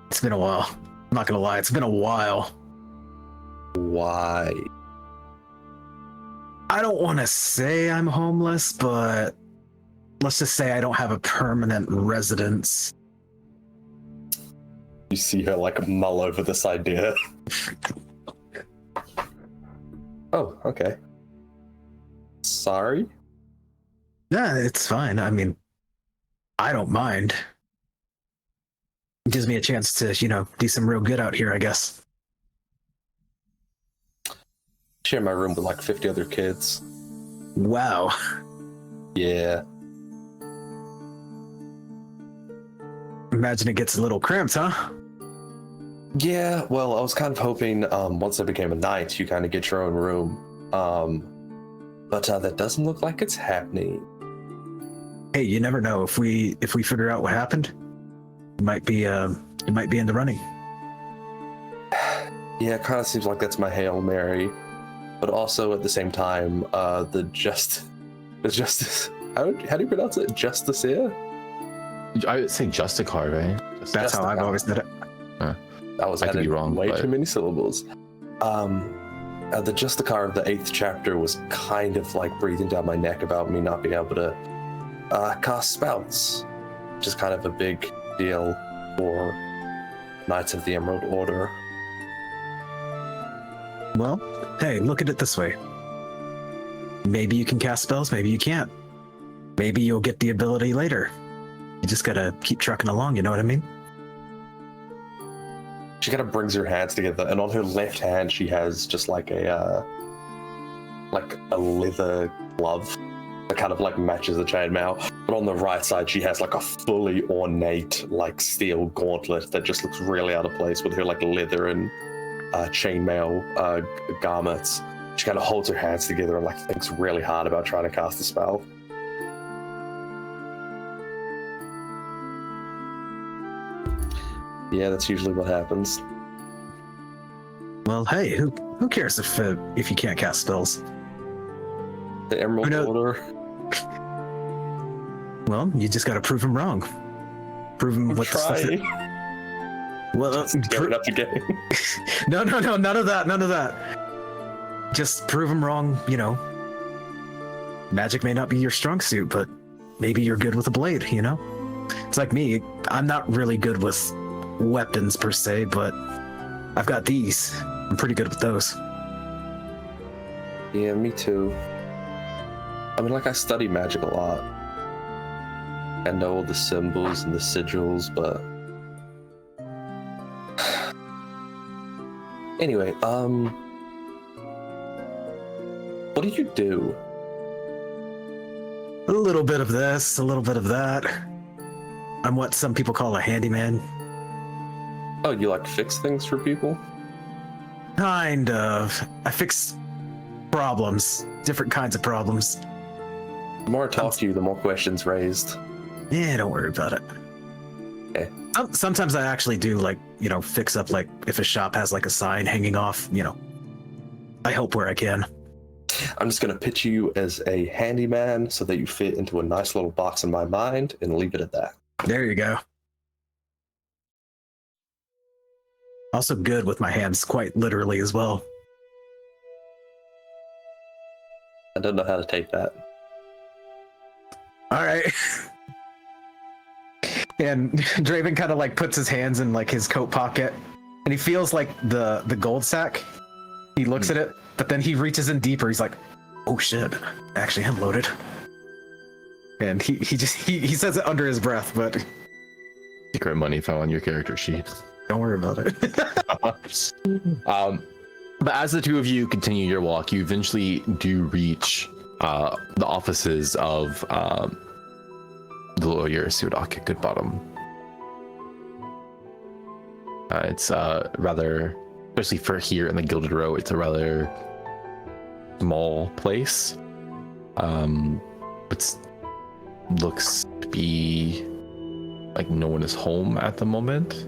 It's been a while. I'm not gonna lie, it's been a while. Why? I don't want to say I'm homeless, but let's just say I don't have a permanent residence. You see her like mull over this idea. Oh, okay. Sorry? Yeah, it's fine. I mean, I don't mind. It gives me a chance to, do some real good out here, I guess. Share my room with like 50 other kids. Wow. Yeah. Imagine it gets a little cramped, huh? Yeah, well, I was kind of hoping once I became a knight, you kind of get your own room. But that doesn't look like it's happening. Hey, you never know. If we figure out what happened, it might be in the running. Yeah, it kind of seems like that's my Hail Mary. But also at the same time, the justice. How do you pronounce it? Justiciar? I would say Justicar, right? That's how I've always said it. That was I could be wrong, way but... too many syllables. The Justicar of the 8th chapter was kind of like breathing down my neck about me not being able to cast spells, which is kind of a big deal for Knights of the Emerald Order. Well, hey, look at it this way. Maybe you can cast spells, maybe you can't. Maybe you'll get the ability later. You just gotta keep trucking along, you know what I mean? She kind of brings her hands together, and on her left hand she has just like a leather glove that kind of like matches the chainmail. But on the right side she has like a fully ornate like steel gauntlet that just looks really out of place with her like leather and chainmail garments. She kind of holds her hands together and like thinks really hard about trying to cast a spell. Yeah, that's usually what happens. Well, hey, who cares if you can't cast spells? The Emerald Order. Well, you just gotta prove them wrong. Prove him what the stuff Try. Well, Scaring up the game. no, none of that. Just prove him wrong, you know. Magic may not be your strong suit, but maybe you're good with a blade, you know? It's like me, I'm not really good with weapons per se, but I've got these. I'm pretty good with those. Yeah, me too. I mean, like, I study magic a lot. I know all the symbols and the sigils, but... Anyway, what do you do? A little bit of this, a little bit of that. I'm what some people call a handyman. Oh, you, like, fix things for people? Kind of. I fix problems, different kinds of problems. The more I talk to you, the more questions raised. Yeah, don't worry about it. Okay. Sometimes I actually do, like, you know, fix up, like, if a shop has, like, a sign hanging off, you know. I help where I can. I'm just gonna pitch you as a handyman so that you fit into a nice little box in my mind and leave it at that. There you go. Also good with my hands, quite literally as well. I don't know how to take that. All right. And Draven kind of like puts his hands in like his coat pocket, and he feels like the gold sack. He looks at it, but then he reaches in deeper. He's like, "Oh shit! Actually, I'm loaded." And he says it under his breath, but Secret money found on your character sheet. don't worry about it. But as the two of you continue your walk, you eventually do reach the offices of the lawyer Sudak at Goodbottom. It's rather, especially for here in the Gilded Row, it's a rather small place. It looks to be like no one is home at the moment.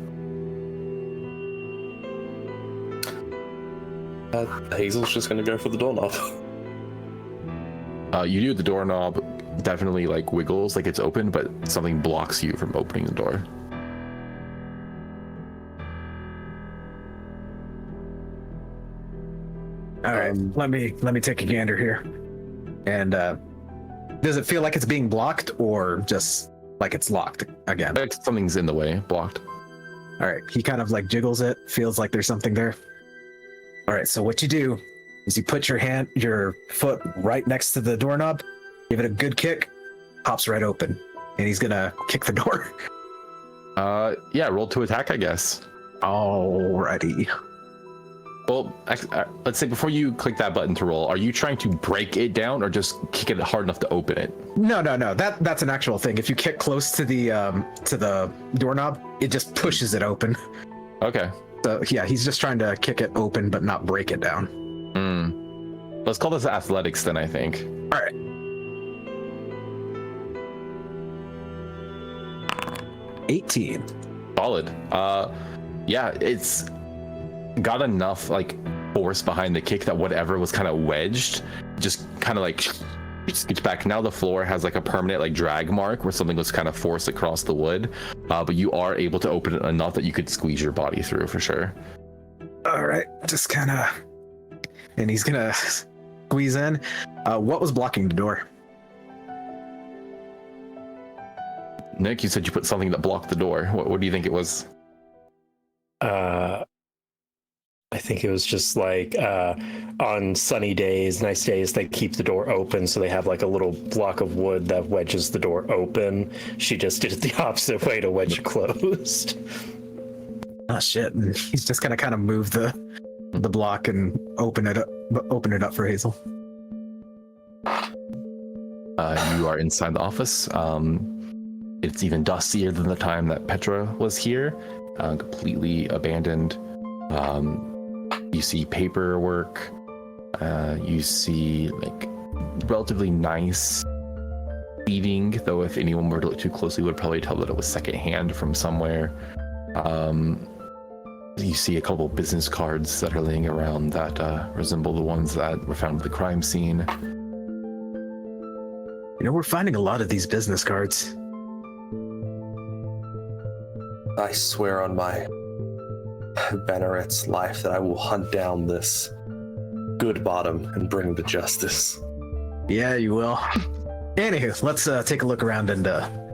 Hazel's just gonna go for the doorknob. You do, the doorknob definitely like wiggles, like it's open, but something blocks you from opening the door. All right, let me take a gander here. And does it feel like it's being blocked or just like it's locked again? Like something's in the way, blocked. All right, he kind of like jiggles it, feels like there's something there. All right, so what you do is you put your foot right next to the doorknob, give it a good kick, pops right open, and he's gonna kick the door. Yeah, roll to attack, I guess. Alrighty. Well, let's say before you click that button to roll, are you trying to break it down or just kick it hard enough to open it? No. That's an actual thing. If you kick close to the doorknob, it just pushes it open. Okay. So yeah, he's just trying to kick it open but not break it down. Let's call this athletics then, I think. All right. 18. Solid. Yeah, it's got enough like force behind the kick that whatever was kind of wedged just kind of like scooch back. Now the floor has like a permanent like drag mark where something was kind of forced across the wood, but you are able to open it enough that you could squeeze your body through for sure. All right, just kind of, and he's gonna squeeze in. What was blocking the door? Nick, you said you put something that blocked the door. What do you think it was? I think it was just like on sunny days, nice days, they keep the door open, so they have like a little block of wood that wedges the door open. She just did it the opposite way to wedge it closed. Oh shit! And he's just gonna kind of move the block and open it up for Hazel. You are inside the office. It's even dustier than the time that Petra was here, completely abandoned. You see paperwork. You see like relatively nice seating, though if anyone were to look too closely, would probably tell that it was secondhand from somewhere. You see a couple business cards that are laying around that resemble the ones that were found at the crime scene. You know, we're finding a lot of these business cards. I swear on my Banneret's life that I will hunt down this good bottom and bring the justice. Yeah, you will. Anywho, let's take a look around and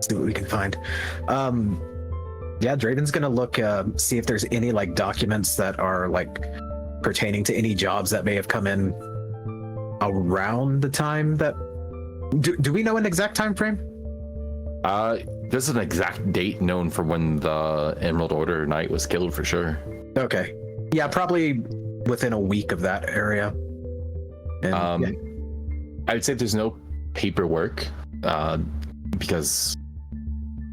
see what we can find. Yeah, Draven's gonna look, see if there's any like documents that are like pertaining to any jobs that may have come in around the time that. Do we know an exact time frame? There's an exact date known for when the Emerald Order Knight was killed for sure. Okay. Yeah, probably within a week of that area. And, yeah. I would say there's no paperwork because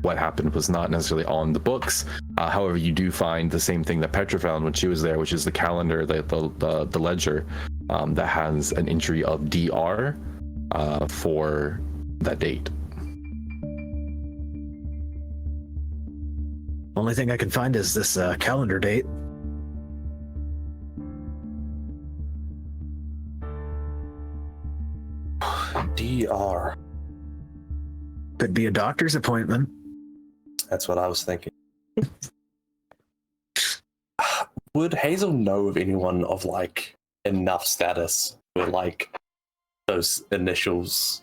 what happened was not necessarily on the books. However, you do find the same thing that Petra found when she was there, which is the calendar, the ledger that has an entry of DR for that date. Only thing I can find is this calendar date. DR. Could be a doctor's appointment. That's what I was thinking. Would Hazel know of anyone of like enough status with like those initials?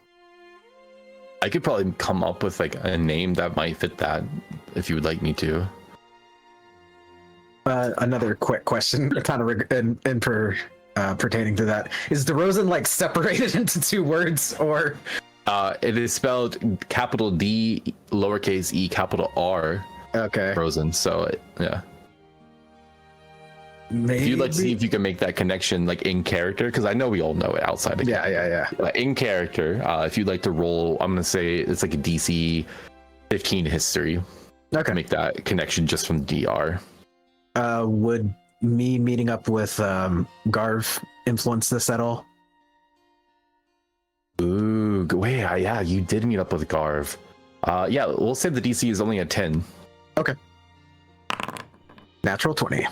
I could probably come up with like a name that might fit that if you would like me to. Another quick question, kind of pertaining to that. Is DeRozan like separated into two words, or? It is spelled capital D, lowercase e, capital R. Okay. Frozen. So yeah. Maybe. If you'd like to see if you can make that connection like in character, because I know we all know it outside of Yeah. in character, if you'd like to roll, I'm gonna say it's like a DC 15 history. Okay. Make that connection just from DR. Would me meeting up with Garv influence this at all? Ooh, wait, yeah, you did meet up with Garv. Yeah, we'll say the DC is only a 10. Okay. Natural 20.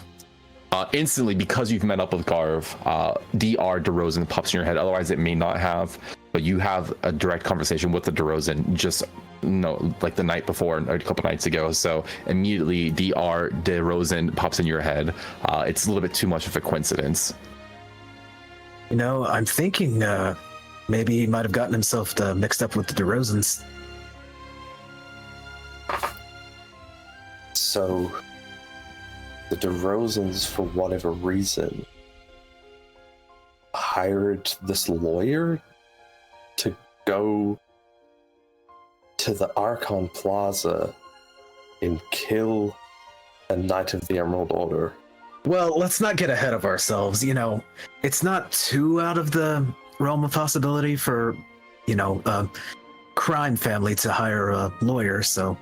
Instantly, because you've met up with Garv, DR DeRozan pops in your head. Otherwise, it may not have. But you have a direct conversation with the DeRozan just like the night before, or a couple nights ago. So immediately, DR DeRozan pops in your head. It's a little bit too much of a coincidence. You know, I'm thinking maybe he might have gotten himself mixed up with the DeRozans. So the DeRozans, for whatever reason, hired this lawyer to go to the Archon Plaza and kill a Knight of the Emerald Order. Well, let's not get ahead of ourselves. You know, it's not too out of the realm of possibility for, a crime family to hire a lawyer, so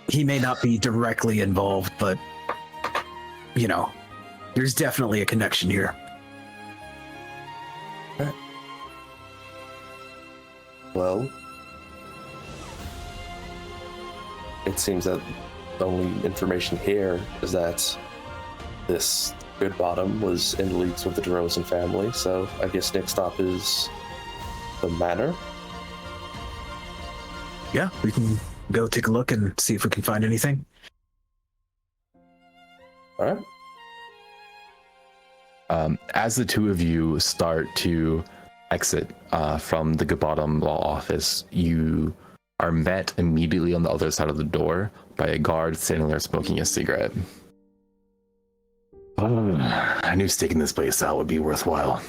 he may not be directly involved, but, there's definitely a connection here. Well, it seems that the only information here is that this good bottom was in leagues with the DeRozan family, so I guess next stop is the manor. Yeah, we can go take a look and see if we can find anything. All right. As the two of you start to exit from the Good Bottom Law Office, you are met immediately on the other side of the door by a guard standing there smoking a cigarette. I knew staking this place out would be worthwhile.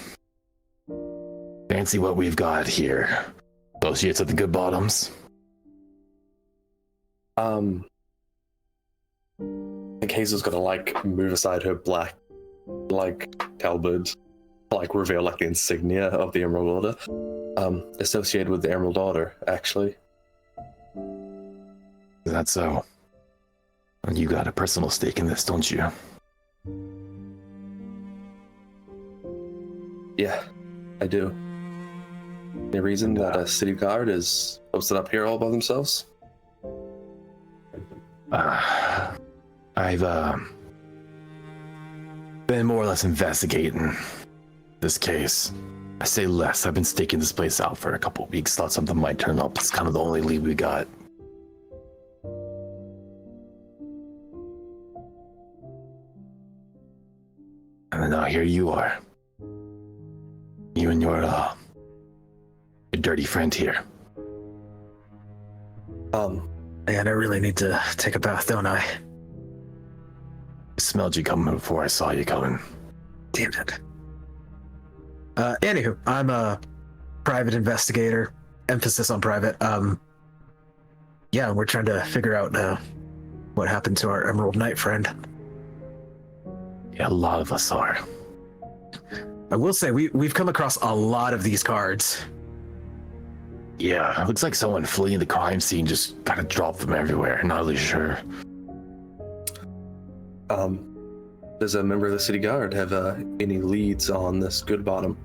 Fancy what we've got here. Associates at the Good Bottoms. I think Hazel's gonna move aside her black halberd, reveal the insignia of the Emerald Order, associated with the Emerald Order, actually. Is that so? And you got a personal stake in this, don't you? Yeah, I do. Any reason that a city guard is posted up here all by themselves? I've been more or less investigating this case. I say less. I've been staking this place out for a couple of weeks. Thought something might turn up. It's kind of the only lead we got. And now here you are. You and your dirty friend here. Man, I really need to take a bath, don't I? I smelled you coming before I saw you coming. Damn it. Anywho, I'm a private investigator. Emphasis on private. Yeah, we're trying to figure out what happened to our Emerald Knight friend. Yeah, a lot of us are. I will say we've come across a lot of these cards. Yeah, looks like someone fleeing the crime scene just kind of dropped them everywhere. Not really sure. Does a member of the city guard have any leads on this good bottom?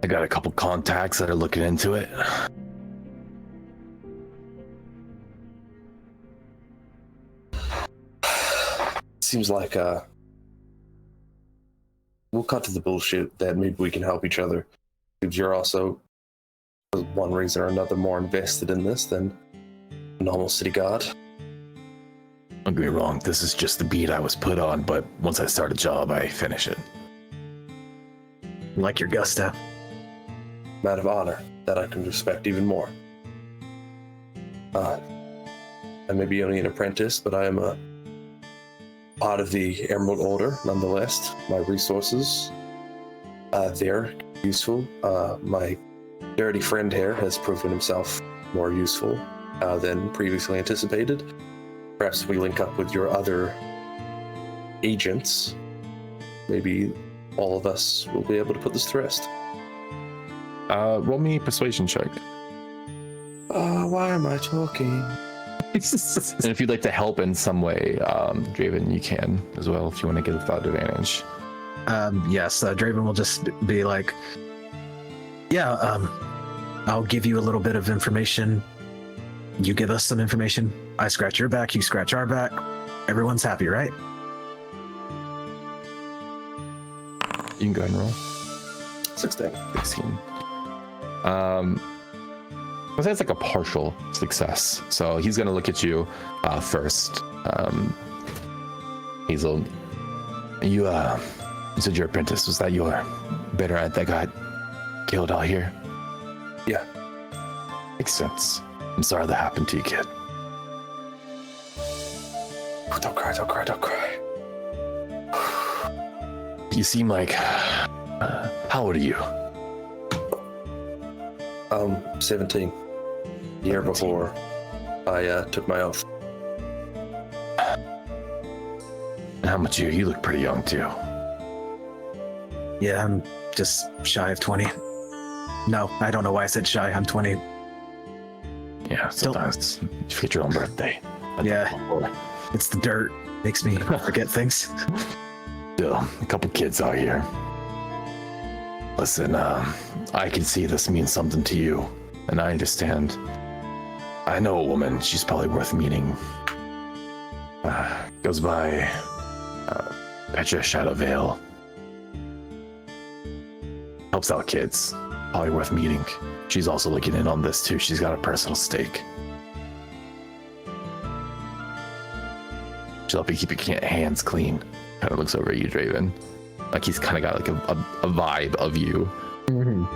I got a couple contacts that are looking into it. Seems like we'll cut to the bullshit that maybe we can help each other. Because you're also, for one reason or another, more invested in this than a normal city guard. Don't get me wrong, this is just the beat I was put on, but once I start a job, I finish it. Like your gusto. Man of honor that I can respect even more. I may be only an apprentice, but I am a part of the Emerald Order nonetheless. My resources, they're useful. My dirty friend here has proven himself more useful than previously anticipated. Perhaps if we link up with your other agents, maybe all of us will be able to put this to rest. Roll me a persuasion check. Why am I talking? And if you'd like to help in some way, Draven, you can as well if you want to get without advantage. Yes, Draven will just be like, yeah, I'll give you a little bit of information. You give us some information. I scratch your back, you scratch our back. Everyone's happy, right? You can go ahead and roll. 16. 16. I'd say it's like a partial success. So he's gonna look at you first. Hazel, you said your apprentice. Was that your better at that got killed out here? Yeah. Makes sense. I'm sorry that happened to you, kid. Oh, don't cry, don't cry, don't cry. You seem like... how old are you? 17. The year before I took my oath. And how much you look pretty young, too. Yeah, I'm just shy of 20. No, I don't know why I said shy. I'm 20. Yeah, sometimes you forget your own birthday. Yeah, it's the dirt. Makes me forget things. Still, a couple kids out here. Listen, I can see this means something to you, and I understand. I know a woman, she's probably worth meeting. Goes by Petra Shadowvale. Helps out kids. Probably worth meeting. She's also looking in on this too. She's got a personal stake. She'll help you keep your hands clean. Kind of looks over at you, Draven. Like he's kind of got like a vibe of you. Mm-hmm.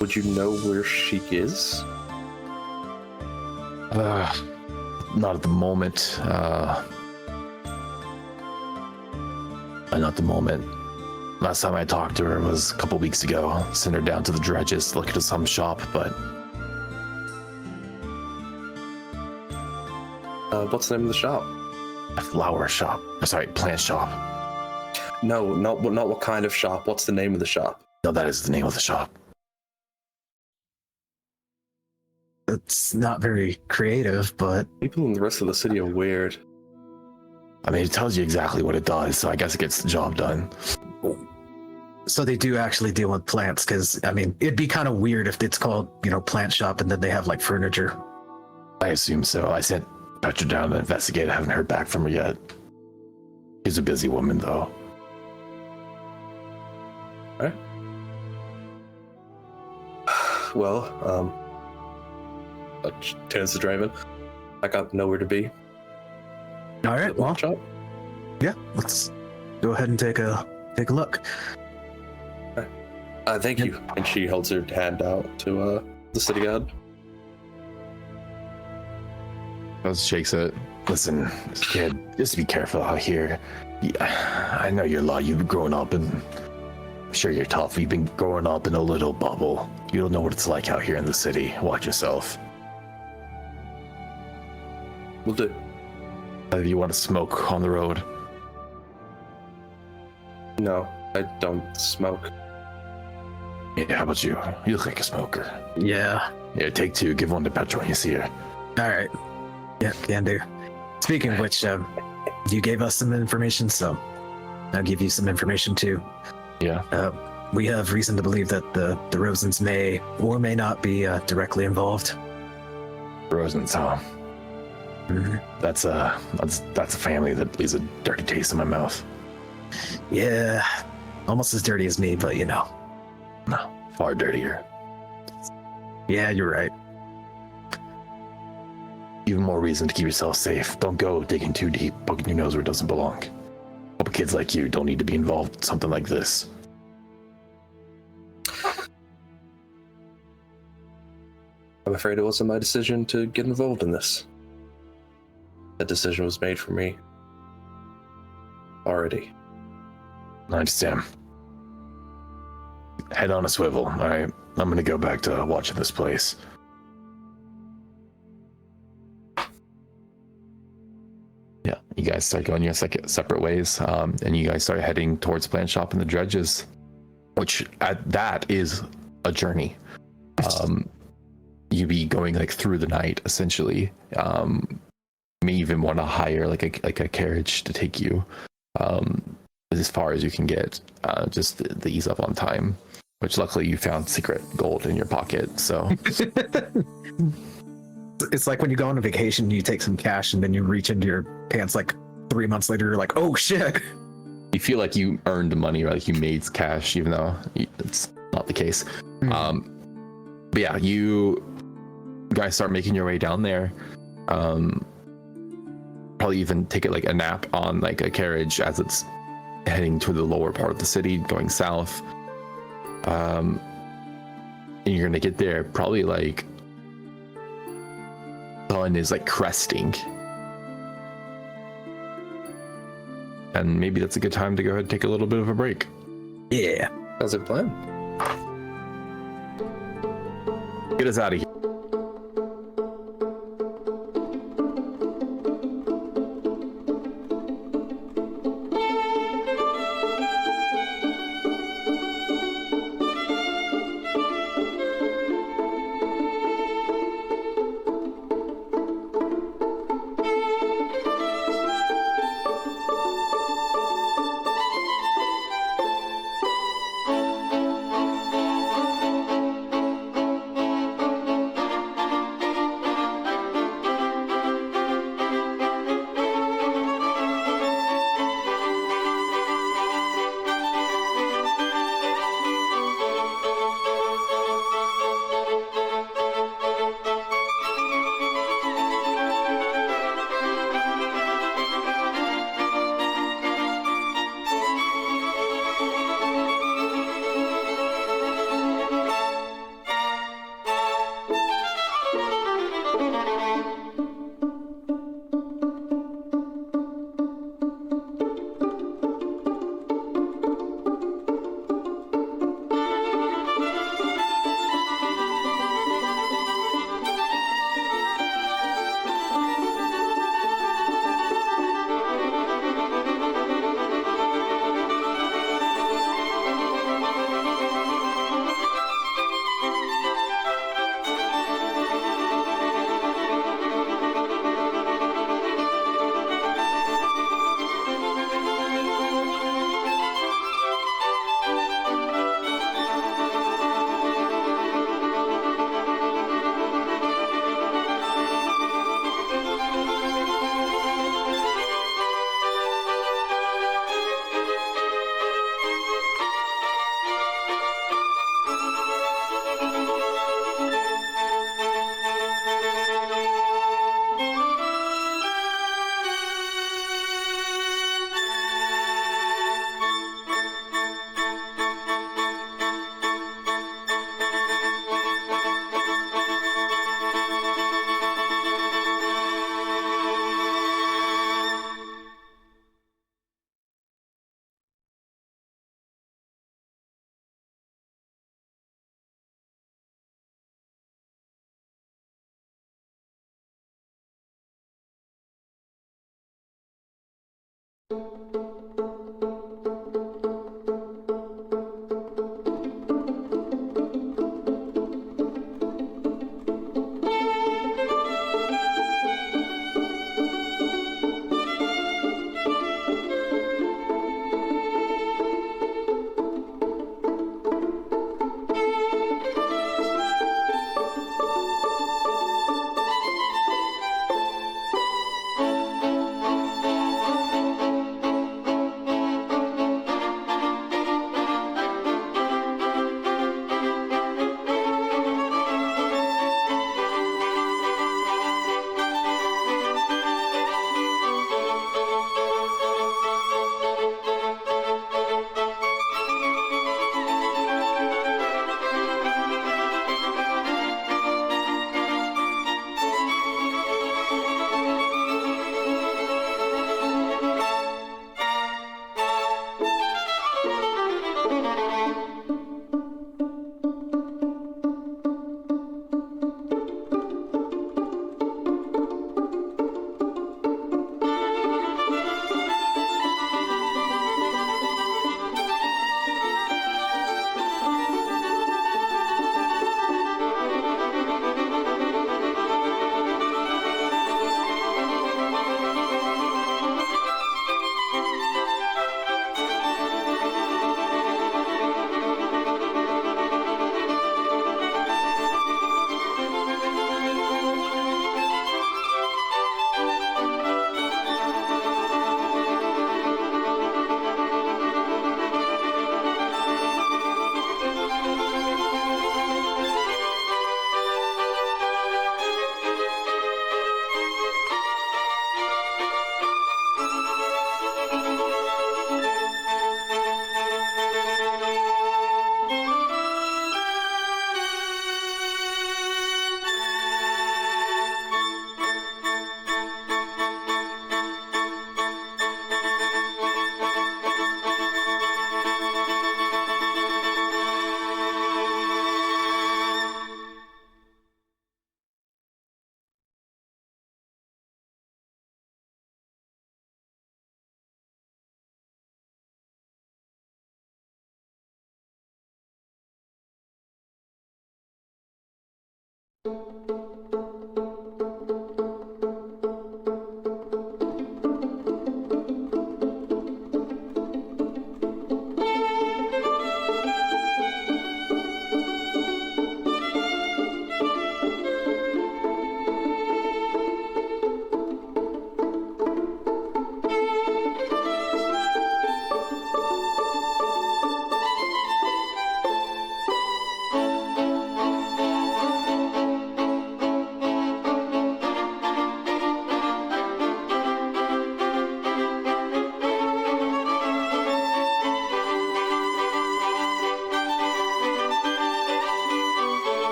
Would you know where she is? Not at the moment. Not the moment. Last time I talked to her was a couple weeks ago. Sent her down to the dredges to look at some shop, but... What's the name of the shop? A flower shop. Sorry, plant shop. No, not what kind of shop. What's the name of the shop? No, that is the name of the shop. It's not very creative, but... People in the rest of the city are weird. I mean, it tells you exactly what it does, so I guess it gets the job done. So they do actually deal with plants, because, I mean, it'd be kind of weird if it's called, plant shop and then they have, like, furniture. I assume so. I sent Petra down to investigate. I haven't heard back from her yet. She's a busy woman, though. Alright. Well, turns to Draven. I got nowhere to be. All right, well, Shop? yeah, let's go ahead and take a look. Thank you. And she holds her hand out to the city guard. Shakes it. Listen, kid, just be careful out here. Yeah, I know you're a lot. You've been growing up, and I'm sure you're tough. You've been growing up in a little bubble. You don't know what it's like out here in the city. Watch yourself. Will do. If you want to smoke on the road. No, I don't smoke. Yeah, how about you? You look like a smoker. Yeah. Yeah, take two. Give one to Petra when you see her. All right. Yeah, can do. Speaking of which, you gave us some information, so I'll give you some information too. Yeah. We have reason to believe that the Rosens may or may not be directly involved. Rosens, huh? Mm-hmm. That's a family that leaves a dirty taste in my mouth. Yeah, almost as dirty as me, but you know. No, far dirtier. Yeah, you're right. Even more reason to keep yourself safe. Don't go digging too deep, poking your nose where it doesn't belong. Hope kids like you don't need to be involved in something like this. I'm afraid it wasn't my decision to get involved in this. That decision was made for me. Already. I understand. Head on a swivel. All right, I'm gonna go back to watching this place. Yeah, you guys start going your separate ways, and you guys start heading towards Plant Shop and the Dredges, which that is a journey. You be going like through the night essentially. May even want to hire like a carriage to take you as far as you can get, just the ease up on time. Which luckily you found secret gold in your pocket, so. It's like when you go on a vacation, you take some cash and then you reach into your pants like 3 months later, you're like, oh shit. You feel like you earned money or like you made cash, even though it's not the case. But yeah, you guys start making your way down there. Probably even take it like a nap on like a carriage as it's heading to the lower part of the city, going south. And you're gonna get there probably like sun is like cresting, and maybe that's a good time to go ahead and take a little bit of a break. Yeah. How's it plan? Get us out of here.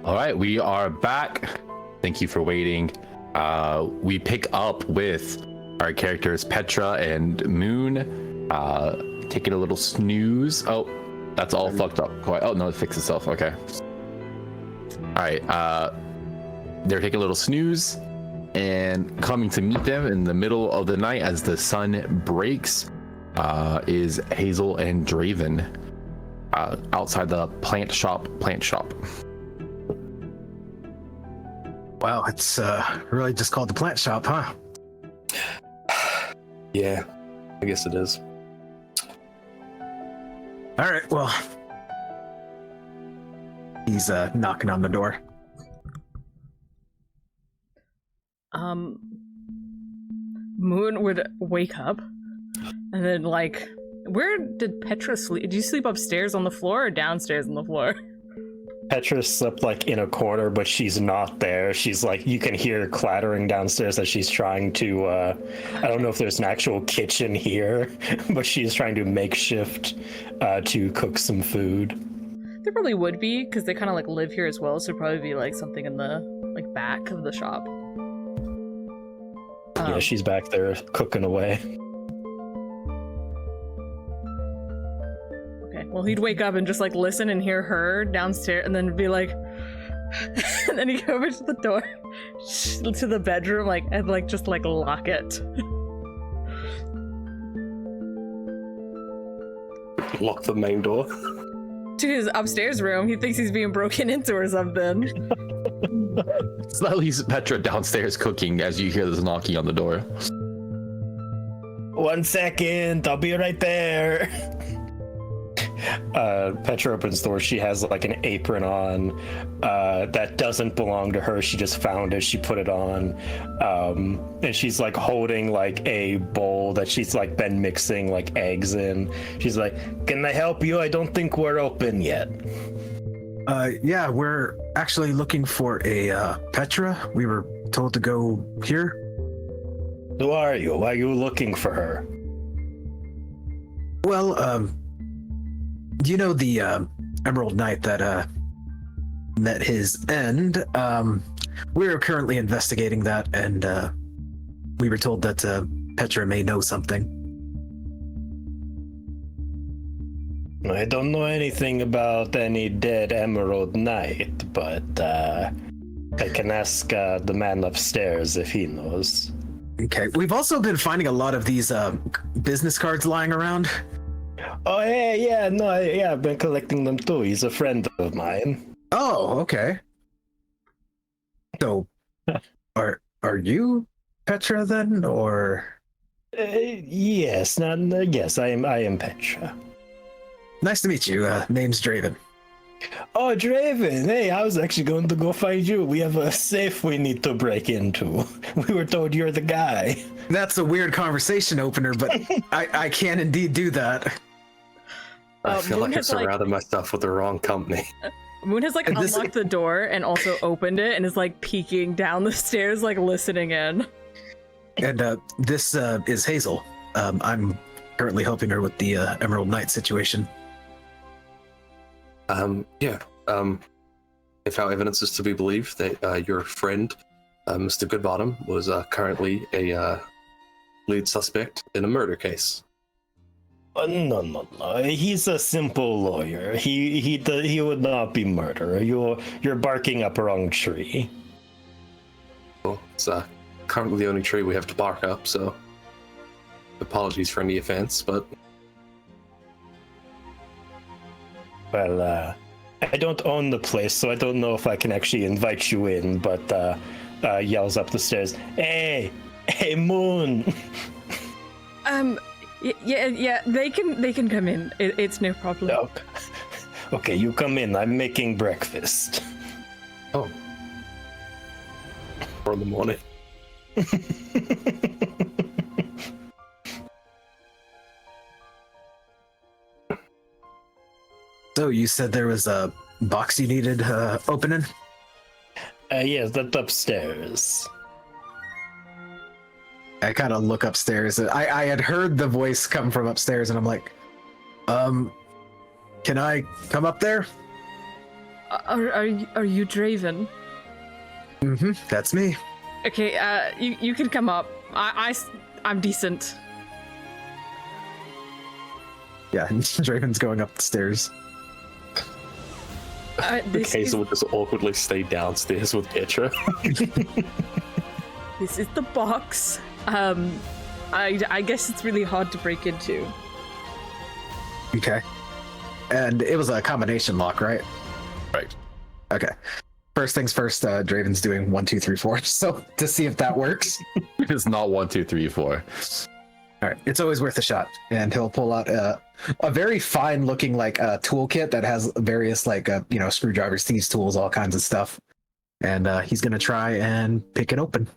All right, we are back. Thank you for waiting. We pick up with our characters Petra and Moon taking a little snooze. Oh, that's all fucked up. Oh no, it fixed itself. Okay. All right. They're taking a little snooze, and coming to meet them in the middle of the night as the sun breaks is Hazel and Draven outside the plant shop. Wow, it's really just called the plant shop, huh? Yeah, I guess it is. All right, well, he's knocking on the door. Moon would wake up and then where did Petra sleep? Did you sleep upstairs on the floor or downstairs on the floor? Petra slept in a corner, but she's not there. She's you can hear clattering downstairs as she's trying to, I don't know if there's an actual kitchen here, but she's trying to makeshift to cook some food. There probably would be, because they kind of live here as well, so it'd probably be something in the back of the shop. Yeah, she's back there cooking away. Well, he'd wake up and just listen and hear her downstairs, and then be and then he'd go over to the door to the bedroom, and just lock it. Lock the main door. To his upstairs room. He thinks he's being broken into or something. So at least Petra downstairs cooking as you hear this knocking on the door. 1 second, I'll be right there. Petra opens the door. She has an apron on that doesn't belong to her. She just found it. She put it on, and she's holding a bowl that she's been mixing eggs in. She's like, "Can I help you? I don't think we're open yet." Yeah, we're actually looking for a Petra. We were told to go here. Who are you? Why are you looking for her? Well, you know the Emerald Knight that met his end? We're currently investigating that, and we were told that Petra may know something. I don't know anything about any dead Emerald Knight, but I can ask the man upstairs if he knows. Okay, we've also been finding a lot of these business cards lying around. Oh, yeah, I've been collecting them too. He's a friend of mine. Oh, okay. So, are you Petra then, or? Yes, yes, I am Petra. Nice to meet you. Name's Draven. Oh, Draven! Hey, I was actually going to go find you. We have a safe we need to break into. We were told you're the guy. That's a weird conversation opener, but I can indeed do that. I feel Moon like I've surrounded myself with the wrong company. Moon has unlocked the door and also opened it and is peeking down the stairs, listening in. And this is Hazel. I'm currently helping her with the Emerald Knight situation. If our evidence is to be believed, that your friend, Mr. Goodbottom, was currently a lead suspect in a murder case. No. He's a simple lawyer. He would not be murderer. You're barking up a wrong tree. Well, it's currently the only tree we have to bark up, so apologies for any offense, but... Well, I don't own the place, so I don't know if I can actually invite you in, but yells up the stairs, Hey, Moon! Yeah, they can come in. It's no problem. Okay, you come in. I'm making breakfast. Oh. 4 a.m. So you said there was a box you needed opening? Yes, that's upstairs. I kind of look upstairs. I had heard the voice come from upstairs, and I'm like, can I come up there? Are you Draven? Mm-hmm. That's me. Okay, you can come up. I'm decent. Yeah, Draven's going up the stairs. Kaiser would just awkwardly stay downstairs with Petra. This is the box. I guess it's really hard to break into. Okay. And it was a combination lock, right? Right. Okay. First things first, Draven's doing 1, 2, 3, 4. So to see if that works. It's not 1, 2, 3, 4. All right. It's always worth a shot. And he'll pull out a very fine looking like toolkit that has various screwdrivers, thieves tools, all kinds of stuff. And he's going to try and pick it open.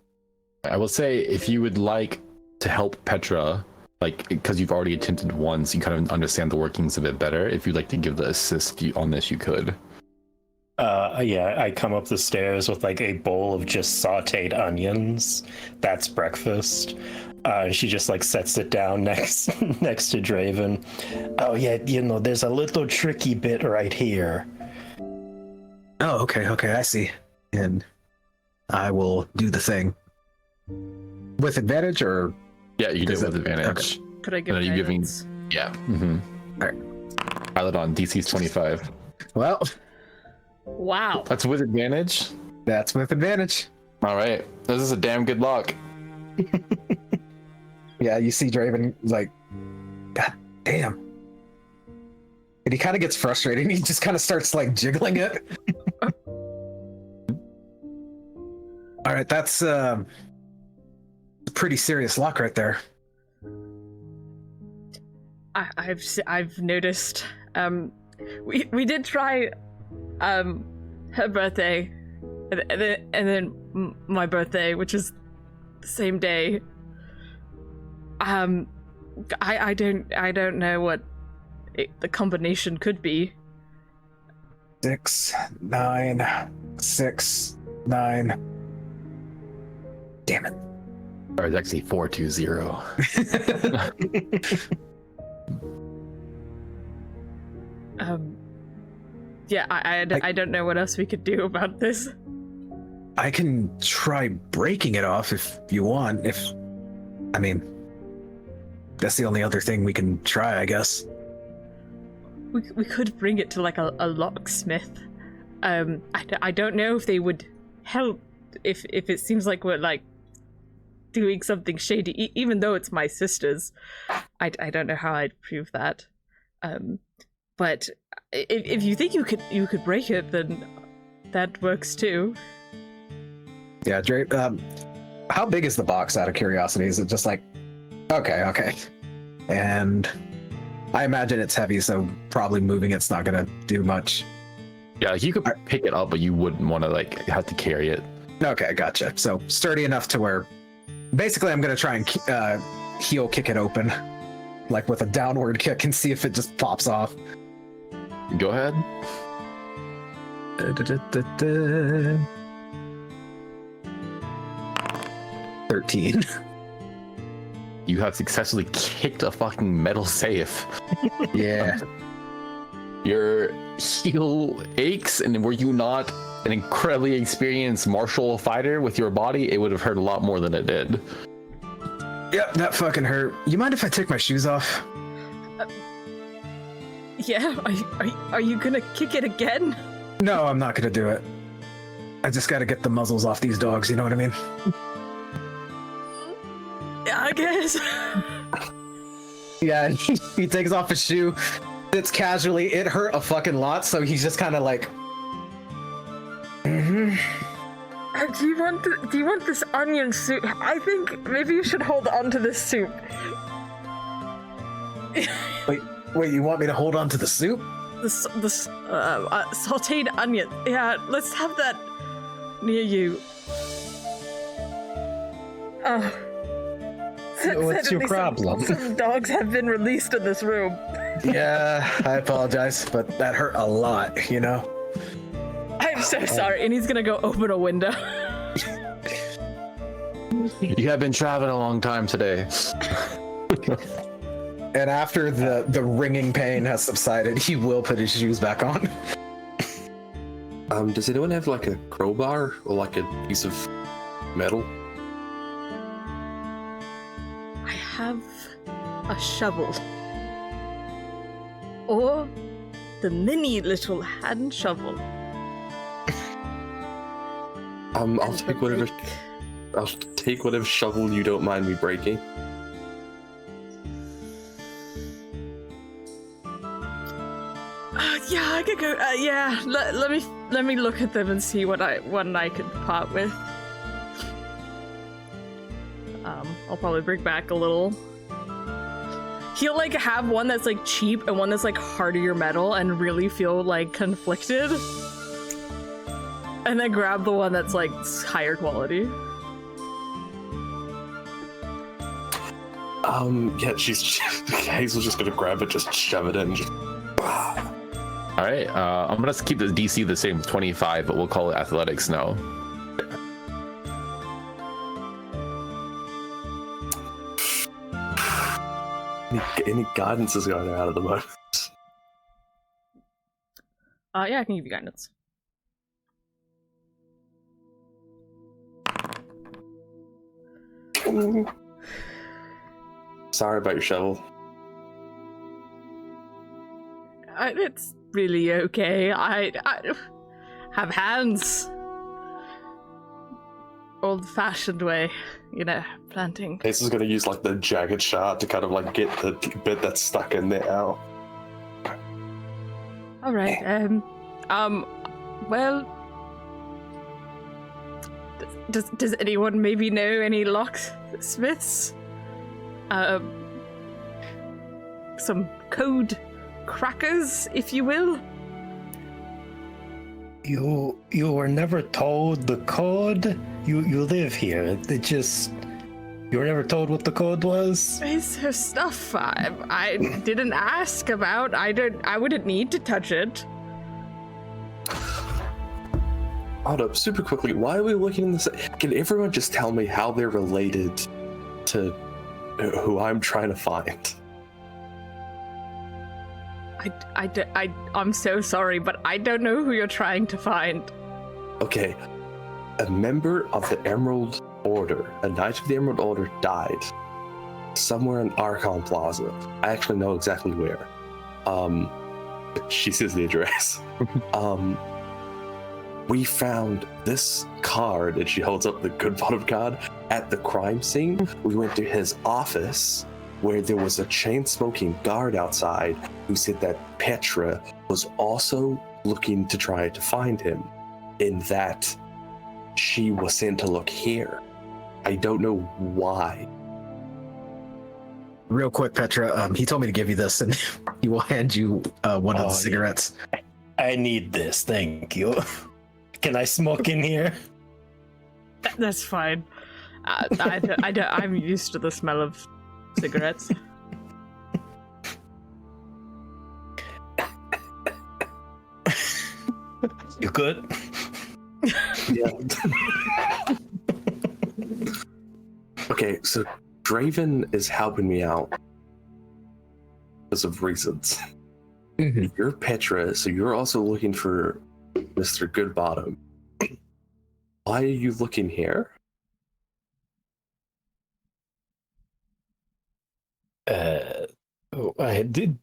I will say, if you would like to help Petra, because you've already attempted once, you kind of understand the workings of it better. If you'd like to give the assist on this, you could. Yeah, I come up the stairs with like a bowl of just sauteed onions. That's breakfast. She just like sets it down next to Draven. Oh yeah, there's a little tricky bit right here. Oh, okay, I see. And I will do the thing. With advantage, or? Yeah, you do it with advantage. Okay. Could I give you giving? guidance? Yeah. Mm-hmm. All right. Pilot on DC's 25. Well, Wow. That's with advantage. that's with advantage. All right. This is a damn good lock. Yeah, you see Draven like, God damn. And he kind of gets frustrated and he just kind of starts like jiggling it. All right, that's a pretty serious lock right there. I've noticed. We did try her birthday and then my birthday, which is the same day. I don't know what the combination could be. 6, 9, 6, 9. Damn it. Or it's actually 420. Yeah, I don't know what else we could do about this. I can try breaking it off if you want. I mean, that's the only other thing we can try, I guess. We could bring it to like a locksmith. I don't know if they would help if it seems like we're like doing something shady, even though it's my sister's. I don't know how I'd prove that. But if you think you could break it, then that works too. Yeah, Dre. How big is the box? Out of curiosity, is it just like, okay, and I imagine it's heavy, so probably moving it's not gonna do much. Yeah, like you could pick it up, but you wouldn't want to like have to carry it. Okay, gotcha. So sturdy enough to where, basically, I'm gonna try and heel kick it open, like with a downward kick, and see if it just pops off. Go ahead. 13. You have successfully kicked a fucking metal safe. Yeah. Your heel aches, and were you not an incredibly experienced martial fighter with your body, it would have hurt a lot more than it did. Yep, that fucking hurt. You mind if I take my shoes off? Yeah, are you gonna kick it again? No, I'm not gonna do it. I just gotta get the muzzles off these dogs, you know what I mean? Yeah, I guess. Yeah, he takes off his shoe, sits casually. It hurt a fucking lot, so he's just kind of like, Do you want this onion soup? I think maybe you should hold on to this soup. Wait, you want me to hold on to the soup? This sauteed onion. Yeah, let's have that near you. What's your problem? Some dogs have been released in this room. Yeah, I apologize, but that hurt a lot, you know? I'm so sorry. And he's gonna go open a window. You have been traveling a long time today. And after the ringing pain has subsided, he will put his shoes back on. Does anyone have like a crowbar or like a piece of metal? I have a shovel. Or the mini little hand shovel. I'll take whatever. I'll take whatever shovel you don't mind me breaking. Yeah, I could go. Yeah, let me look at them and see what I could part with. I'll probably bring back a little. He'll like have one that's like cheap and one that's like hardier metal and really feel like conflicted. And then grab the one that's like higher quality. Yeah, Hazel's just gonna grab it, just shove it in, and just. All right, I'm gonna keep the DC the same, 25, but we'll call it athletics now. Any guidance is going out at the moment. Yeah, I can give you guidance. Sorry about your shovel. It's really okay. I have hands. Old-fashioned way, planting. Hazel's gonna use like the jagged shard to kind of like get the bit that's stuck in there out. All right. Well, does anyone maybe know any locksmiths? Some code crackers, if you will. You were never told the code. You live here. You were never told what the code was. It's her stuff. I didn't ask about. I wouldn't need to touch it. Hold up, super quickly. Why are we looking in this? Can everyone just tell me how they're related to who I'm trying to find? I'm so sorry, but I don't know who you're trying to find. Okay, a member of the Emerald Order, a Knight of the Emerald Order, died somewhere in Archon Plaza. I actually know exactly where. She says the address. We found this card, and she holds up the good bottom card, at the crime scene. We went to his office, where there was a chain-smoking guard outside who said that Petra was also looking to try to find him, in that she was sent to look here. I don't know why. Real quick, Petra, he told me to give you this, and he will hand you one of the cigarettes. I need this, thank you. Can I smoke in here? That's fine. I'm used to the smell of cigarettes. You good? Yeah. Okay, so Draven is helping me out because of reasons. Mm-hmm. You're Petra, so you're also looking for Mr. Goodbottom. Why are you looking here? I did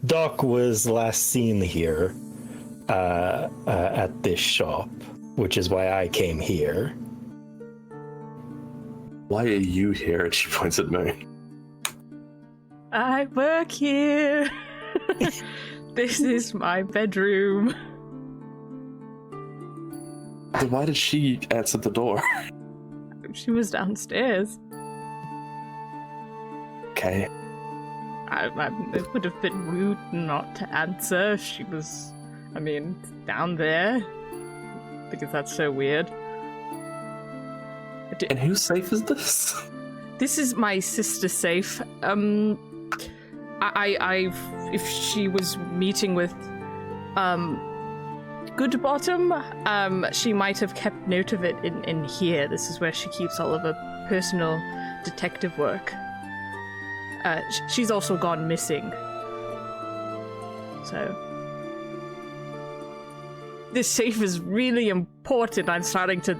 Doc was last seen here at this shop, which is why I came here. Why are you here? She points at me. I work here. This is my bedroom. Then why did she answer the door? She was downstairs. Okay. It would have been rude not to answer if she was, down there. Because that's so weird. And whose safe is this? This is my sister's safe. If she was meeting with, Goodbottom, she might have kept note of it in here. This is where she keeps all of her personal detective work. She's also gone missing. So. this safe is really important. I'm starting to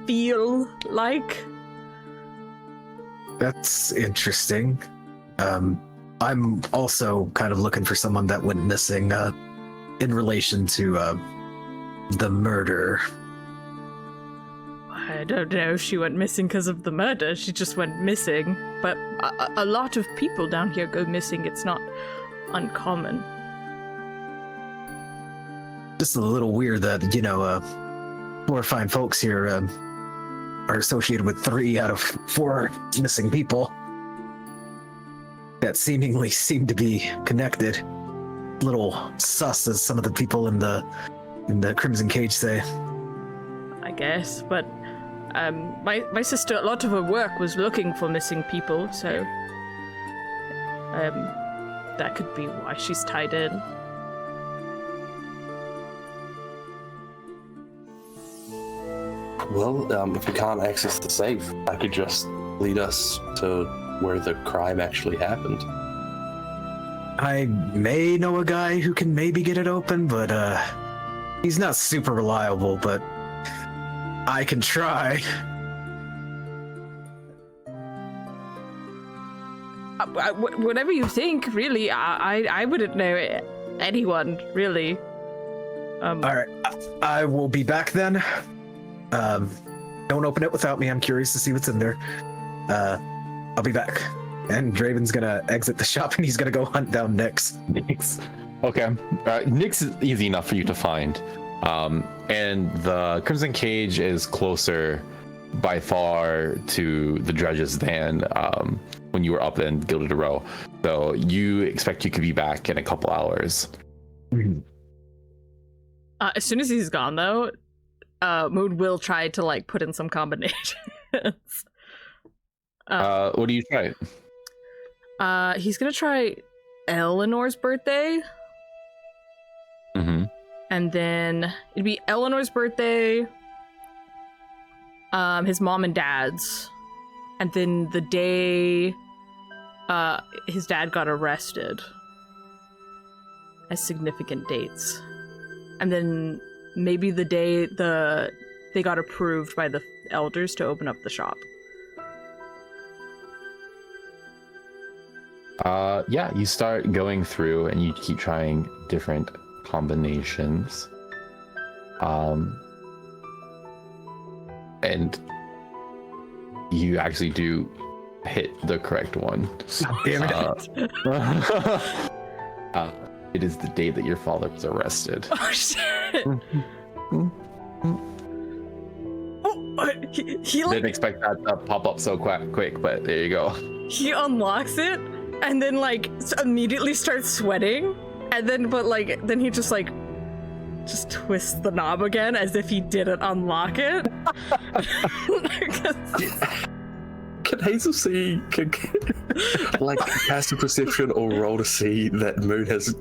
feel like. That's interesting. I'm also kind of looking for someone that went missing in relation to the murder. I don't know if she went missing because of the murder. She just went missing. But a lot of people down here go missing. It's not uncommon. Just a little weird that, four fine folks here are associated with 3 out of 4 missing people that seemingly seem to be connected. Little sus, as some of the people in the Crimson Cage say. I guess, but my sister, a lot of her work was looking for missing people, so that could be why she's tied in. Well, if we can't access the safe, I could just lead us to where the crime actually happened. I may know a guy who can maybe get it open, but he's not super reliable, but I can try. Whatever you think, really. I wouldn't know anyone, really. All right, I will be back then. Don't open it without me. I'm curious to see what's in there. I'll be back. And Draven's gonna exit the shop and he's gonna go hunt down Nyx. Okay. Nyx is easy enough for you to find. And the Crimson Cage is closer by far to the dredges than when you were up in Gilded Row. So you expect you could be back in a couple hours. Mm-hmm. As soon as he's gone, though, Moon will try to put in some combinations. What do you try? He's gonna try Eleanor's birthday. Mm-hmm. And then it'd be Eleanor's birthday, his mom and dad's, and then the day his dad got arrested as significant dates. And then maybe the day they got approved by the elders to open up the shop. Yeah, you start going through and you keep trying different combinations. And you actually do hit the correct one. Damn it. It is the day that your father was arrested. Oh shit! He Didn't expect that to pop up so quick, but there you go. He unlocks it and then immediately starts sweating, and then then he just twists the knob again as if he didn't unlock it. Can Hazel see, passive perception or roll to see that Moon has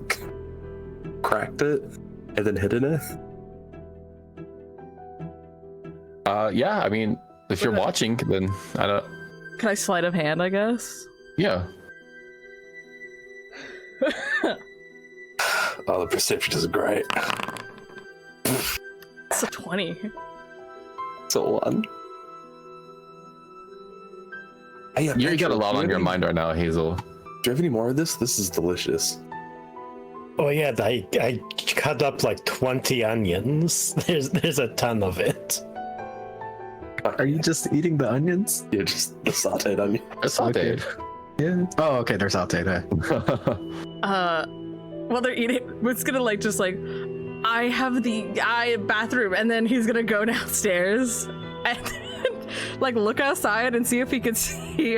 cracked it and then hidden it? Yeah, I mean, if you're watching, then I don't... Can I sleight of hand, I guess? Yeah. Oh, the perception is great. It's a 20. It's a 1. Hey, You got a lot on your mind right now, Hazel. Do you have any more of this? This is delicious. Oh yeah, I cut up 20 onions. There's a ton of it. Are you just eating the onions? Yeah, just the sauteed onion. It's sauteed. Yeah. Oh, okay, they're sauteed. While they're eating, it's gonna I have the bathroom, and then he's gonna go downstairs and then, look outside and see if he could see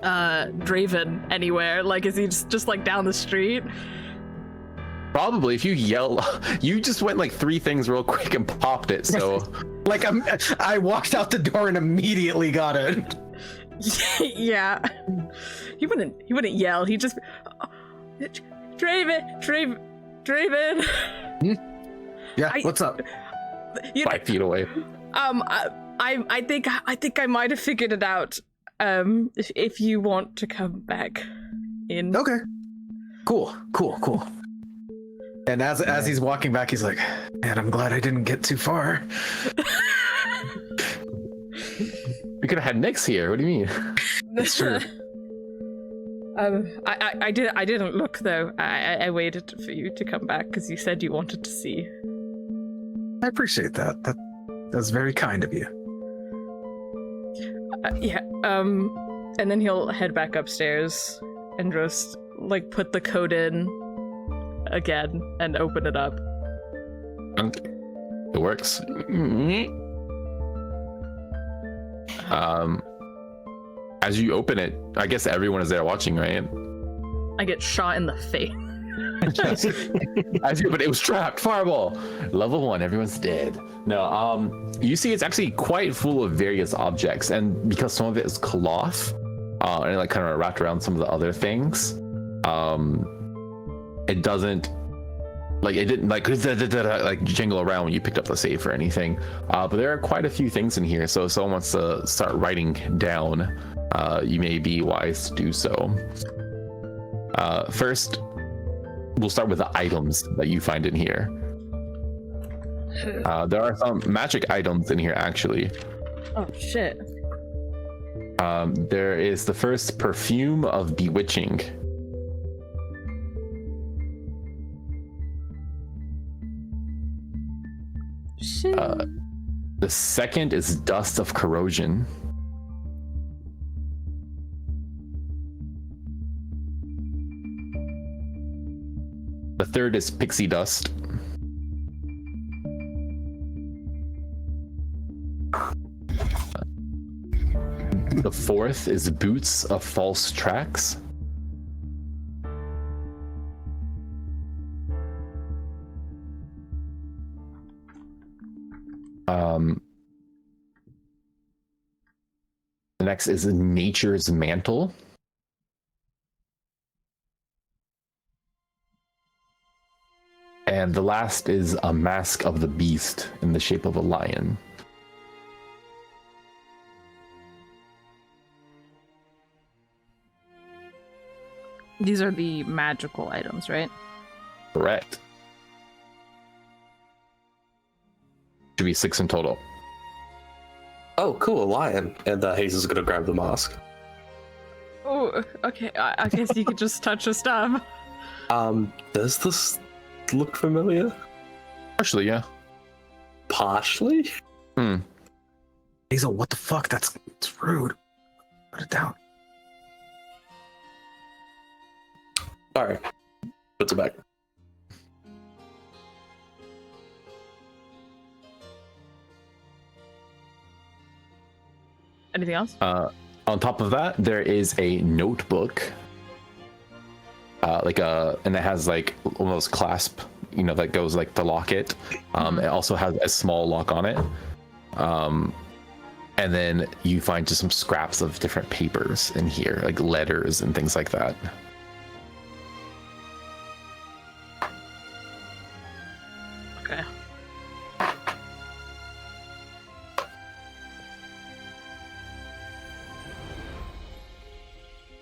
Draven anywhere. Is he just down the street? Probably. If you yell, you just went 3 things real quick and popped it. So, I walked out the door and immediately got it. Yeah, he wouldn't yell. He just Draven. Yeah, what's up? 5 feet away. I think I might have figured it out. If you want to come back in. Okay. Cool. And as he's walking back, he's like, "Man, I'm glad I didn't get too far." We could have had Nyx here. What do you mean? That's true. I didn't look though. I waited for you to come back because you said you wanted to see. I appreciate that. That's very kind of you. Yeah. And then he'll head back upstairs and just like put the code in again and open it up. It works. As you open it, I guess everyone is there watching, right? I get shot in the face. But it was trapped. Fireball. Level 1. Everyone's dead. No. You see, it's actually quite full of various objects, and because some of it is cloth, and like kind of wrapped around some of the other things, it doesn't. Like it didn't like jingle around when you picked up the safe or anything. But there are quite a few things in here. So if someone wants to start writing down, you may be wise to do so. First, we'll start with the items that you find in here. There are some magic items in here, actually. Oh shit. There is the first perfume of bewitching. Shit. The second is dust of corrosion. The third is pixie dust. The fourth is boots of false tracks. The next is nature's mantle. And the last is a mask of the beast in the shape of a lion. These are the magical items, right? Correct. Should be 6 in total. Oh, cool, a lion. And Hayes is gonna grab the mask. Oh, okay. I guess you could just touch the stuff. Does this look familiar? Partially, yeah. Partially? Hazel, what the fuck? It's rude. Put it down. Alright. Puts it back. Anything else? On top of that, there is a notebook. And it has like one of those clasp, that goes like the locket. It also has a small lock on it. And then you find just some scraps of different papers in here, like letters and things like that. Okay.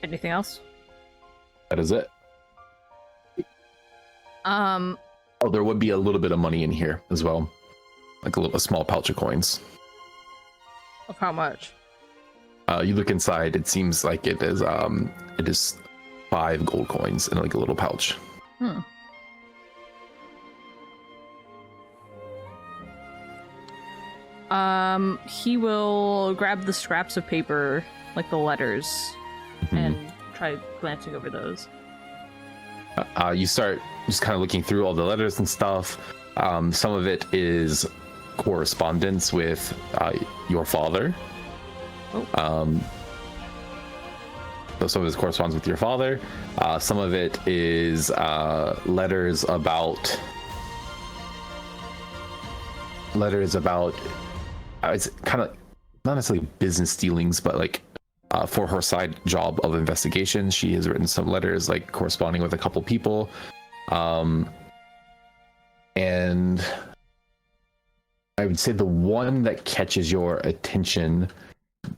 Anything else? That is it. Oh, there would be a little bit of money in here as well, like a small pouch of coins. Of how much? You look inside. It seems like it is 5 gold coins in like a little pouch. He will grab the scraps of paper, like the letters, and try glancing over those. You start just kind of looking through all the letters and stuff. Some of it is correspondence with your father. So some of it corresponds with your father. Some of it is letters about it's kind of not necessarily business dealings, but like for her side job of investigation, she has written some letters like corresponding with a couple people. And I would say the one that catches your attention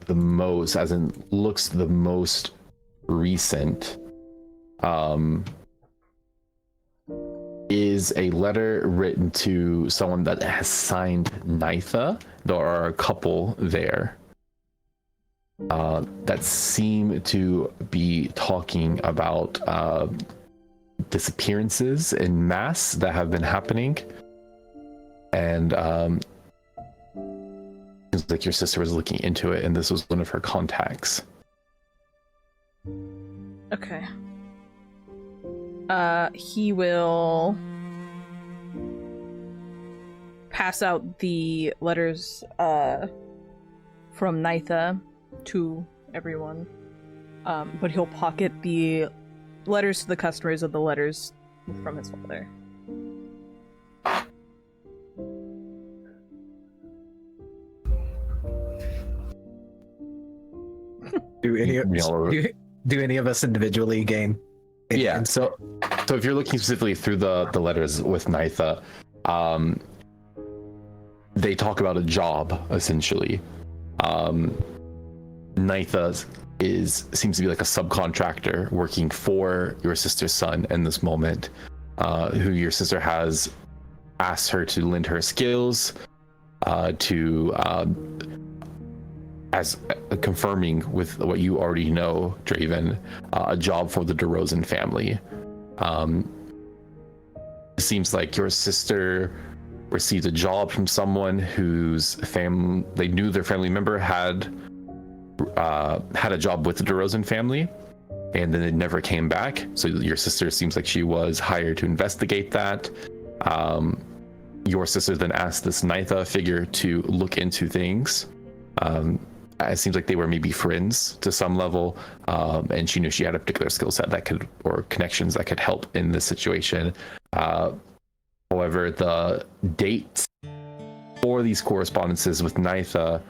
the most, as in looks the most is a letter written to someone that has signed Nitha. There are a couple there that seem to be talking about disappearances in mass that have been happening. And seems like your sister was looking into it, and this was one of her contacts. Okay. He will pass out the letters from Nitha to everyone, but he'll pocket the letters to the customers of the letters from his father. Do any of us individually gain? Yeah. So if you're looking specifically through the letters with Nitha, they talk about a job essentially. Nitha seems to be like a subcontractor working for your sister's son in this moment, who your sister has asked her to lend her skills as confirming with what you already know, Draven, a job for the DeRozan family. It seems like your sister received a job from someone whose they knew their family member had a job with the DeRozan family, and then it never came back. So your sister seems like she was hired to investigate that. Your sister then asked this Nitha figure to look into things. It seems like they were maybe friends to some level, and she knew she had a particular skill set or connections that could help in this situation. However, the dates for these correspondences with Nitha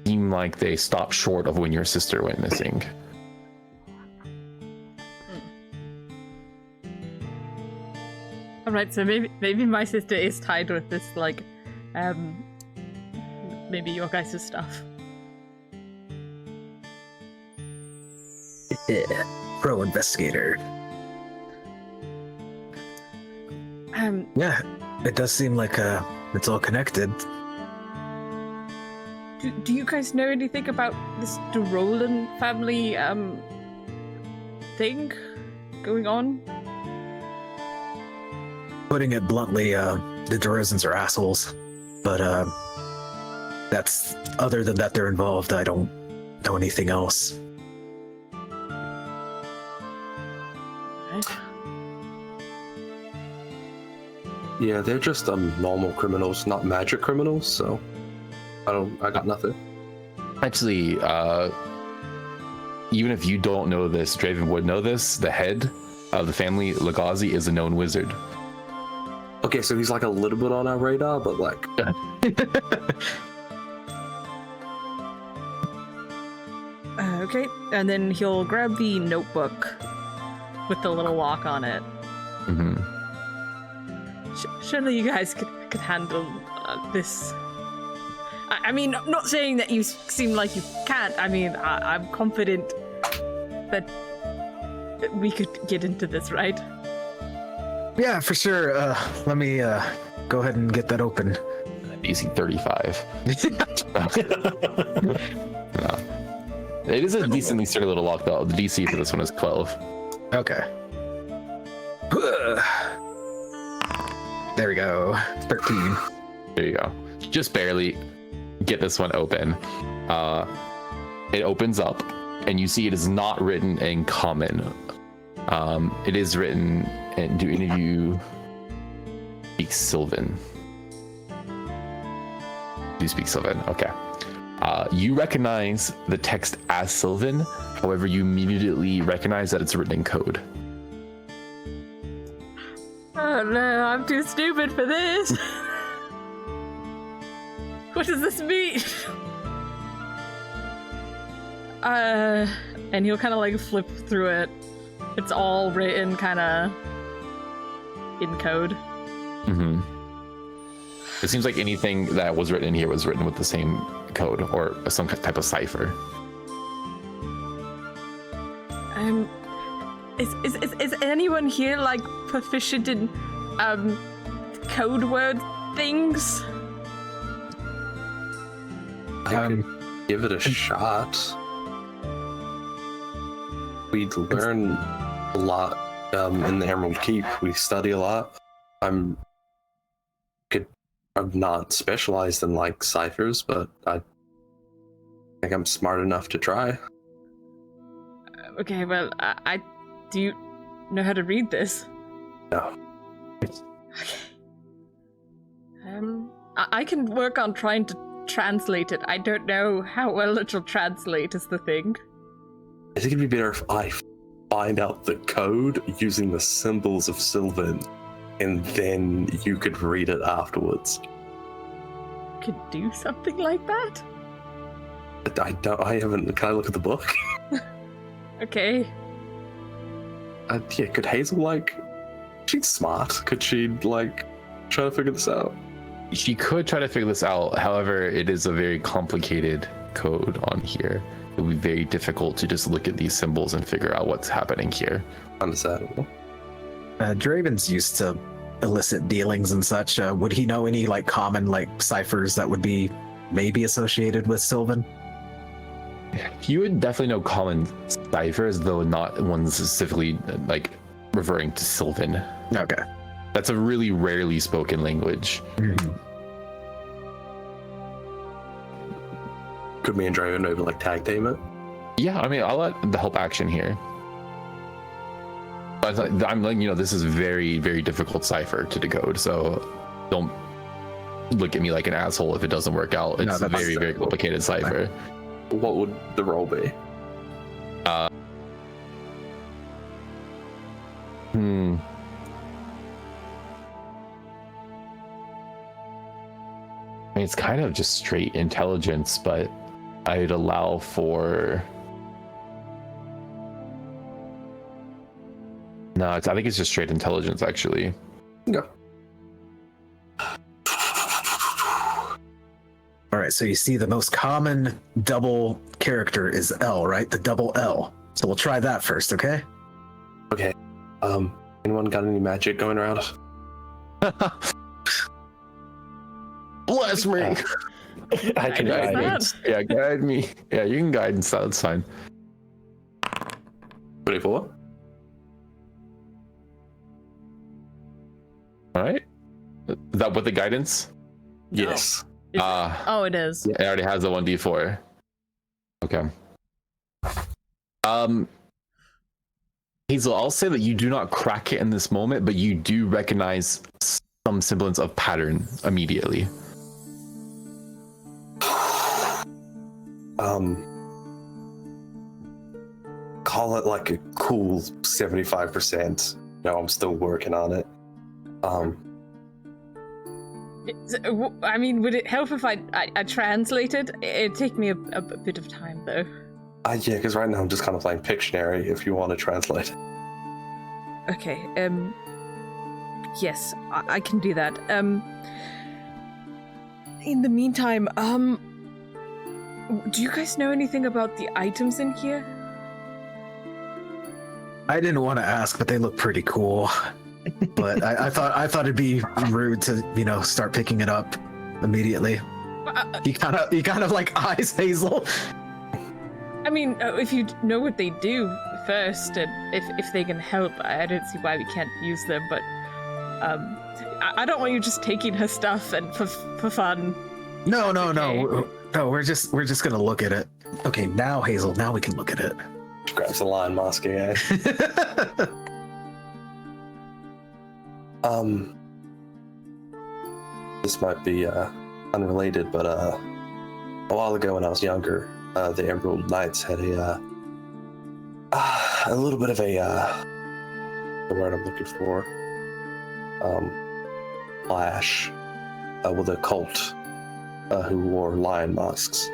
seem like they stopped short of when your sister went missing. All right, so maybe my sister is tied with this, like, maybe your guys' stuff. Yeah, pro investigator. Yeah, it does seem like it's all connected. Do you guys know anything about this DeRozan family thing going on? Putting it bluntly, the DeRozans are assholes. But that's other than that they're involved. I don't know anything else. Yeah, they're just normal criminals, not magic criminals. So I got nothing. Actually, even if you don't know this, Draven would know this. The head of the family, Legazi, is a known wizard. Okay, so he's like a little bit on our radar, but like. Okay, and then he'll grab the notebook with the little lock on it. Mm-hmm. Surely you guys could handle this. I mean, I'm not saying that you seem like you can't. I mean, I'm confident that we could get into this, right? Yeah, for sure. Let me go ahead and get that open. DC 35. No. It is a decently sturdy little lock, though. The DC for this one is 12. Okay. There we go. 13. There you go. Just barely get this one open. It opens up, and you see it is not written in common. It is written, and do any of you speak Sylvan? Do you speak Sylvan? Okay. You recognize the text as Sylvan, however, you immediately recognize that it's written in code. Oh no, I'm too stupid for this. What does this mean? And he'll kind of like flip through it. It's all written kind of in code. Mm-hmm. It seems like anything that was written in here was written with the same code or some type of cipher. Is anyone here like proficient in code word things? I could give it a shot. We learn a lot in the Emerald Keep. We study a lot. I'm not specialized in like ciphers, but I think I'm smart enough to try. Okay, well, I do you know how to read this? No. Okay. I can work on trying to translate it. I don't know how well it'll translate is the thing. I think it'd be better if I find out the code using the symbols of Sylvan, and then you could read it afterwards. Could do something like that? I haven't. Can I look at the book? Okay. Yeah, could Hazel, like, she's smart. Could she, like, try to figure this out? She could try to figure this out. However, it is a very complicated code on here. It would be very difficult to just look at these symbols and figure out what's happening here. Understandable. Draven's used to illicit dealings and such. Would he know any like common like ciphers that would be maybe associated with Sylvan? You would definitely know common ciphers, though not ones specifically like referring to Sylvan. Okay. That's a really rarely spoken language. Mm-hmm. Could me and Draven maybe like tag team it? Yeah, I mean, I'll let the help action here. But I'm like, this is very, very difficult cipher to decode, so don't look at me like an asshole if it doesn't work out. It's a very, very complicated cipher. What would the roll be? I mean, it's kind of just straight intelligence, but I'd allow for... No, I think it's just straight intelligence, actually. Yeah. All right, so you see the most common double character is L, right? The double L. So we'll try that first, okay? Okay. Anyone got any magic going around? Bless me! I can Guide guidance. Yeah, guide me. Yeah, you can guidance, that's fine. 24? All right. Is that with the guidance? Yes. Oh, it is. It already has a 1d4. Okay. Hazel, I'll say that you do not crack it in this moment, but you do recognize some semblance of pattern immediately. Call it like a cool 75%. No, I'm still working on it. I mean, would it help if I translated? It'd take me a bit of time, though. Yeah, because right now I'm just kind of playing Pictionary if you want to translate. Okay, yes, I can do that. In the meantime, do you guys know anything about the items in here? I didn't want to ask, but they look pretty cool. But I thought it'd be rude to, start picking it up immediately. He kind of like eyes Hazel. I mean, if you know what they do first, and if they can help, I don't see why we can't use them. But I don't want you just taking her stuff and for fun. No. Okay. No, we're just gonna look at it. Okay, now Hazel, now we can look at it. Grabs the lion mask again. This might be unrelated, but a while ago when I was younger, the Emerald Knights had a little bit of the word I'm looking for, clash with a cult who wore lion masks.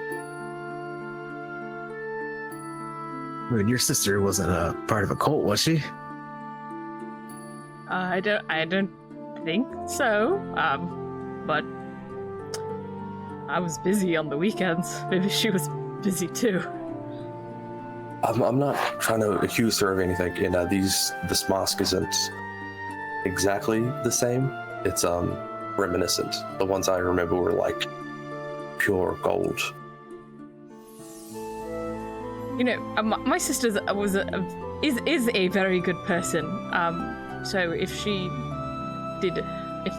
I mean, your sister wasn't a part of a cult, was she? I don't think so. But I was busy on the weekends. Maybe she was busy too. I'm not trying to accuse her of anything. This mask isn't exactly the same. It's reminiscent. The ones I remember were like pure gold. You know, my sister is a very good person. So if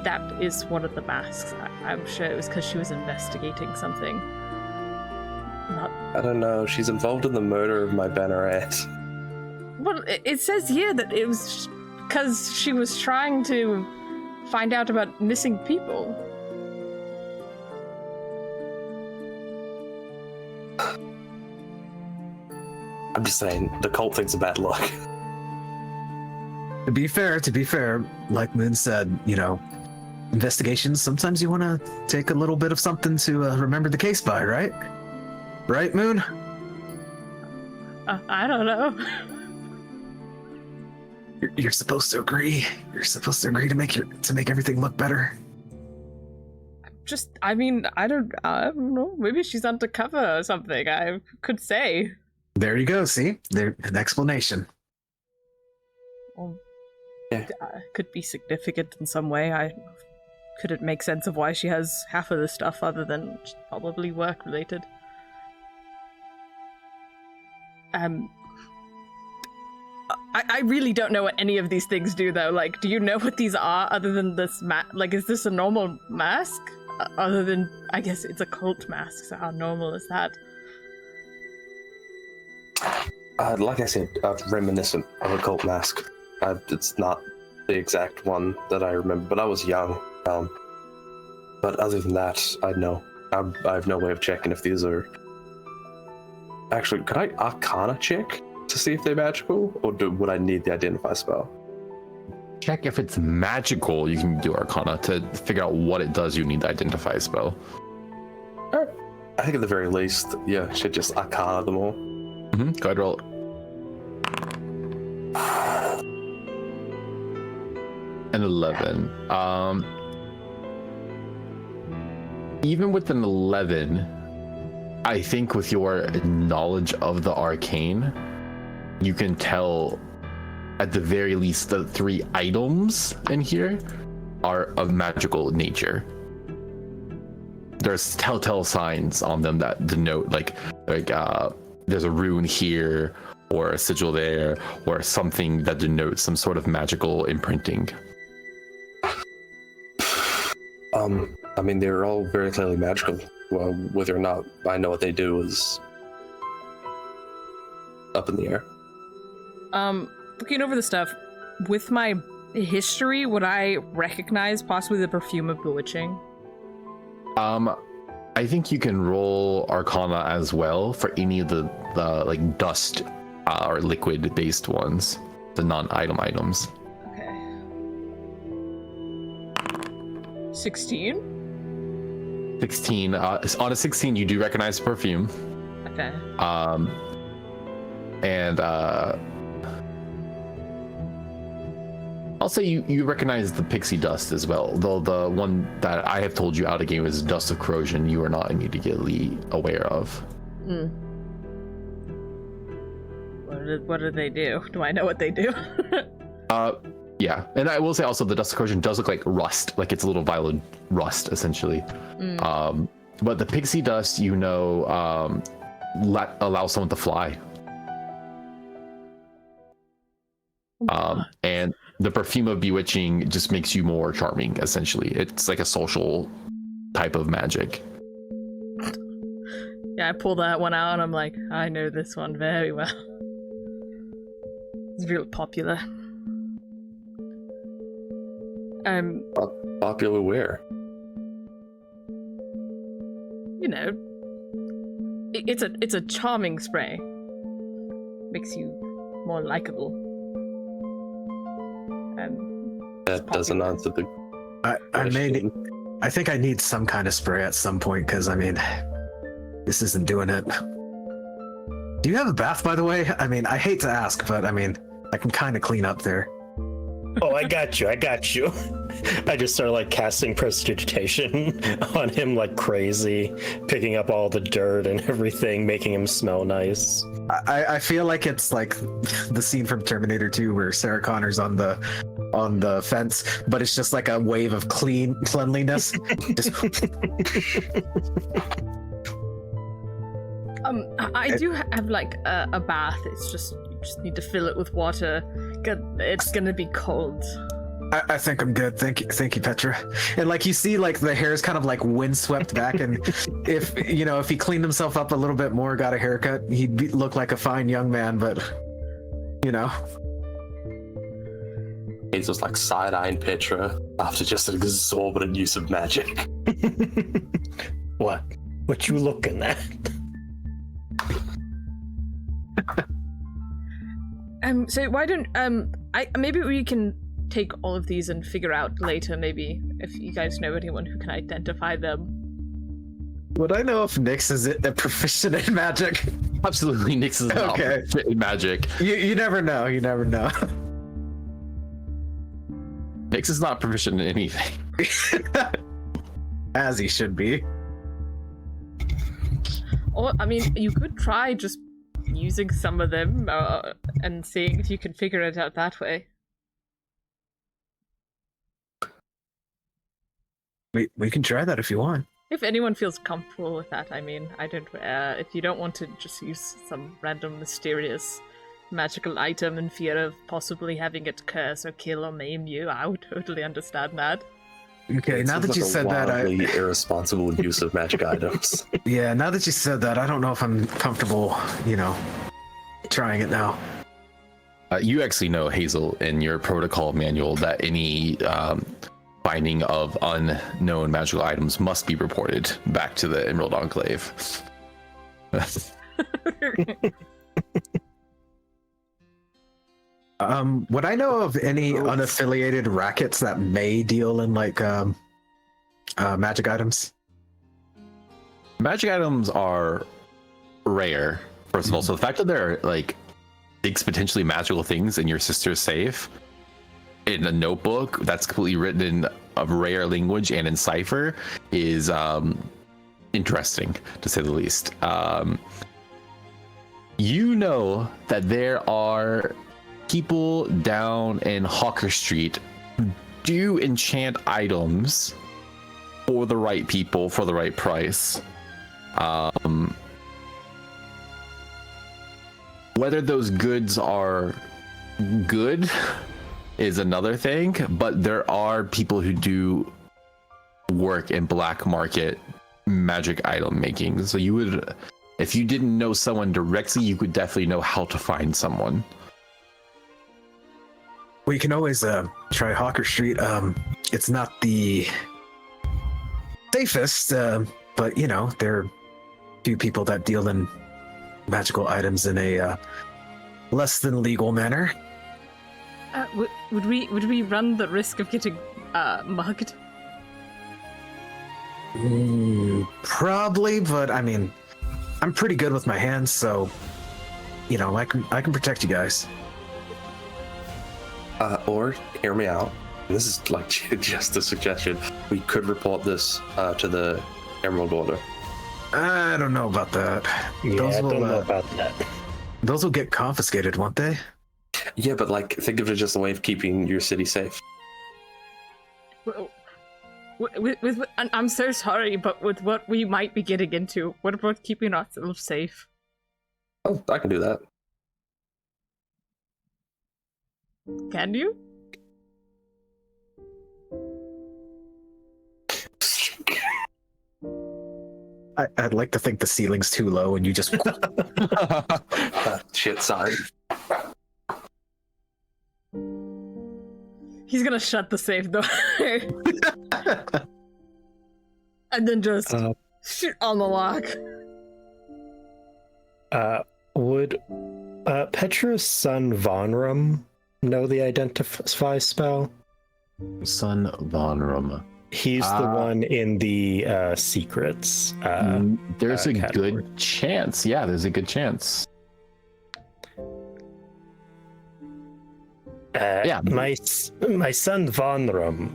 that is one of the masks, I'm sure it was because she was investigating something. I don't know. She's involved in the murder of my banneret. Well, it says here that it was because she was trying to find out about missing people. I'm just saying, the cult thinks a bad luck. To be fair, like Moon said, you know, investigations, sometimes you want to take a little bit of something to remember the case by, right? Right, Moon? I don't know. You're supposed to agree. You're supposed to agree to make everything look better. I don't know. Maybe she's undercover or something. I could say. There you go. See, there an explanation. Well, Yeah. Could be significant in some way. I couldn't make sense of why she has half of the stuff other than probably work related. I really don't know what any of these things do, though. Like, do you know what these are other than this like, is this a normal mask? Other than, I guess it's a cult mask, so how normal is that? Like I said, reminiscent of a cult mask. It's not the exact one that I remember, but I was young. But other than that, I know. I have no way of checking if these are... Actually, could I Arcana check to see if they're magical, or would I need the Identify spell? Check if it's magical. You can do Arcana to figure out what it does. You need to identify a spell. Alright. I think at the very least, yeah, should just Arcana them all. Mm-hmm. Go ahead, roll. An 11. Even with an 11, I think with your knowledge of the arcane, you can tell at the very least the 3 items in here are of magical nature. There's telltale signs on them that denote like there's a rune here or a sigil there or something that denotes some sort of magical imprinting. I mean, they're all very clearly magical. Well, whether or not I know what they do is up in the air. Looking over the stuff, with my history, would I recognize possibly the perfume of bewitching? I think you can roll Arcana as well for any of the like dust or liquid based ones, the non-item items. Okay. 16? 16. On a 16, you do recognize perfume. Okay. And I'll say you recognize the pixie dust as well, though the one that I have told you out of game is dust of corrosion. You are not immediately aware of. Hmm. What do they do? Do I know what they do? Yeah, and I will say also the dust of corrosion does look like rust, like it's a little vial of rust essentially. But the pixie dust, allows someone to fly. And the perfume of bewitching just makes you more charming, essentially. It's like a social type of magic. Yeah, I pull that one out and I'm like, I know this one very well. It's real popular. Popular where? You know, it's a charming spray. Makes you more likable. That doesn't answer the I think I need some kind of spray at some point, because I mean, this isn't doing it. Do you have a bath, by the way? I mean, I hate to ask, but I mean, I can kind of clean up there. Oh, I got you. I just start like casting prestidigitation on him like crazy, picking up all the dirt and everything, making him smell nice. I feel like it's like the scene from Terminator 2 where Sarah Connor's on the fence, but it's just like a wave of cleanliness. Just... I do have like a bath. It's just you just need to fill it with water. It's gonna be cold. I think I'm good. Thank you, Petra. And like you see, like the hair is kind of like windswept back, and if he cleaned himself up a little bit more, got a haircut, he'd look like a fine young man. But He's just like side-eyeing Petra after just an exorbitant use of magic. What you looking at? So why don't maybe we can take all of these and figure out later, maybe if you guys know anyone who can identify them. Would I know if Nyx is a proficient in magic? Absolutely, Nyx is not proficient in magic. You never know. You never know. Nyx is not proficient in anything. As he should be. Or, I mean, you could try just using some of them and seeing if you can figure it out that way. We can try that if you want. If anyone feels comfortable with that, I mean, I don't. If you don't want to just use some random mysterious magical item in fear of possibly having it curse or kill or maim you, I would totally understand that. Okay, now that you said that, irresponsible use of magic items. Yeah, now that you said that, I don't know if I'm comfortable, trying it now. You actually know, Hazel, in your protocol manual that any finding of unknown magical items must be reported back to the Emerald Enclave. Would I know of any unaffiliated rackets that may deal in like magic items? Magic items are rare, first of all. So the fact that there are like 6 potentially magical things in your sister's safe in a notebook that's completely written in a rare language and in cipher is interesting, to say the least. You know that there are people down in Hawker Street who do enchant items for the right people for the right price. Whether those goods are good is another thing, but there are people who do work in black market magic item making. So you would, if you didn't know someone directly, you could definitely know how to find someone. Well, you can always try Hawker Street. It's not the safest, but there are few people that deal in magical items in a less than legal manner. Would we run the risk of getting mugged? Probably, but I mean, I'm pretty good with my hands, so I can protect you guys. Or hear me out. This is like just a suggestion. We could report this to the Emerald Order. I don't know about that. Yeah, I don't know about that. Those will get confiscated, won't they? Yeah, but like, think of it just a way of keeping your city safe. I'm so sorry, but with what we might be getting into, what about keeping ourselves safe? Oh, I can do that. Can you? I'd like to think the ceiling's too low and you just... Shit, sorry. He's gonna shut the safe door. And then just shoot on the lock. Would Petra's son Vonrum know the identify spell? Son Vonrum. He's the one in the secrets. There's a category. good chance. Yeah, there's a good chance. My son Vonrum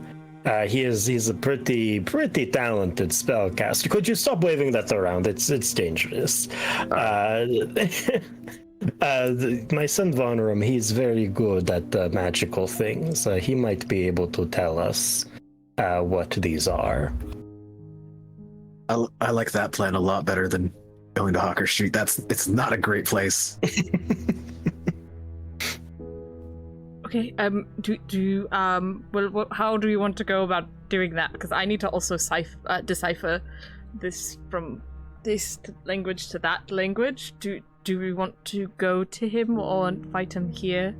He's a pretty talented spellcaster. Could you stop waving that around? It's dangerous. My son Vonrum, he's very good at magical things. He might be able to tell us what these are. I like that plan a lot better than going to Hawker Street. It's not a great place. Okay. Well, how do you want to go about doing that? Because I need to also decipher this from this language to that language. Do we want to go to him or fight him here?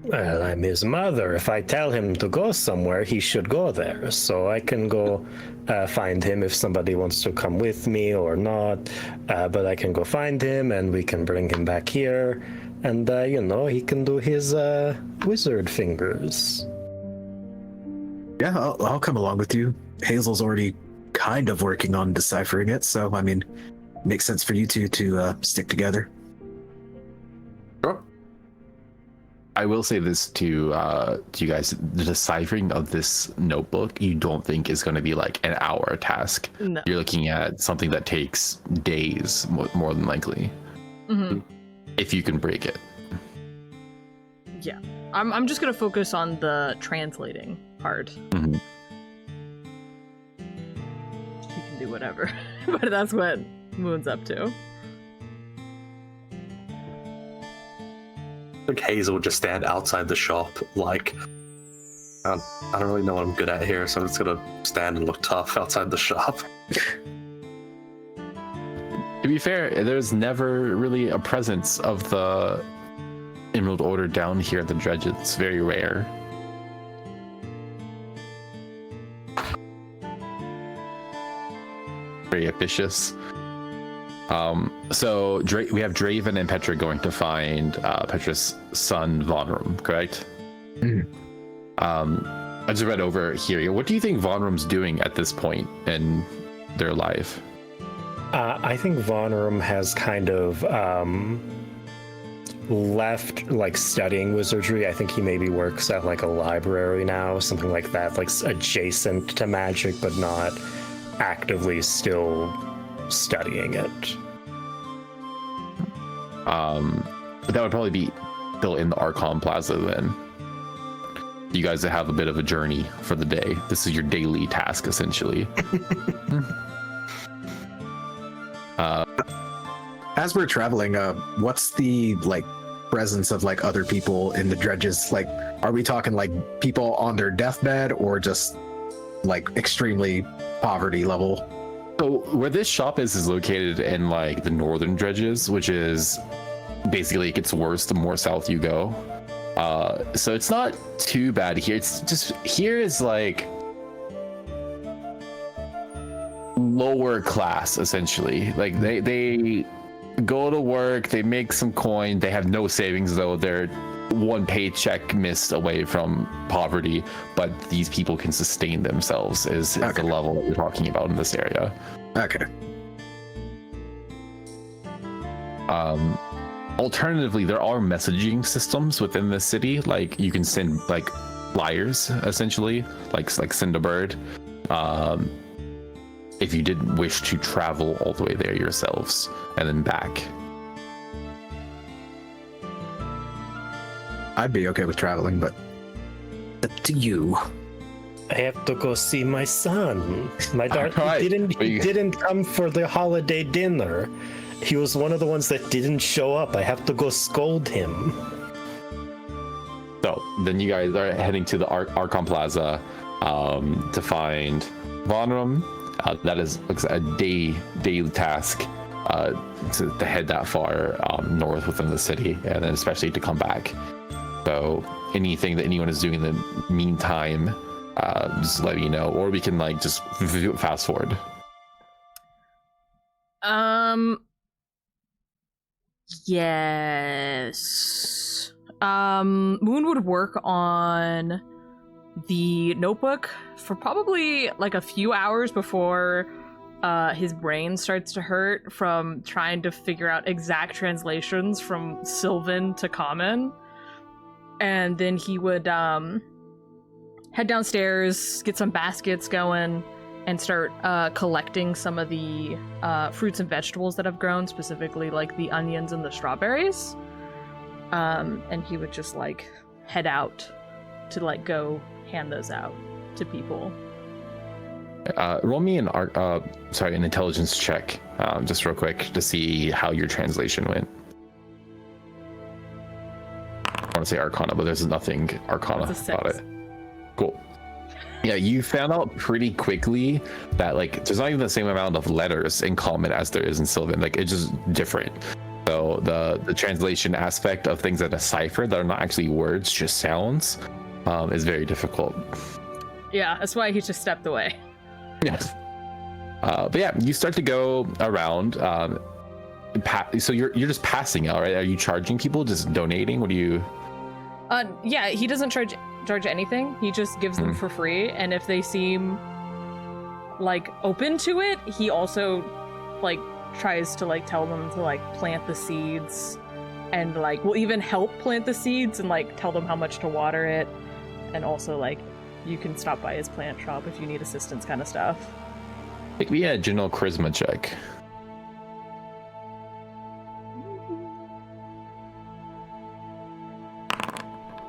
Well, I'm his mother. If I tell him to go somewhere, he should go there. So I can go find him if somebody wants to come with me or not. But I can go find him and we can bring him back here. And, he can do his wizard fingers. Yeah, I'll come along with you. Hazel's already kind of working on deciphering it, so, I mean, makes sense for you two to stick together. Sure. I will say this to you guys: the deciphering of this notebook, you don't think is going to be like an hour task. No. You're looking at something that takes days, more than likely, if you can break it. Yeah, I'm just gonna focus on the translating part. Mm-hmm. He can do whatever, but that's what Moon's up to. I think Hazel would just stand outside the shop, like, I don't really know what I'm good at here, so I'm just gonna stand and look tough outside the shop. To be fair, there's never really a presence of the Emerald Order down here at the Dredges. It's very rare. Very ambitious. So we have Draven and Petra going to find Petra's son Vonrum, correct? Mm-hmm. I just read over here. What do you think Vonrum's doing at this point in their life? I think Vonrum has kind of left like studying wizardry. I think he maybe works at like a library now, something like that, like adjacent to magic, but not actively still studying it. That would probably be still in the Archon Plaza then. You guys have a bit of a journey for the day. This is your daily task, essentially. As we're traveling, what's the presence of other people in the Dredges? Like, are we talking people on their deathbed or just extremely poverty level? So where this shop is located in the northern Dredges, which is basically it gets worse the more south you go. So it's not too bad here. It's just here is lower class essentially. They go to work, they make some coin, they have no savings though. They're one paycheck missed away from poverty, but these people can sustain themselves is the level that we're talking about in this area. Okay. Alternatively, there are messaging systems within the city. You can send flyers essentially, like send a bird. If you didn't wish to travel all the way there yourselves and then back. I'd be okay with traveling, but up to you. I have to go see my son. My daughter Right. he didn't come for the holiday dinner. He was one of the ones that didn't show up. I have to go scold him. So then you guys are heading to the Archon Plaza to find Vonrum. That is a daily task to head that far north within the city, and then especially to come back. So anything that anyone is doing in the meantime, just let me know, or we can just fast forward. Yes. Moon would work on the notebook for probably a few hours before his brain starts to hurt from trying to figure out exact translations from Sylvan to Common. And then he would head downstairs, get some baskets going, and start collecting some of the fruits and vegetables that have grown, specifically like the onions and the strawberries. And he would just like head out to like go hand those out to people. Roll me an an intelligence check, just real quick to see how your translation went. I want to say Arcana, but there's nothing Arcana about it. Cool. Yeah, you found out pretty quickly that like there's not even the same amount of letters in Common as there is in Sylvan. Like it's just different. So the translation aspect of things that are cipher that are not actually words, just sounds, is very difficult. Yeah, that's why he just stepped away. Yes. But yeah, you start to go around. So you're just passing out, right? Are you charging people? Just donating? What do you? Yeah, he doesn't charge anything. He just gives them for free, and if they seem like open to it, he also like tries to like tell them to like plant the seeds, and like will even help plant the seeds and like tell them how much to water it, and also like you can stop by his plant shop if you need assistance, kind of stuff. Make me a general charisma check.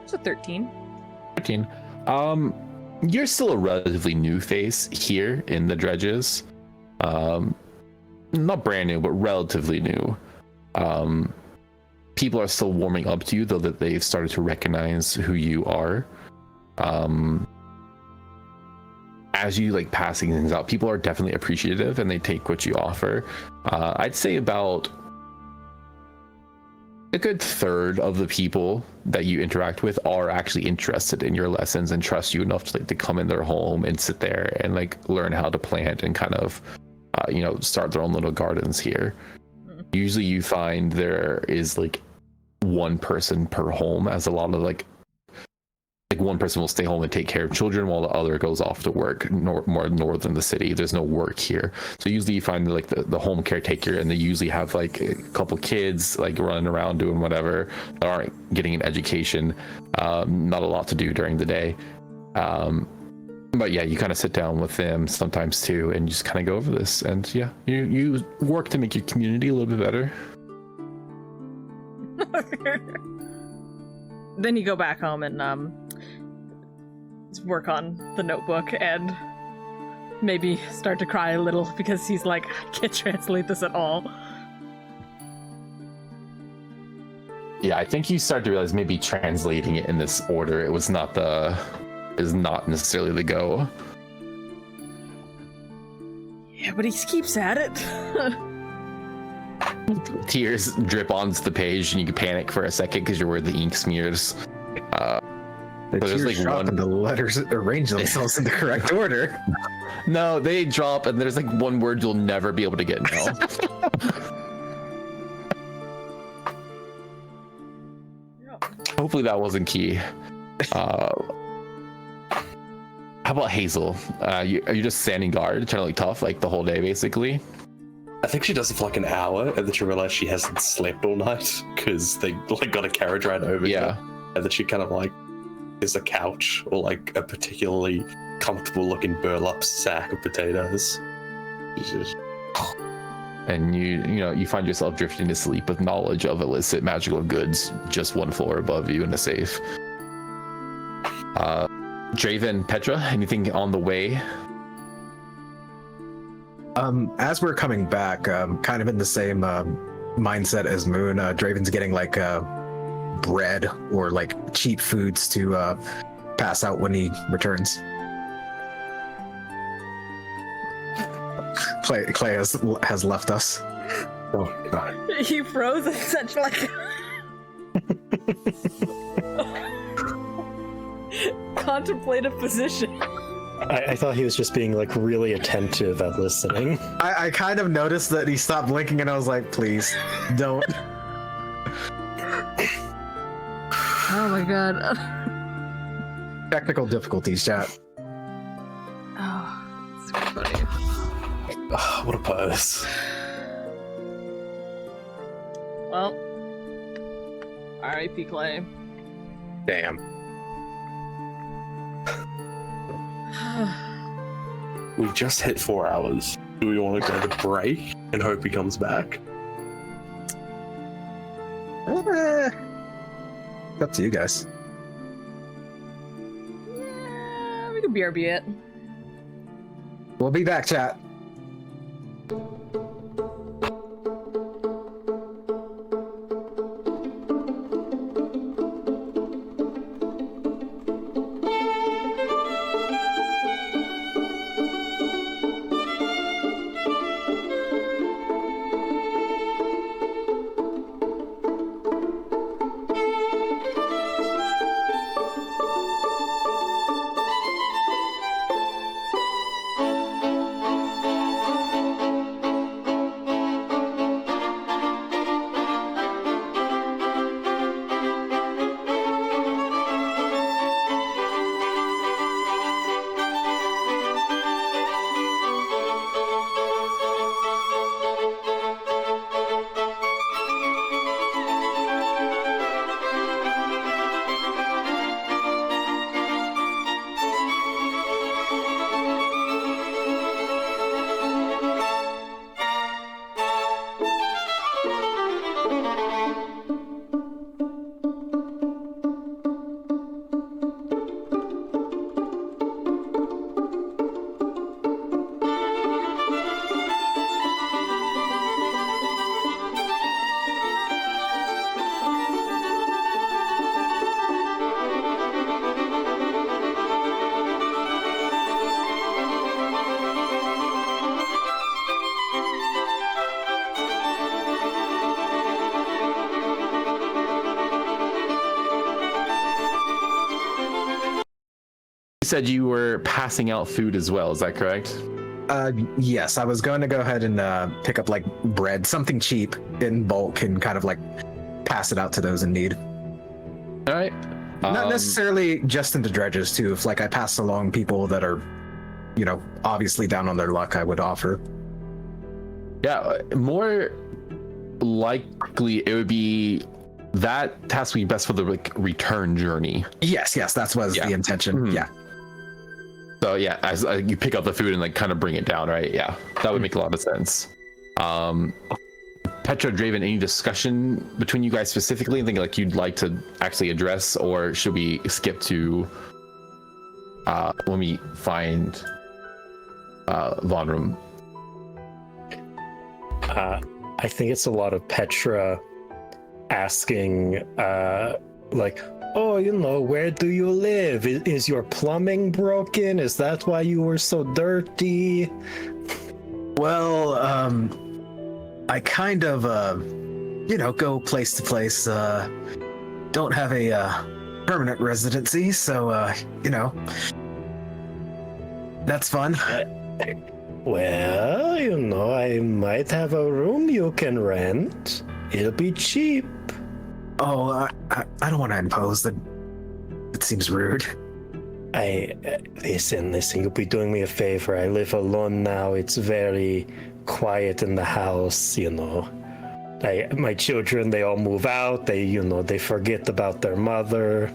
It's a 13. 13. You're still a relatively new face here in the dredges. Not brand new, but relatively new. People are still warming up to you, though that they've started to recognize who you are. As you like passing things out, people are definitely appreciative and they take what you offer. I'd say about a good third of the people that you interact with are actually interested in your lessons and trust you enough to like to come in their home and sit there and like learn how to plant and kind of start their own little gardens here. Usually you find there is like one person per home, as a lot of like one person will stay home and take care of children while the other goes off to work more north in the city. There's no work here, so usually you find like the home caretaker, and they usually have like a couple kids like running around doing whatever, that aren't getting an education. Not a lot to do during the day, but yeah, you kind of sit down with them sometimes too, and you just kind of go over this, and yeah, you work to make your community a little bit better. Then you go back home and work on the notebook and maybe start to cry a little because he's like, I can't translate this at all. Yeah, I think you start to realize maybe translating it in this order, is not necessarily the go. Yeah, but he keeps at it. Tears drip onto the page, and you can panic for a second because you're worried the ink smears. The tears like drop and the letters arrange themselves in the correct order. No, they drop, and there's like one word you'll never be able to get now. Hopefully that wasn't key. How about Hazel? Are you just standing guard, trying to look tough like the whole day, basically? I think she does it for like an hour, and then she realizes she hasn't slept all night because they like got a carriage ride over here, and then she kind of like is a couch or like a particularly comfortable looking burlap sack of potatoes. Just... And you find yourself drifting to sleep with knowledge of illicit magical goods just one floor above you in a safe. Draven, Petra, anything on the way? As we're coming back, kind of in the same mindset as Moon, Draven's getting like bread or like cheap foods to pass out when he returns. Clay has left us. Oh god. He froze in such like contemplative position. I thought he was just being like really attentive at listening. I kind of noticed that he stopped blinking, and I was like, please don't. Oh my god. Technical difficulties, chat. Oh, it's so funny. What a pose. Well, R.I.P. Clay. Damn. We just hit 4 hours. Do we want to go to break and hope he comes back? Up to you guys. Yeah, we could BRB it. We'll be back, chat. Said you were passing out food as well, is that correct? Yes, I was going to go ahead and pick up like bread, something cheap in bulk, and kind of like pass it out to those in need. All right. Not necessarily just into dredges too. If like I pass along people that are, you know, obviously down on their luck, I would offer. Yeah, more likely it would be that task would be best for the like return journey. Yes, that was the intention. Mhm. Yeah. So yeah, as you pick up the food and like kind of bring it down, right? Yeah, that would make a lot of sense. Petra, Draven, any discussion between you guys specifically? Anything like you'd like to actually address, or should we skip to when we find Von Room? I think it's a lot of Petra asking, like, oh, you know, where do you live? Is your plumbing broken? Is that why you were so dirty? Well, I kind of, you know, go place to place. Don't have a permanent residency, so, you know, that's fun. Well, you know, I might have a room you can rent. It'll be cheap. Oh, I don't want to impose. That it seems rude. Listen, you'll be doing me a favor. I live alone now. It's very quiet in the house, you know. My children, they all move out. They forget about their mother.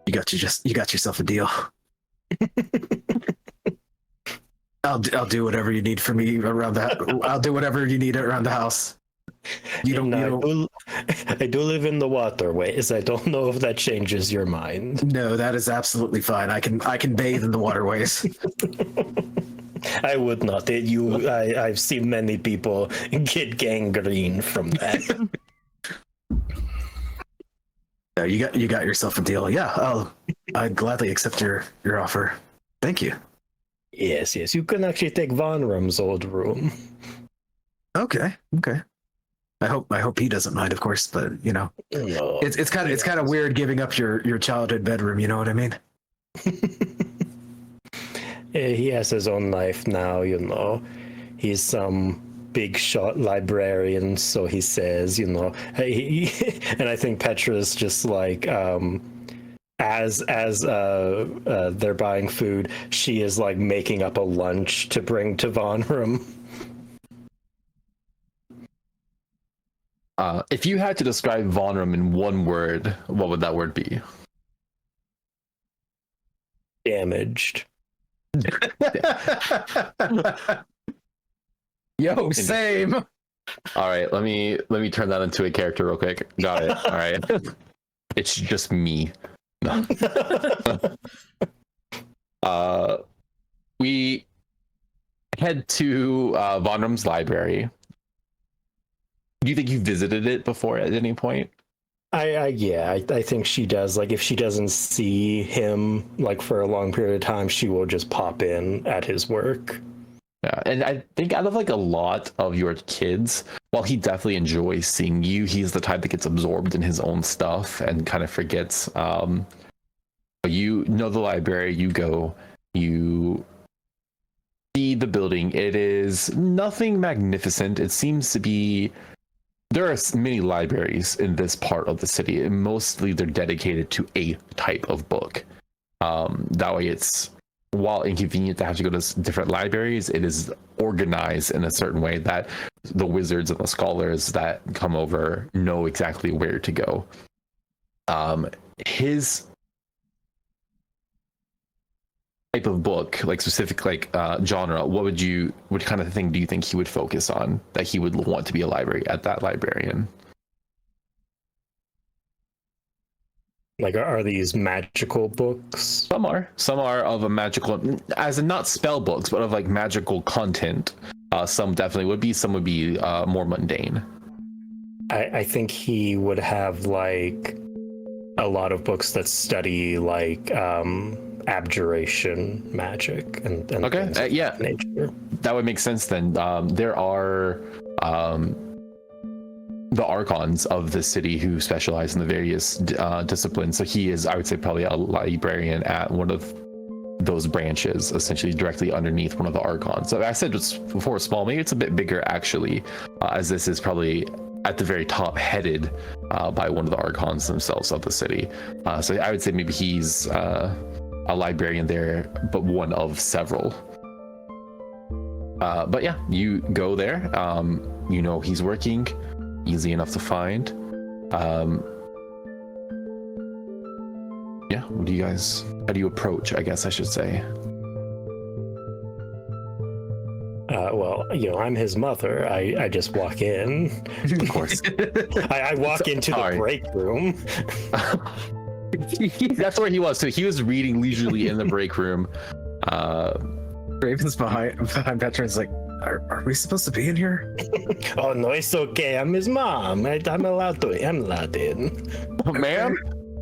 You got yourself a deal. I'll do whatever you need for me around that. I'll do whatever you need around the house. I do live in the waterways. I don't know if that changes your mind. No, that is absolutely fine. I can bathe in the waterways. I would not. I've seen many people get gangrene from that. No, you got yourself a deal. Yeah, I'd gladly accept your offer. Thank you. Yes. You can actually take Von Rum's old room. Okay. I hope he doesn't mind, of course, but you know, No, it's kind of weird giving up your childhood bedroom. You know what I mean? He has his own life now. You know, he's some big shot librarian, so he says. You know, and I think Petra's just like. As they're buying food, she is like making up a lunch to bring to Von Rum. If you had to describe Von Rum in one word, what would that word be? Damaged. Yo, same. All right, let me turn that into a character real quick. Got it. All right. It's just me. No. We head to Von Rum's library. Do you think you visited it before at any point? I think she does. Like, if she doesn't see him like for a long period of time, she will just pop in at his work. Yeah, and I think out of like a lot of your kids, while he definitely enjoys seeing you, he's the type that gets absorbed in his own stuff and kind of forgets. You know the library, you go, you see the building. It is nothing magnificent. It seems to be, there are many libraries in this part of the city, and mostly they're dedicated to a type of book. That way it's, while inconvenient to have to go to different libraries, it is organized in a certain way that the wizards and the scholars that come over know exactly where to go. His type of book, like specific genre, what kind of thing do you think he would focus on that he would want to be a library at that librarian? Like, are these magical books? Some are of a magical, as in not spell books, but of like magical content. Some definitely would be. Some would be more mundane. I think he would have like a lot of books that study like abjuration magic and Okay, things of yeah, that nature. That would make sense then. There are the archons of the city who specialize in the various disciplines. So he is, I would say, probably a librarian at one of those branches, essentially directly underneath one of the archons. So I said it's before small, maybe it's a bit bigger actually, as this is probably at the very top, headed by one of the archons themselves of the city. So I would say maybe he's a librarian there, but one of several. But yeah, you go there. You know he's working. Easy enough to find. Yeah, how do you approach, I guess I should say? Well, I'm his mother. I just walk in. Of course. I walk into the break room. That's where he was. So he was reading leisurely in the break room. Raven's behind Petron's like, are we supposed to be in here? Oh no, it's okay. I'm his mom. I'm allowed in. Oh, ma'am?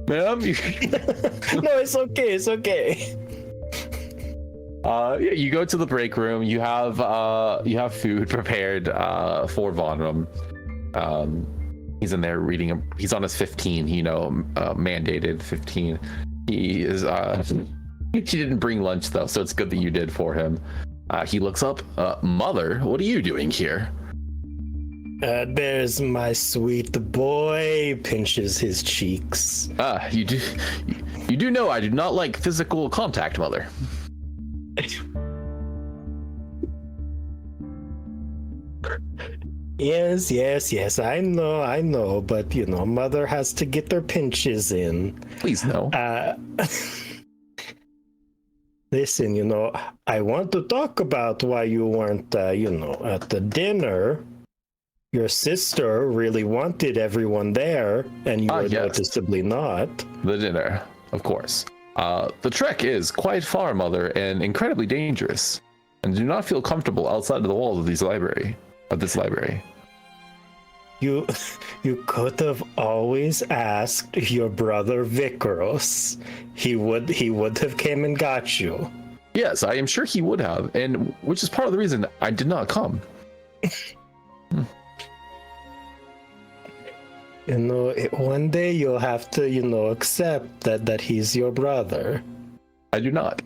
No, it's okay. It's okay. You go to the break room. You have food prepared for Von Rum. He's in there reading. He's on his 15. Mandated 15. He is. He didn't bring lunch though, so it's good that you did for him. He looks up. Mother, what are you doing here? There's my sweet boy. Pinches his cheeks. You do know I do not like physical contact, Mother. Yes, I know, but mother has to get their pinches in. Please no. Listen, I want to talk about why you weren't, at the dinner. Your sister really wanted everyone there, and you were noticeably not. The dinner, of course. The trek is quite far, Mother, and incredibly dangerous, and do not feel comfortable outside of the walls of this library. You could have always asked your brother Vikaros. He would have came and got you. Yes, I am sure he would have, and which is part of the reason I did not come. One day you'll have to, accept that he's your brother. I do not.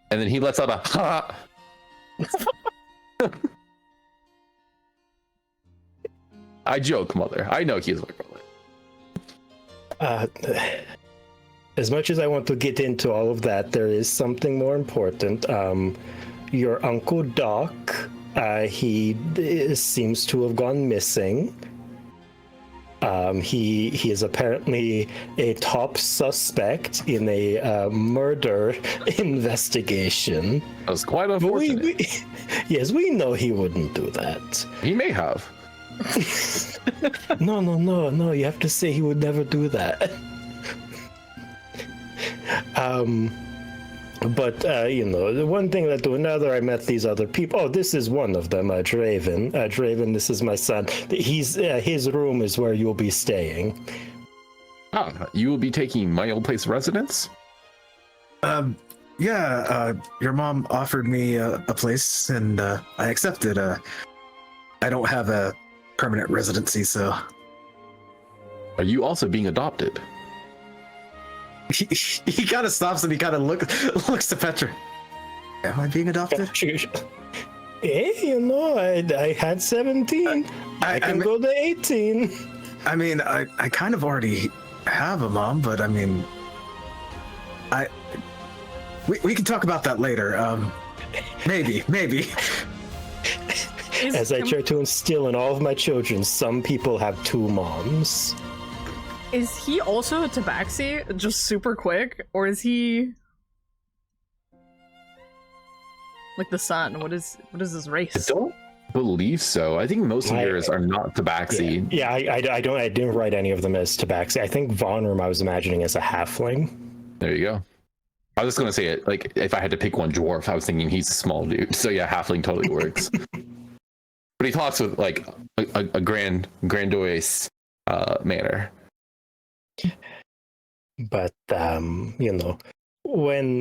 And then he lets out a ha. I joke, Mother. I know he's my brother. As much as I want to get into all of that, there is something more important. Your Uncle Doc, he seems to have gone missing. He is apparently a top suspect in a murder investigation. That was quite But unfortunate. yes, we know he wouldn't do that. He may have. No. You have to say he would never do that. But the one thing led to another. I met these other people. Oh, this is one of them, Draven. Draven, this is my son. His room is where you'll be staying. Ah, you will be taking my old place of residence? Yeah, your mom offered me a place, and I accepted. I don't have a permanent residency, so. Are you also being adopted? He kind of stops and he kind of looks to Petra. Am I being adopted? Hey, I had 17. I can go to 18. I mean, I kind of already have a mom, but I mean, we can talk about that later. Maybe. As I try to instill in all of my children, some people have two moms. Is he also a tabaxi, just super quick, or is he like the son? What is his race? I don't believe so. I think most of yours are not tabaxi. Yeah, I didn't write any of them as tabaxi. I think Vonrum I was imagining as a halfling. There you go. I was just gonna say it, like, if I had to pick one dwarf, I was thinking he's a small dude. So yeah, halfling totally works. But he talks with like a grandiose manner. But when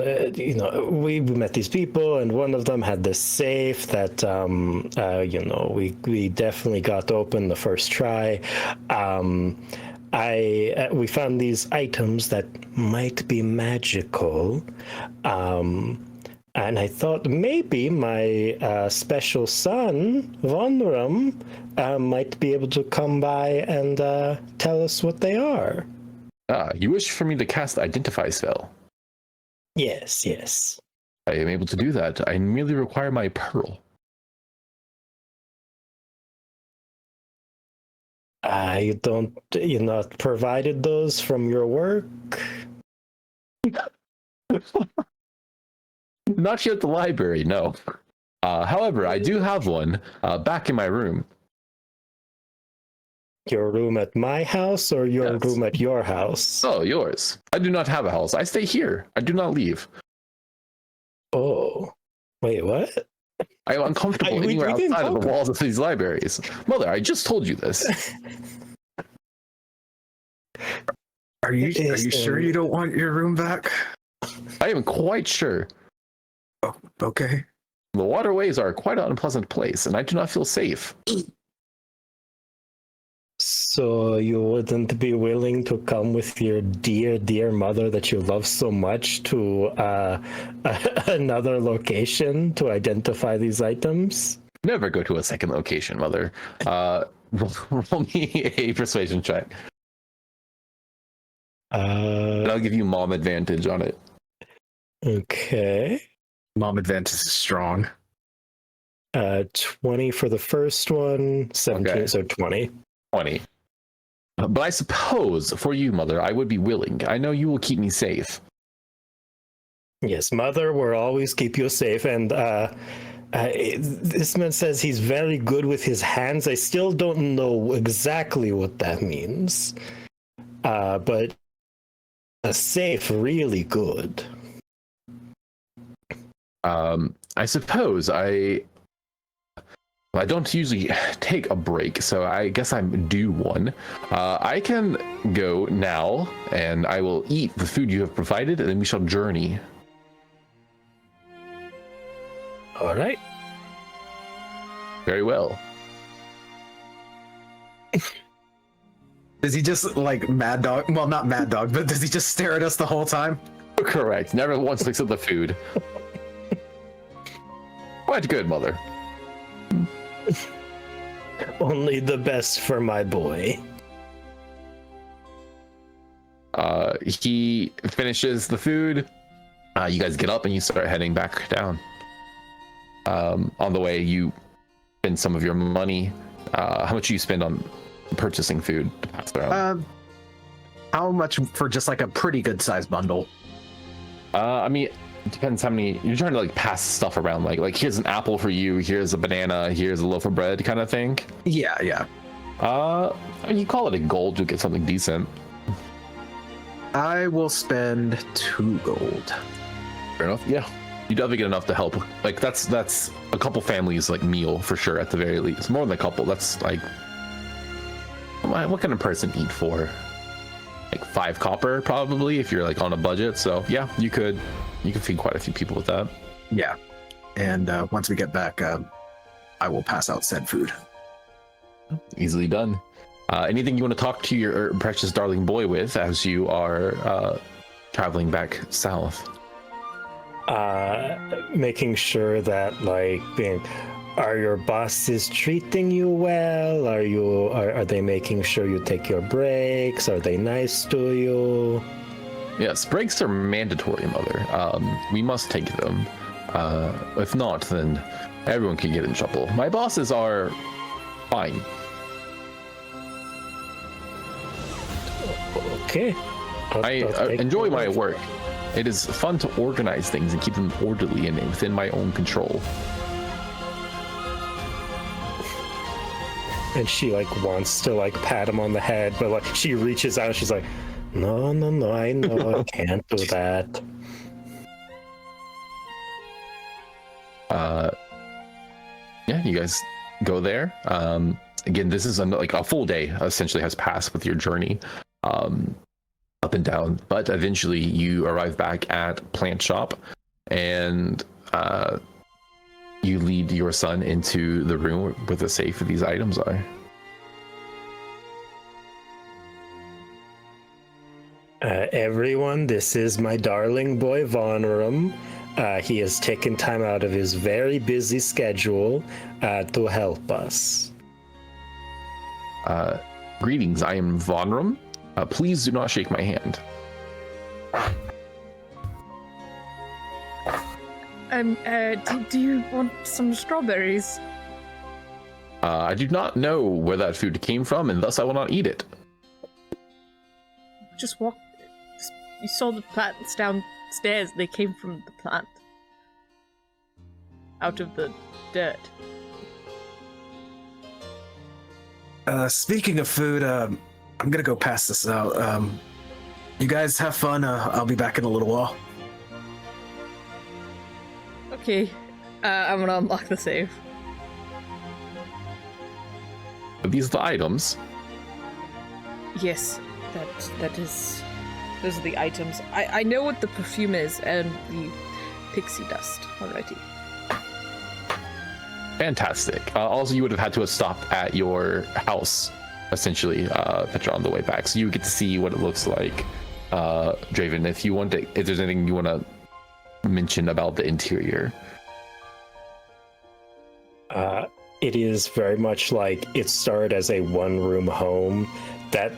we met these people, and one of them had this safe that we definitely got open the first try. We found these items that might be magical, and I thought maybe my special son Vonrum might be able to come by and tell us what they are. You wish for me to cast the Identify spell? Yes. I am able to do that. I merely require my pearl. You're not provided those from your work? Not yet at the library, no. However, I do have one back in my room. Your room at my house or your room at your house? Oh, yours. I do not have a house. I stay here. I do not leave. Oh, wait, what? I am uncomfortable anywhere outside of the walls of these libraries. Mother, I just told you this. Are you sure you don't want your room back? I am quite sure. Oh, okay. The waterways are quite an unpleasant place, and I do not feel safe. So you wouldn't be willing to come with your dear mother that you love so much to another location to identify these items? Never go to a second location, Mother. Roll me a persuasion check. And I'll give you mom advantage on it. Okay. Mom advantage is strong. 20 for the first one, 17, okay. So 20. 20. But I suppose for you, Mother, I would be willing. I know you will keep me safe. Yes, Mother will always keep you safe. And this man says he's very good with his hands. I still don't know exactly what that means. But safe, really good. I suppose I don't usually take a break, so I guess I'm due one. I can go now, and I will eat the food you have provided, and then we shall journey. All right. Very well. Does he just like mad dog? Well, not mad dog, but does he just stare at us the whole time? Correct. Never once looks at the food. Quite good, Mother. Only the best for my boy. He finishes the food. You guys get up and you start heading back down. On the way, you spend some of your money. How much do you spend on purchasing food to pass around? How much for just like a pretty good sized bundle? I mean, it depends how many you're trying to like pass stuff around. Like here's an apple for you, here's a banana, here's a loaf of bread, kind of thing. Yeah. You call it a gold, you'll get something decent. I will spend 2 gold. Fair enough. Yeah, you definitely get enough to help. Like that's a couple families like meal for sure at the very least. More than a couple. That's like, what can a person eat for? Like 5 copper probably if you're like on a budget. So yeah, you could feed quite a few people with that. Yeah, and once we get back, I will pass out said food. Easily done. Anything you want to talk to your precious darling boy with as you are traveling back south? Making sure that are your bosses treating you well? Are they making sure you take your breaks? Are they nice to you? Yes, breaks are mandatory, Mother. We must take them. If not, then everyone can get in trouble. My bosses are fine. Okay. I enjoy my work. It is fun to organize things and keep them orderly and within my own control. And she wants to pat him on the head, but she reaches out and she's like, no, I know I can't do that. Yeah, you guys go there. Again, this is a full day essentially has passed with your journey up and down, but eventually you arrive back at Plant Shop, and you lead your son into the room where the safe of these items are. Everyone, this is my darling boy Vonrum. He has taken time out of his very busy schedule to help us. Greetings, I am Vonrum. Please do not shake my hand. Do you want some strawberries? I do not know where that food came from, and thus I will not eat it. Just walk. You saw the plants downstairs. They came from the plant. Out of the dirt. Speaking of food, I'm gonna go pass this out. You guys have fun. I'll be back in a little while. Okay. I'm gonna unlock the safe. Are these the items? Yes, that is. Those are the items. I know what the perfume is and the pixie dust already. Fantastic. Also, you would have had to have stopped at your house, essentially, Petra, on the way back. So you get to see what it looks like. Draven, if there's anything you want to mention about the interior. It is very much it started as a one-room home that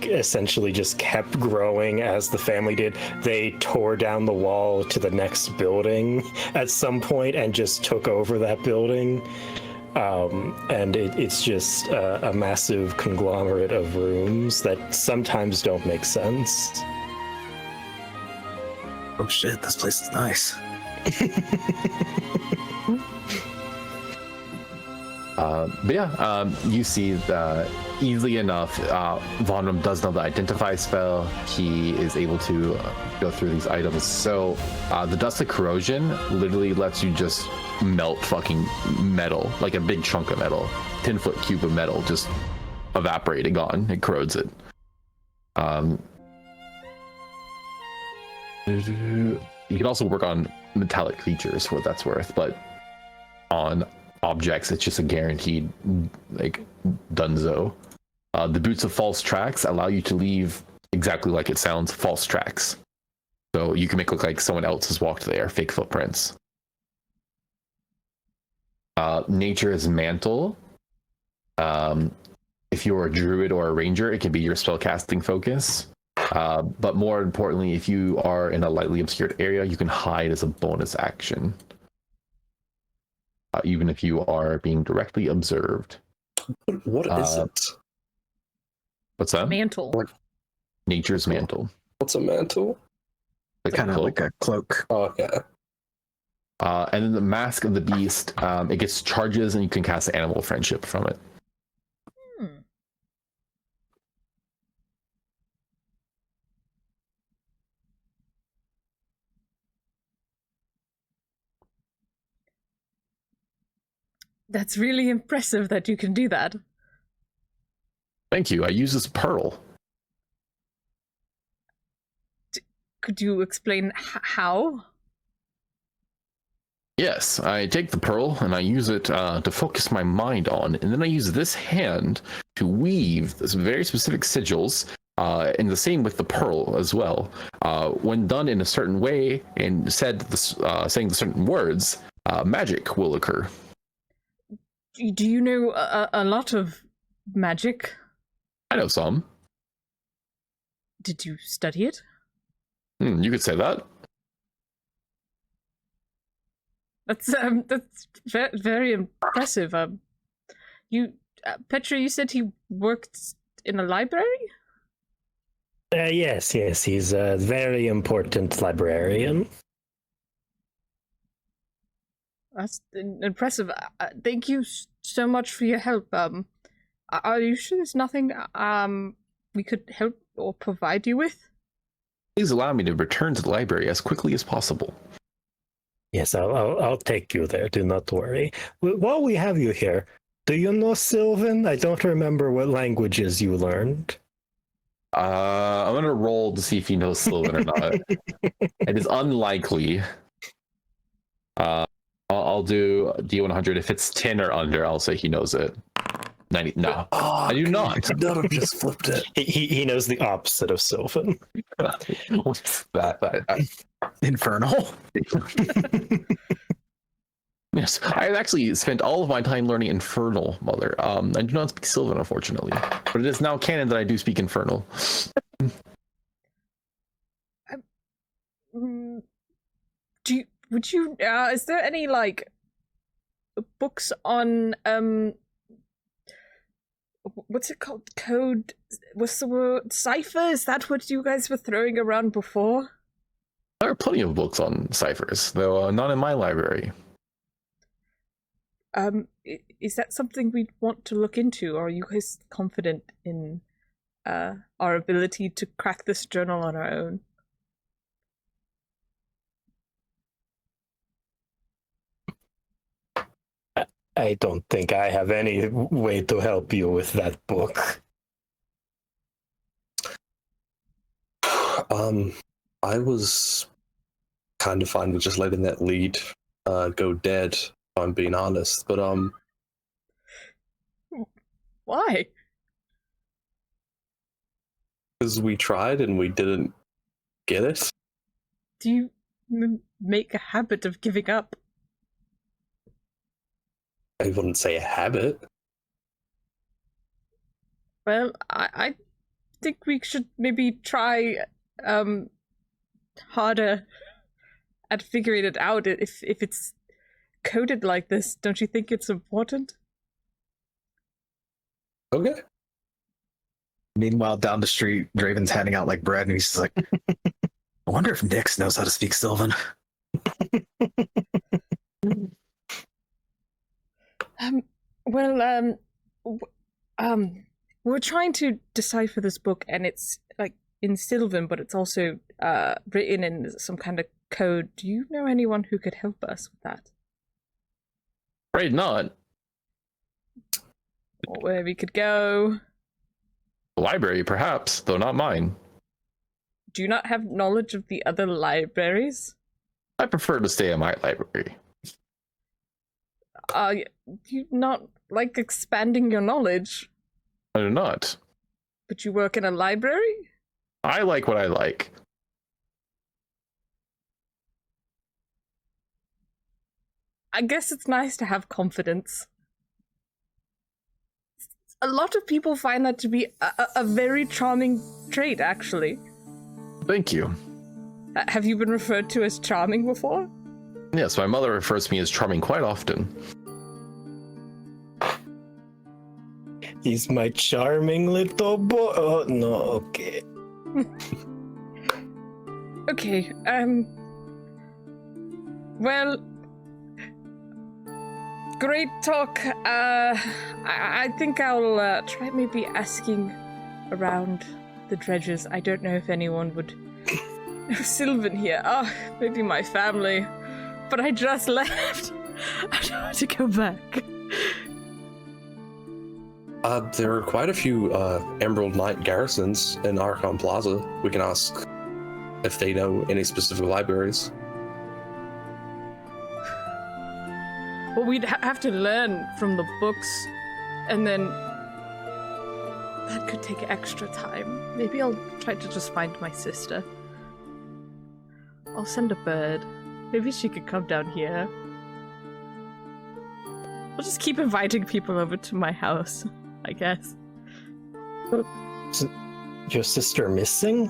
essentially just kept growing as the family did. They tore down the wall to the next building at some point and just took over that building. And it's just a massive conglomerate of rooms that sometimes don't make sense. Oh shit, this place is nice. But yeah, you see that easily enough, Vonrum does know the identify spell. He is able to go through these items. So the dust of corrosion literally lets you just melt fucking metal, like a big chunk of metal, 10-foot cube of metal, just evaporating gone. It corrodes it. You can also work on metallic creatures for what that's worth, but on objects it's just a guaranteed dunzo. The boots of false tracks allow you to leave exactly like it sounds, false tracks, so you can make it look like someone else has walked there, fake footprints. Nature's mantle, if you're a druid or a ranger, it can be your spellcasting focus, but more importantly, if you are in a lightly obscured area, you can hide as a bonus action. Even if you are being directly observed. What is it? What's that? Mantle. Nature's mantle. What's a mantle? Like Kind of cloak. like a cloak. Oh, okay. And then the mask of the beast, it gets charges and you can cast animal friendship from it. Hmm. That's really impressive that you can do that. Thank you. I use this pearl. Could you explain how? Yes, I take the pearl and I use it to focus my mind on, and then I use this hand to weave this very specific sigils, and the same with the pearl as well. When done in a certain way and saying the certain words, magic will occur. Do you know a lot of magic? I know some. Did you study it? You could say that. That's very impressive. Petra, you said he worked in a library? Yes, he's a very important librarian. That's impressive. Thank you so much for your help. Are you sure there's nothing we could help or provide you with? Please allow me to return to the library as quickly as possible. Yes, I'll take you there. Do not worry. While we have you here, do you know Sylvan? I don't remember what languages you learned. I'm gonna roll to see if he knows Sylvan or not. It is unlikely. I'll do D100. If it's 10 or under, I'll say he knows it. 90. No, I do not. Could not have just flipped it. He knows the opposite of Sylvan. What's that? Infernal. Yes, I actually spent all of my time learning Infernal, Mother. I do not speak Sylvan, unfortunately, but it is now canon that I do speak Infernal. Is there any books on what's it called? Code? What's the word? Cipher? Is that what you guys were throwing around before? There are plenty of books on ciphers, though not in my library. Is that something we'd want to look into, or are you guys confident in our ability to crack this journal on our own? I don't think I have any way to help you with that book. I was kind of fine with just letting that lead go dead, if I'm being honest. But Why? because we tried and we didn't get it. Do you make a habit of giving up? I wouldn't say a habit. Well, I think we should maybe try harder at figuring it out. If it's coded like this, don't you think it's important? Okay. Meanwhile, down the street, Draven's handing out bread, and he's just like, I wonder if Nix knows how to speak Sylvan. We're trying to decipher this book, and it's in Sylvan, but it's also written in some kind of code. Do you know anyone who could help us with that? Afraid not. Or where we could go? The library, perhaps, though not mine. Do you not have knowledge of the other libraries? I prefer to stay in my library. Do you not like expanding your knowledge? I do not. But you work in a library? I like what I like. I guess it's nice to have confidence. A lot of people find that to be a very charming trait, actually. Thank you. Have you been referred to as charming before? Yes, my mother refers to me as charming quite often. He's my charming little boy. Oh, no, okay. Okay, well, great talk. I think I'll try maybe asking around the dredges. I don't know if anyone would know Sylvan here. Oh, maybe my family. But I just left. I don't want to go back. There are quite a few Emerald Knight garrisons in Archon Plaza. We can ask if they know any specific libraries. Well, we'd have to learn from the books, and then that could take extra time. Maybe I'll try to just find my sister. I'll send a bird. Maybe she could come down here. I'll just keep inviting people over to my house, I guess. Is your sister missing?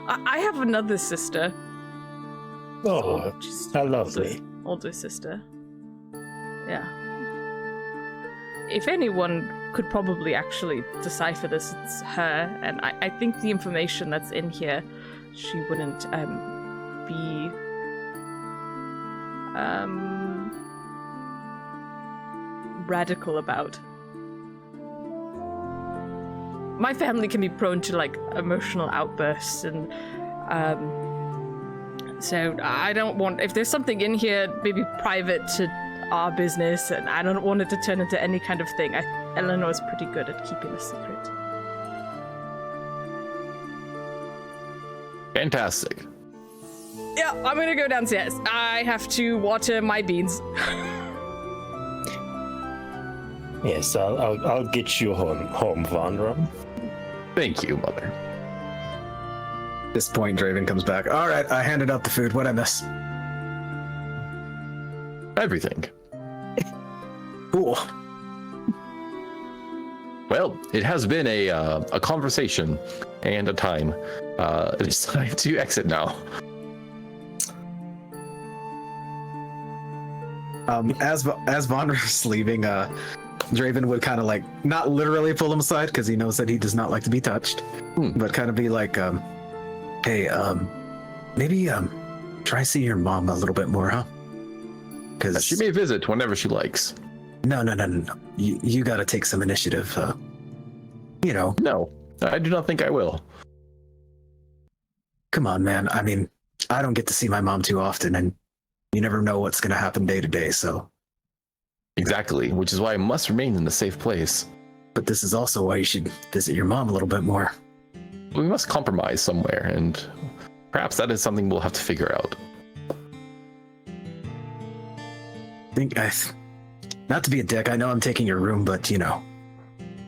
I have another sister. Oh, She's how lovely. older sister. Yeah. If anyone could probably actually decipher this, it's her. And I think the information that's in here, she wouldn't be radical about. My family can be prone to like emotional outbursts, and so I don't want, if there's something in here maybe private to our business, and I don't want it to turn into any kind of thing. Eleanor's pretty good at keeping a secret. Fantastic. Yeah, I'm gonna go downstairs. I have to water my beans. Yes, I'll get you home, Von Rum. Thank you, Mother. At this point, Draven comes back. All right, I handed out the food. What'd I miss? Everything. Cool. Well, it has been a conversation and a time. It's time to exit now. As Von is leaving, Draven would kind of like, not literally pull him aside because he knows that he does not like to be touched, but kind of be like, hey, maybe try see your mom a little bit more, huh? Because She may visit whenever she likes. no. You got to take some initiative. You know, No, I do not think I will. come on, man. I mean, I don't get to see my mom too often, and you never know what's going to happen day to day. So, Exactly, which is why I must remain in a safe place. but this is also why you should visit your mom a little bit more. We must compromise somewhere, and perhaps that is something we'll have to figure out. Not to be a dick, I know I'm taking your room, but you know,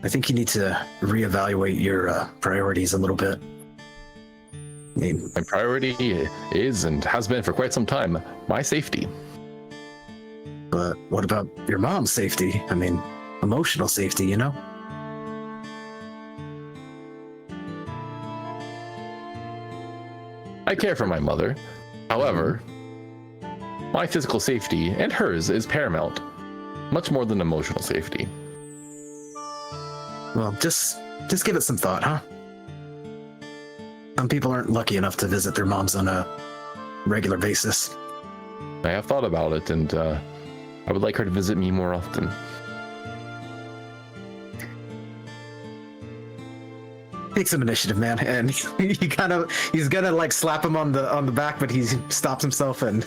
I think you need to reevaluate your priorities a little bit. I mean, My priority is, and has been for quite some time, my safety. but what about your mom's safety? I mean, emotional safety, you know? I care for my mother. However, my physical safety and hers is paramount, much more than emotional safety. Well, just give it some thought, huh? Some people aren't lucky enough to visit their moms on a regular basis. I have thought about it, and I would like her to visit me more often. Take some initiative, man. And he's gonna like slap him on the back, but he stops himself and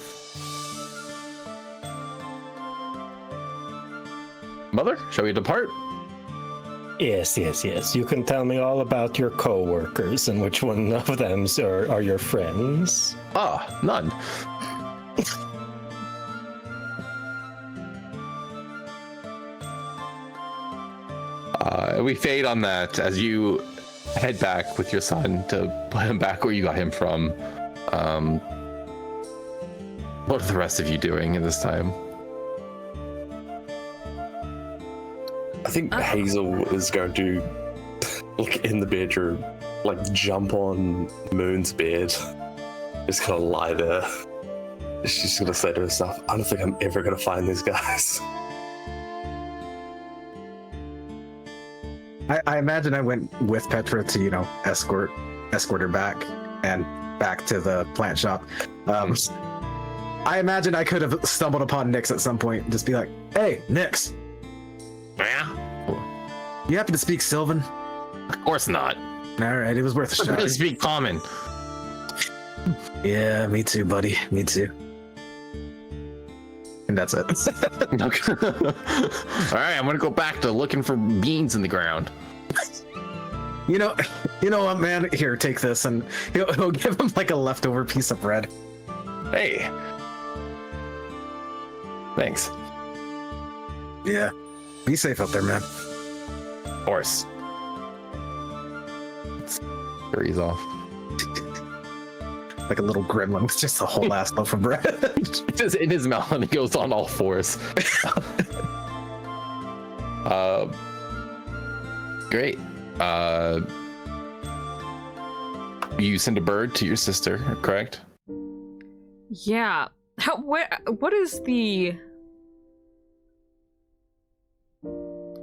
Mother, shall we depart? Yes. You can tell me all about your co-workers and which one of them are your friends. Ah, none. We fade on that as you head back with your son to put him back where you got him from. What are the rest of you doing at this time? I think Hazel is going to, like, in the bedroom, like, jump on Moon's bed. Just gonna lie there. She's gonna say to herself, I don't think I'm ever gonna find these guys. I imagine I went with Petra to, escort her back and back to the plant shop. I imagine I could have stumbled upon Nyx at some point and just be like, hey, Nyx, Yeah. you happen to speak Sylvan? Of course not. All right, it was worth a I shot. speak common. Yeah, me too, buddy. Me too. And that's it. Okay. All right, I'm gonna go back to looking for beans in the ground. You know what, man? Here, take this, and he'll give him like a leftover piece of bread. Hey. Thanks. Yeah. Be safe out there, man. Of course. Sure, he's off. Like a little gremlin with just a whole ass loaf of bread. Just in his mouth, and he goes on all fours. Great. You send a bird to your sister, correct? Yeah. What is the...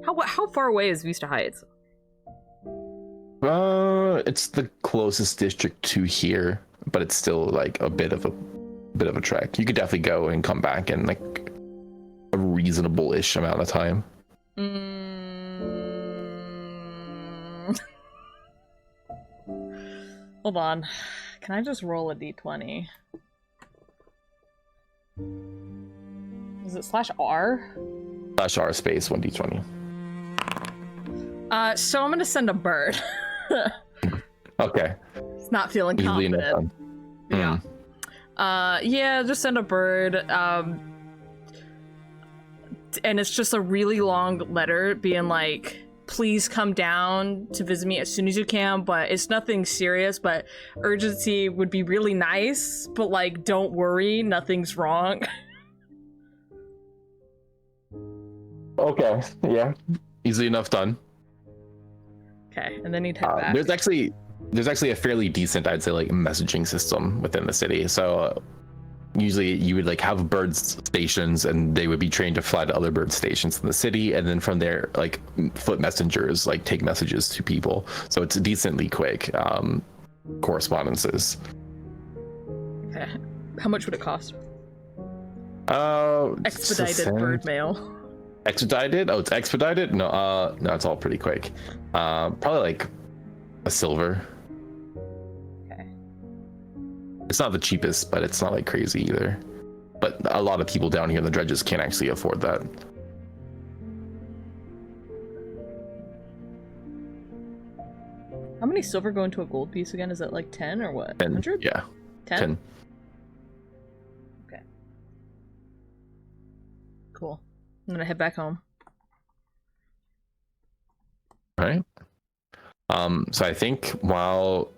How far away is Vista Heights? It's the closest district to here, but it's still like a bit of a trek. You could definitely go and come back in like a reasonable-ish amount of time. Hold on. Can I just roll a d20? Is it /R? /R space 1d20. So I'm gonna send a bird. Okay. It's not feeling Easily enough confident. done. Yeah. Yeah, just send a bird. And it's just a really long letter being like, please come down to visit me as soon as you can, but it's nothing serious, but urgency would be really nice, but like, don't worry, nothing's wrong. Okay. Yeah. Easily enough done. Okay, and then he'd head back. There's actually a fairly decent, I'd say, like messaging system within the city. So usually you would like have bird stations, and they would be trained to fly to other bird stations in the city, and then from there, like foot messengers like take messages to people. So it's decently quick correspondences. Okay, how much would it cost? Expedited Expedited bird mail. Expedited? Oh, it's expedited? No, it's all pretty quick. Probably like a silver. Okay. It's not the cheapest, but it's not like crazy either. But a lot of people down here in the dredges can't actually afford that. How many silver go into a gold piece again? Is it like 10 or what? 100? Yeah. 10? Okay. Cool. I'm gonna head back home. All right. So I think while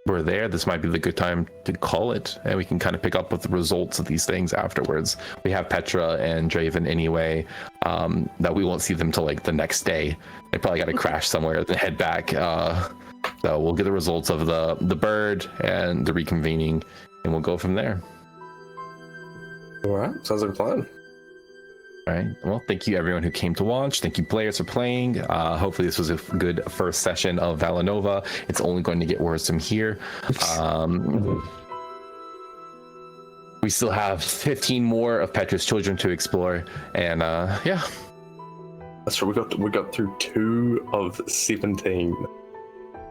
we're there, this might be the good time to call it, and we can kind of pick up with the results of these things afterwards. We have Petra and Draven anyway, that we won't see them till like the next day. They probably got to crash somewhere and head back. So we'll get the results of the bird and the reconvening, and we'll go from there. All right, sounds like a plan. All right. Well, thank you everyone who came to watch. Thank you players for playing. Hopefully this was a good first session of Valinova. It's only going to get worse from here. We still have 15 more of Petra's children to explore, and yeah. That's right. We got through 2 of 17.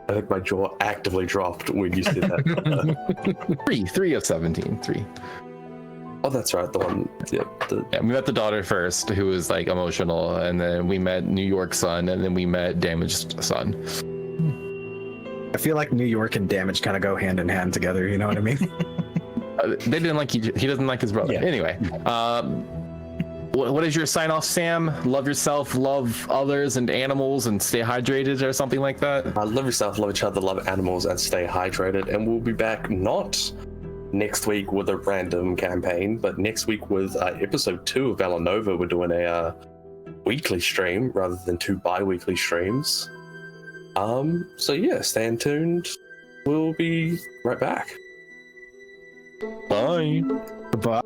I think my jaw actively dropped when you said that. Three of 17. 3. Oh, that's right. The one. Yeah. Yeah, we met the daughter first, who was like emotional, and then we met New York's son, and then we met Damaged son. I feel like New York and Damage kind of go hand in hand together. You know what I mean? They didn't like he doesn't like his brother. Yeah. Anyway, what is your sign off, Sam? Love yourself, love others and animals, and stay hydrated, or something like that. Love yourself, love each other, love animals, and stay hydrated. And we'll be back not next week with a random campaign, but next week with episode 2 of Valinova. We're doing a weekly stream rather than 2 bi-weekly streams. So yeah, stay tuned. We'll be right back. Bye. But